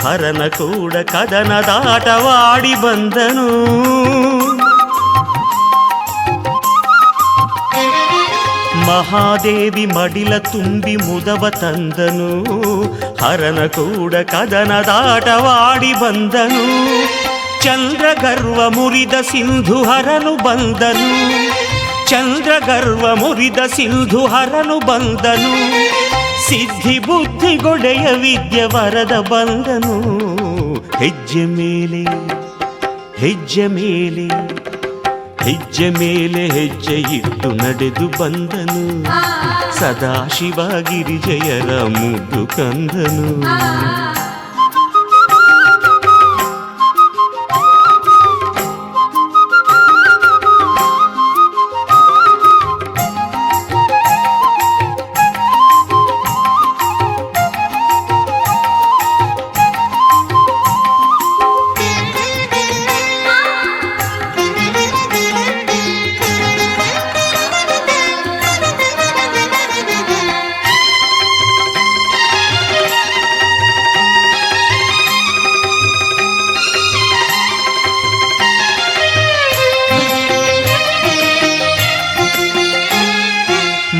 ಹರನ ಕೂಡ ಕದನದಾಟವಾಡಿ ಬಂದನು ಮಹಾದೇವಿ ಮಡಿಲ ತುಂಬಿ ಮುದವ ತಂದನು ಹರನ ಕೂಡ ಕದನದಾಟವಾಡಿ ಬಂದನು ಚಂದ್ರ ಗರ್ವ ಮುರಿದ ಸಿಂಧು ಹರನು ಬಂದನು ಚಂದ್ರ ಗರ್ವ ಮುರಿದ ಸಿಂಧು ಹರನು ಬಂದನು ಸಿದ್ಧಿ ಬುದ್ಧಿ ಗೊಡೆಯ ವಿದ್ಯೆ ವರದ ಬಂದನು ಹೆಜ್ಜೆ ಮೇಲೆ ಹೆಜ್ಜೆ ಮೇಲೆ ಹೆಜ್ಜೆ ಮೇಲೆ ಹೆಜ್ಜೆ ಇಟ್ಟು ನಡೆದು ಬಂದನು ಸದಾಶಿವ ಗಿರಿಜಯರ ಮುದ್ದು ಕಂದನು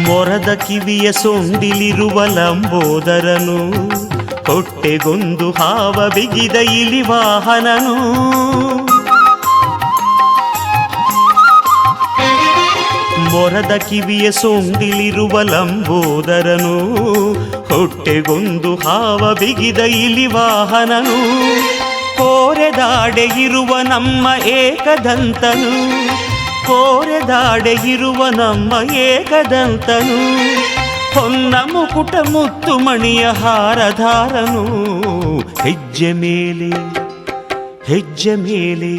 ಮೊರದ ಕಿವಿಯ ಸೊಂಡಿಲಿರುವ ಲಂಬೋದರನು ಹೊಟ್ಟೆಗೊಂದು ಹಾವ ಬಿಗಿದ ಇಲಿ ವಾಹನನು ಮೊರದ ಕಿವಿಯ ಸೊಂಡಿಲಿರುವ ಲಂಬೋದರನು ಹೊಟ್ಟೆಗೊಂದು ಹಾವ ಬಿಗಿದ ಇಲಿ ವಾಹನನು ಕೋರೆದಾಡೆ ಇರುವ ನಮ್ಮ ಏಕದಂತನು ಕೋರೆದಾಡೆ ಇರುವ ನಮ್ಮ ಏಕದಂತನು ಹೊನ್ನ ಮುಕುಟ ಮುತ್ತು ಮಣಿಯ ಹಾರಧಾರನು ಹೆಜ್ಜೆ ಮೇಲೆ ಹೆಜ್ಜೆ ಮೇಲೆ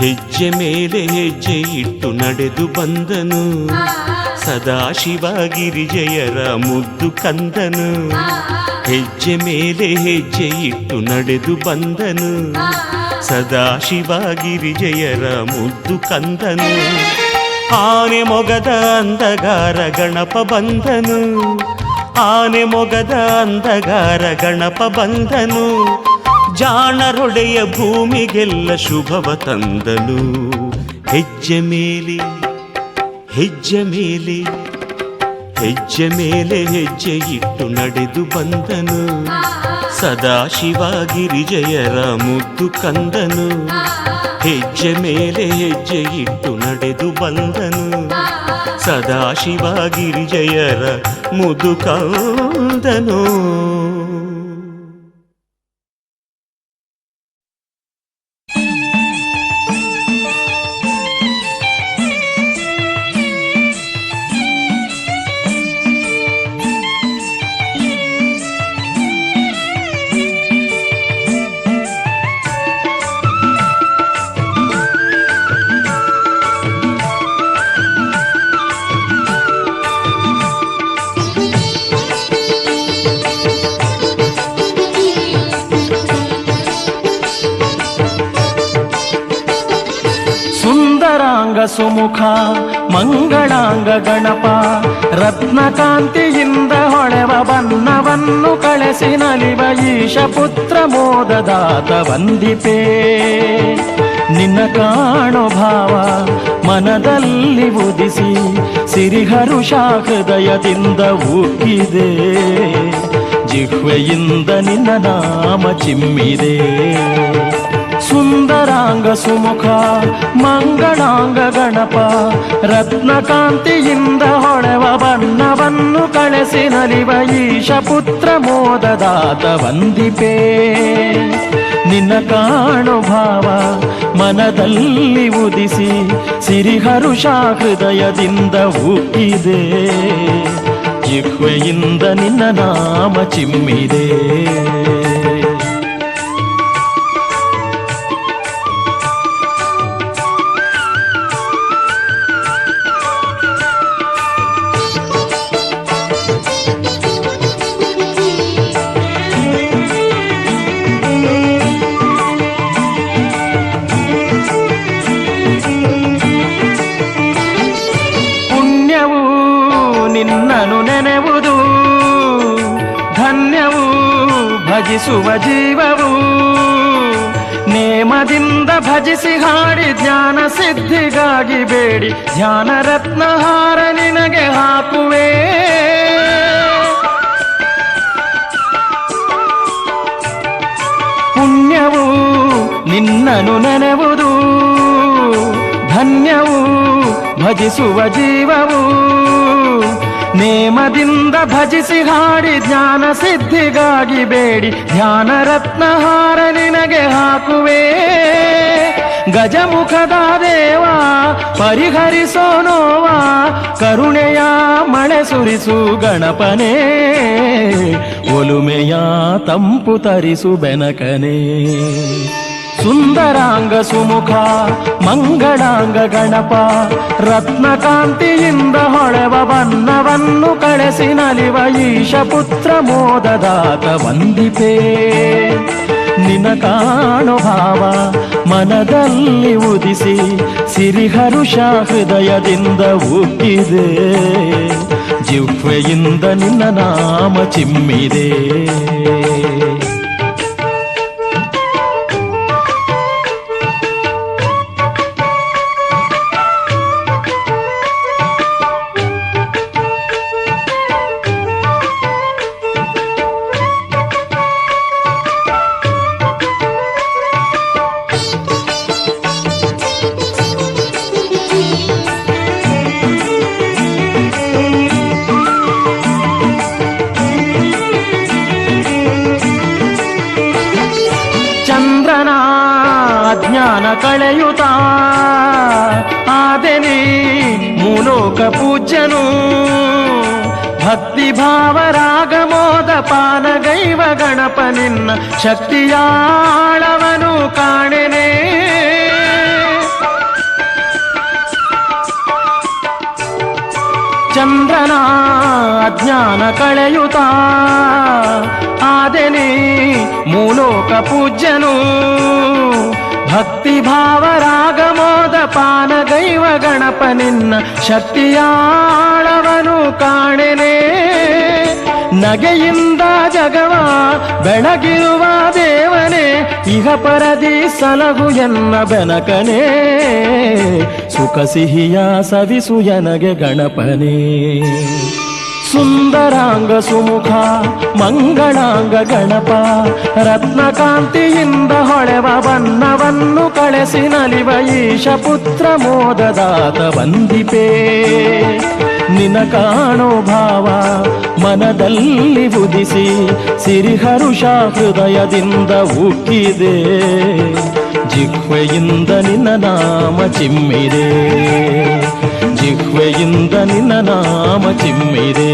ಹೆಜ್ಜೆ ಮೇಲೆ ಹೆಜ್ಜೆ ಇಟ್ಟು ನಡೆದು ಬಂದನು ಸದಾಶಿವ ಗಿರಿಜಯರ ಮುದ್ದು ಕಂದನು ಹೆಜ್ಜೆ ಮೇಲೆ ಹೆಜ್ಜೆ ಇಟ್ಟು ನಡೆದು ಬಂದನು ಸದಾಶಿವ ಗಿರಿಜಯರ ಮುದ್ದು ಕಂದನು ಆನೆ ಮೊಗದ ಅಂದಗಾರ ಗಣಪ ಬಂದನು ಆನೆ ಮೊಗದ ಅಂದಗಾರ ಗಣಪ ಬಂದನು ಜಾಣರೊಡೆಯ ಭೂಮಿಗೆಲ್ಲ ಶುಭವ ತಂದನು ಹೆಜ್ಜೆ ಮೇಲೆ ಹೆಜ್ಜೆ ಮೇಲೆ ಹೆಜ್ಜೆ ಮೇಲೆ ಹೆಜ್ಜೆ ಇಟ್ಟು ನಡೆದು ಬಂದನು ಸದಾಶಿವ ಗಿರಿಜಯರ ಮುದ್ದು ಕಂದನು ಹೆಜ್ಜೆ ಮೇಲೆ ಹೆಜ್ಜೆ ಇಟ್ಟು ನಡೆದು ಬಂದನು ಸದಾಶಿವ ಗಿರಿಜಯರ ಮುದ್ದು ಕಂದನು ಸುಂದರಾಂಗ ಸುಮುಖ ಮಂಗಳಾಂಗ ಗಣಪ ರತ್ನಕಾಂತಿಯಿಂದ ಹೊಳೆವ ಬನ್ನವನ್ನು ಕಳೆಸಿ ನಲಿವ ಈಶ ಪುತ್ರ ಮೋದದಾತ ವಂದಿಪೇ ನಿನ್ನ ಕಾಣೋ ಭಾವ ಮನದಲ್ಲಿ ಉದಿಸಿ ಸಿರಿಹರುಷ ಹೃದಯದಿಂದ ಉಕ್ಕಿದೆ ಜಿಹ್ವೆಯಿಂದ ನಿನ್ನ ನಾಮ ಚಿಮ್ಮಿದೆ ಸುಂದರಾಂಗ ಸುಮುಖ ಮಂಗಳಾಂಗ ಗಣಪ ರತ್ನಕಾಂತಿಯಿಂದ ಹೊಳೆವ ಬಣ್ಣವನ್ನು ಕಳೆಸಿ ನಲಿವ ಈಶ ಪುತ್ರ ಮೋದದಾತ ವಂದಿಪೇ ನಿನ್ನ ಕಾಣು ಭಾವ ಮನದಲ್ಲಿ ಉದಿಸಿ ಸಿರಿಹರುಷ ಹೃದಯದಿಂದ ಉಕ್ಕಿದೆ ಜಿಹ್ವೆಯಿಂದ ನಿನ್ನ ನಾಮ ಚಿಮ್ಮಿದೆ ನಿನ್ನನು ನೆನೆವುದು ಧನ್ಯವು ಭಜಿಸುವ ಜೀವವು ನೇಮದಿಂದ ಭಜಿಸಿ ಹಾಡಿ ಜ್ಞಾನ ಸಿದ್ಧಿಗಾಗಿ ಬೇಡಿ ಧ್ಯಾನ ರತ್ನಹಾರ ನಿನಗೆ ಹಾಕುವೆ ಪುಣ್ಯವು ನಿನ್ನನು ನೆನೆವುದು ಧನ್ಯವು ಭಜಿಸುವ ಜೀವವು ನೇಮದಿಂದ ಭಜಿಸಿ ಹಾಡಿ ಜ್ಞಾನ ಸಿದ್ಧಿಗಾಗಿ ಬೇಡಿ ಧ್ಯಾನ ರತ್ನಹಾರ ನಿನಗೆ ಹಾಕುವೆ ಗಜಮುಖದ ದೇವ ಪರಿಹರಿಸೋ ನೋವ ಕರುಣೆಯ ಮಳೆ ಸುರಿಸು ಗಣಪನೇ ಒಲುಮೆಯ ತಂಪು ತರಿಸು ಬೆನಕನೇ ಸುಂದರಾಂಗ ಸುಮುಖ ಮಂಗಳಾಂಗ ಗಣಪ ರತ್ನಕಾಂತಿಯಿಂದ ಹೊಳೆವ ಬನ್ನವನ್ನು ಕಳೆಸಿ ನಲಿವ ಈಶ ಪುತ್ರ ಮೋದದಾತ ವಂದಿಪೇ ನಿನ ಕಾಣು ಭಾವ ಮನದಲ್ಲಿ ಉದಿಸಿ ಸಿರಿಹರುಷ ಹೃದಯದಿಂದ ಉಕ್ಕಿದೆ ಜಿಹ್ವೆಯಿಂದ ನಿನ್ನ ನಾಮ ಚಿಮ್ಮಿದೆ ಅಜ್ಞಾನ ಕಳೆಯುತ್ತಾ ಆದೆನಿ ಮೂಲೋಕ ಪೂಜ್ಯನು ಭಕ್ತಿ ಭಾವ ರಾಗ ಮೋದ ಪಾನಗೈವ ಗಣಪ ನಿನ್ನ ಶಕ್ತಿಯಾಳವನು ಕಾಣೆನೆ ಚಂದ್ರನ ಅಜ್ಞಾನ ಕಳೆಯುತ್ತಾ ಆದೆನಿ ಮೂಲೋಕ ಪೂಜ್ಯನು ಭಕ್ತಿ ಭಾವ ರಾಗ ಮೋದ ಪಾನಗೈವ ಗಣಪ ನಿನ್ನ ಶಕ್ತಿಯಾಳವನು ಕಾಣೆನೆ ನಗೆಯಿಂದ ಜಗವ ಬೆಳಗಿರುವ ದೇವನೇ ಇಹ ಪರದಿ ಸಲಗು ಎನ್ನ ಬೆನಕನೇ ಸುಖ ಸಿಹಿಯ ಸವಿಸು ಎನಗೆ ಗಣಪನೇ ಸುಂದರಾಂಗ ಸುಮುಖ ಮಂಗಳಾಂಗ ಗಣಪ ರತ್ನಕಾಂತಿಯಿಂದ ಹೊಳೆವ ಬನ್ನವನ್ನು ಕಳೆಸಿ ನಲಿವ ಈಶ ಪುತ್ರ ಮೋದದಾತ ವಂದಿಪೇ ನಿನ ಕಾಣೋ ಭಾವ ಮನದಲ್ಲಿ ಉದಿಸಿ ಸಿರಿಹರುಷ ಹೃದಯದಿಂದ ಉಕ್ಕಿದೆ ಜಿಹ್ವೆಯಿಂದ ನಿನ್ನ ನಾಮ ಚಿಮ್ಮಿದೆ ಜಿಹ್ವೆಯಿಂದ ನಿನ್ನ ನಾಮ ಚಿಮ್ಮಿದೆ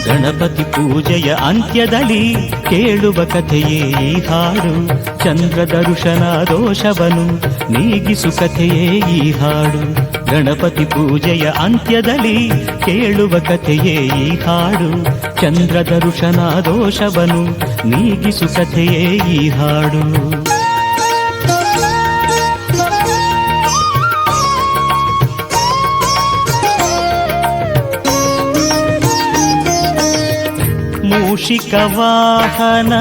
ಗಣಪತಿ ಪೂಜೆಯ ಅಂತ್ಯದಲ್ಲಿ ಕೇಳುವ ಕಥೆಯೇ ಈ ಹಾಡು. ಚಂದ್ರ ದರ್ಶನ ದೋಷವನು ನೀಗಿಸು ಕಥೆಯೇ ಈ ಹಾಡು. ಗಣಪತಿ ಪೂಜೆಯ ಅಂತ್ಯದಲ್ಲಿ ಕೇಳುವ ಕಥೆಯೇ ಈ ಹಾಡು. ಚಂದ್ರ ದರ್ಶನ ದೋಷವನು ನೀಗಿಸು ಕಥೆಯೇ ಈ ಹಾಡು. ಮೂಷಿಕ ವಾಹನ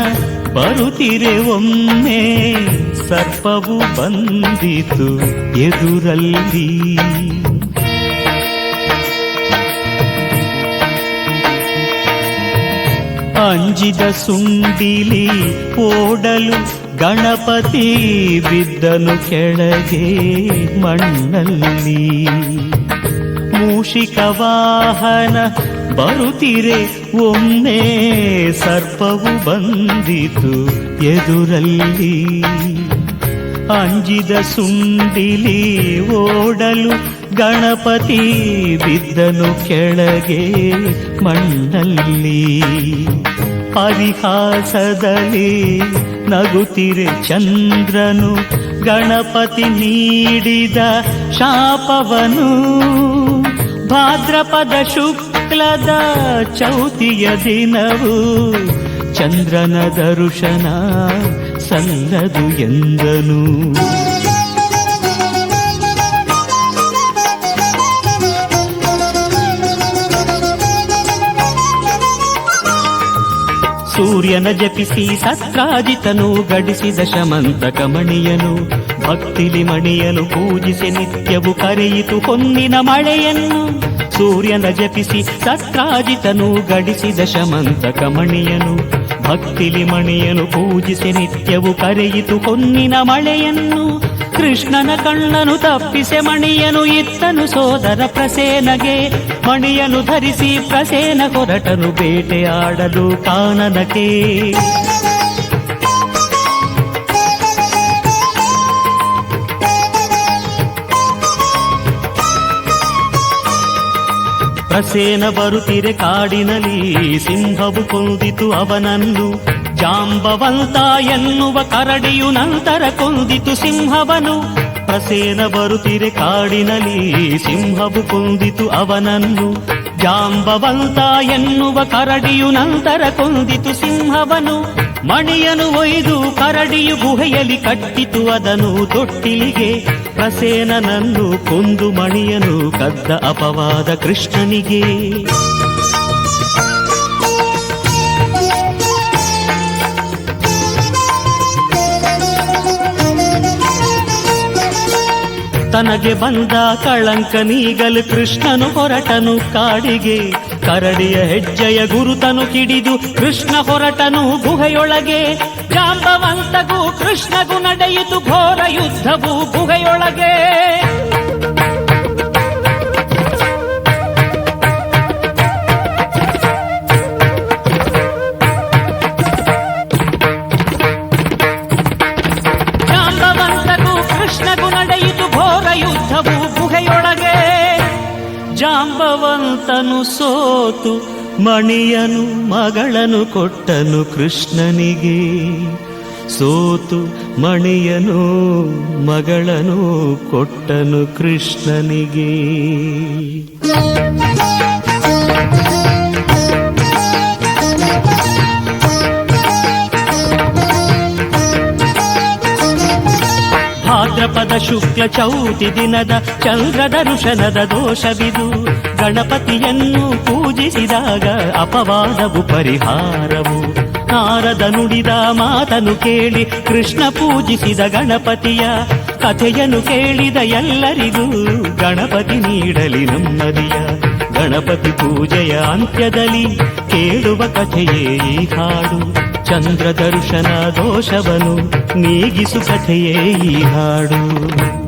ಬರುತ್ತಿರೆ ಒಮ್ಮೆ, ಸರ್ಪವು ಬಂದಿತು ಎದುರಲ್ಲಿ. ಅಂಜಿದ ಸುಂಡಿಲಿ ಓಡಲು ಗಣಪತಿ ಬಿದ್ದನು ಕೆಳಗೆ ಮಣ್ಣಲ್ಲಿ. ಮೂಷಿಕ ವಾಹನ ಬರುತ್ತಿರೆ ಒಮ್ಮೆ, ಸರ್ಪವು ಬಂದಿತು ಎದುರಲ್ಲಿ. ಅಂಜಿದ ಸುಂಡಿಲಿ ಓಡಲು ಗಣಪತಿ ಬಿದ್ದನು ಕೆಳಗೆ ಮಣ್ಣಲ್ಲಿ. ಪರಿಹಾಸದಲ್ಲಿ ನಗುತ್ತಿರೆ ಚಂದ್ರನು, ಗಣಪತಿ ನೀಡಿದ ಶಾಪವನು. ಭಾದ್ರಪದ ಶುಕ್ಲದ ಚೌತಿಯ ದಿನವು ಚಂದ್ರನ ದರ್ಶನ ಸಲ್ಲದು ಎಂದನು. ಸೂರ್ಯನ ಜಪಿಸಿ ಸತ್ರಾಜಿತನು ಗಡಿಸಿದ ಶಮಂತಕ ಮಣಿಯನು. ಭಕ್ತಿಲಿ ಮಣಿಯನು ಪೂಜಿಸಿ ನಿತ್ಯವು ಕರೆಯಿತು ಹೊನ್ನಿನ ಮಳೆಯನ್ನು. ಸೂರ್ಯನ ಜಪಿಸಿ ಸತ್ರಾಜಿತನು ಗಡಿಸಿದ ಶಮಂತಕ ಮಣಿಯನು. ಭಕ್ತಿಲಿ ಮಣಿಯನು ಪೂಜಿಸಿ ನಿತ್ಯವು ಕರೆಯಿತು ಹೊನ್ನಿನ ಮಳೆಯನ್ನು. ಕೃಷ್ಣನ ಕಣ್ಣನು ತಪ್ಪಿಸೆ ಮಣಿಯನು ಇತ್ತನು ಸೋದರ ಪ್ರಸೇನಗೆ. ಮಣಿಯನು ಧರಿಸಿ ಪ್ರಸೇನ ಹೊರಟನು ಬೇಟೆಯಾಡಲು ಕಾನನಕ್ಕೆ. ಪ್ರಸೇನ ಬರುತ್ತಿರೆ ಕಾಡಿನಲ್ಲಿ, ಸಿಂಹವು ಕೊಂದಿತು ಅವನನ್ನು. ಜಾಂಬವಂತ ಎನ್ನುವ ಕರಡಿಯು ನಂತರ ಕೊಂದಿತು ಸಿಂಹವನು. ಪ್ರಸೇನ ಬರುತ್ತಿರೆ ಕಾಡಿನಲ್ಲಿ, ಸಿಂಹವು ಕೊಂದಿತು ಅವನನ್ನು. ಜಾಂಬವಂತ ಎನ್ನುವ ಕರಡಿಯು ನಂತರ ಕೊಂದಿತು ಸಿಂಹವನು. ಮಣಿಯನು ಒಯ್ದು ಕರಡಿಯು ಗುಹೆಯಲ್ಲಿ ಕಟ್ಟಿತು ಅದನು ತೊಟ್ಟಿಲಿಗೆ. ಪ್ರಸೇನನನ್ನು ಕೊಂದು ಮಣಿಯನು ಕದ್ದ ಅಪವಾದ ಕೃಷ್ಣನಿಗೆ. ತನಗೆ ಬಂದ ಕಳಂಕ ನೀಗಲು ಕೃಷ್ಣನು ಹೊರಟನು ಕಾಡಿಗೆ. ಕರಡಿಯ ಹೆಜ್ಜೆಯ ಗುರುತನು ಕಿಡಿದು ಕೃಷ್ಣ ಹೊರಟನು ಗುಹೆಯೊಳಗೆ. ಜಾಂಬವಂತಗೂ ಕೃಷ್ಣಗೂ ನಡೆಯಿತು ಘೋರ ಯುದ್ಧವು ಗುಹೆಯೊಳಗೆ. ಜಾಂಬವಂತಗೂ ಕೃಷ್ಣಗೂ ನಡೆಯಿತು ಘೋರ ಯುದ್ಧವು ಗುಹೆಯೊಳಗೆ. ಜಾಂಬವಂತನು ಸೋತು ಮಣಿಯನು ಮಗಳನ್ನು ಕೊಟ್ಟನು ಕೃಷ್ಣನಿಗೆ. ಸೋತು ಮಣಿಯನು ಮಗಳನ್ನು ಕೊಟ್ಟನು ಕೃಷ್ಣನಿಗೆ. ಭಾದ್ರಪದ ಶುಕ್ಲ ಚೌತಿ ದಿನದ ಚಂದ್ರ ದರ್ಶನದ ದೋಷವಿದು. ಗಣಪತಿಯನ್ನು ಪೂಜಿಸಿದಾಗ ಅಪವಾದವು ಪರಿಹಾರವು. ನಾರದ ನುಡಿದ ಮಾತನು ಕೇಳಿ ಕೃಷ್ಣ ಪೂಜಿಸಿದ ಗಣಪತಿಯ. ಕಥೆಯನ್ನು ಕೇಳಿದ ಎಲ್ಲರಿಗೂ ಗಣಪತಿ ನೀಡಲಿ ನೆಮ್ಮದಿಯ. ಗಣಪತಿ ಪೂಜೆಯ ಅಂತ್ಯದಲ್ಲಿ ಕೇಳುವ ಕಥೆಯೇ ಈ ಹಾಡು. ಚಂದ್ರ ದರ್ಶನ ದೋಷವನು ನೀಗಿಸು ಕಥೆಯೇ ಈ ಹಾಡು.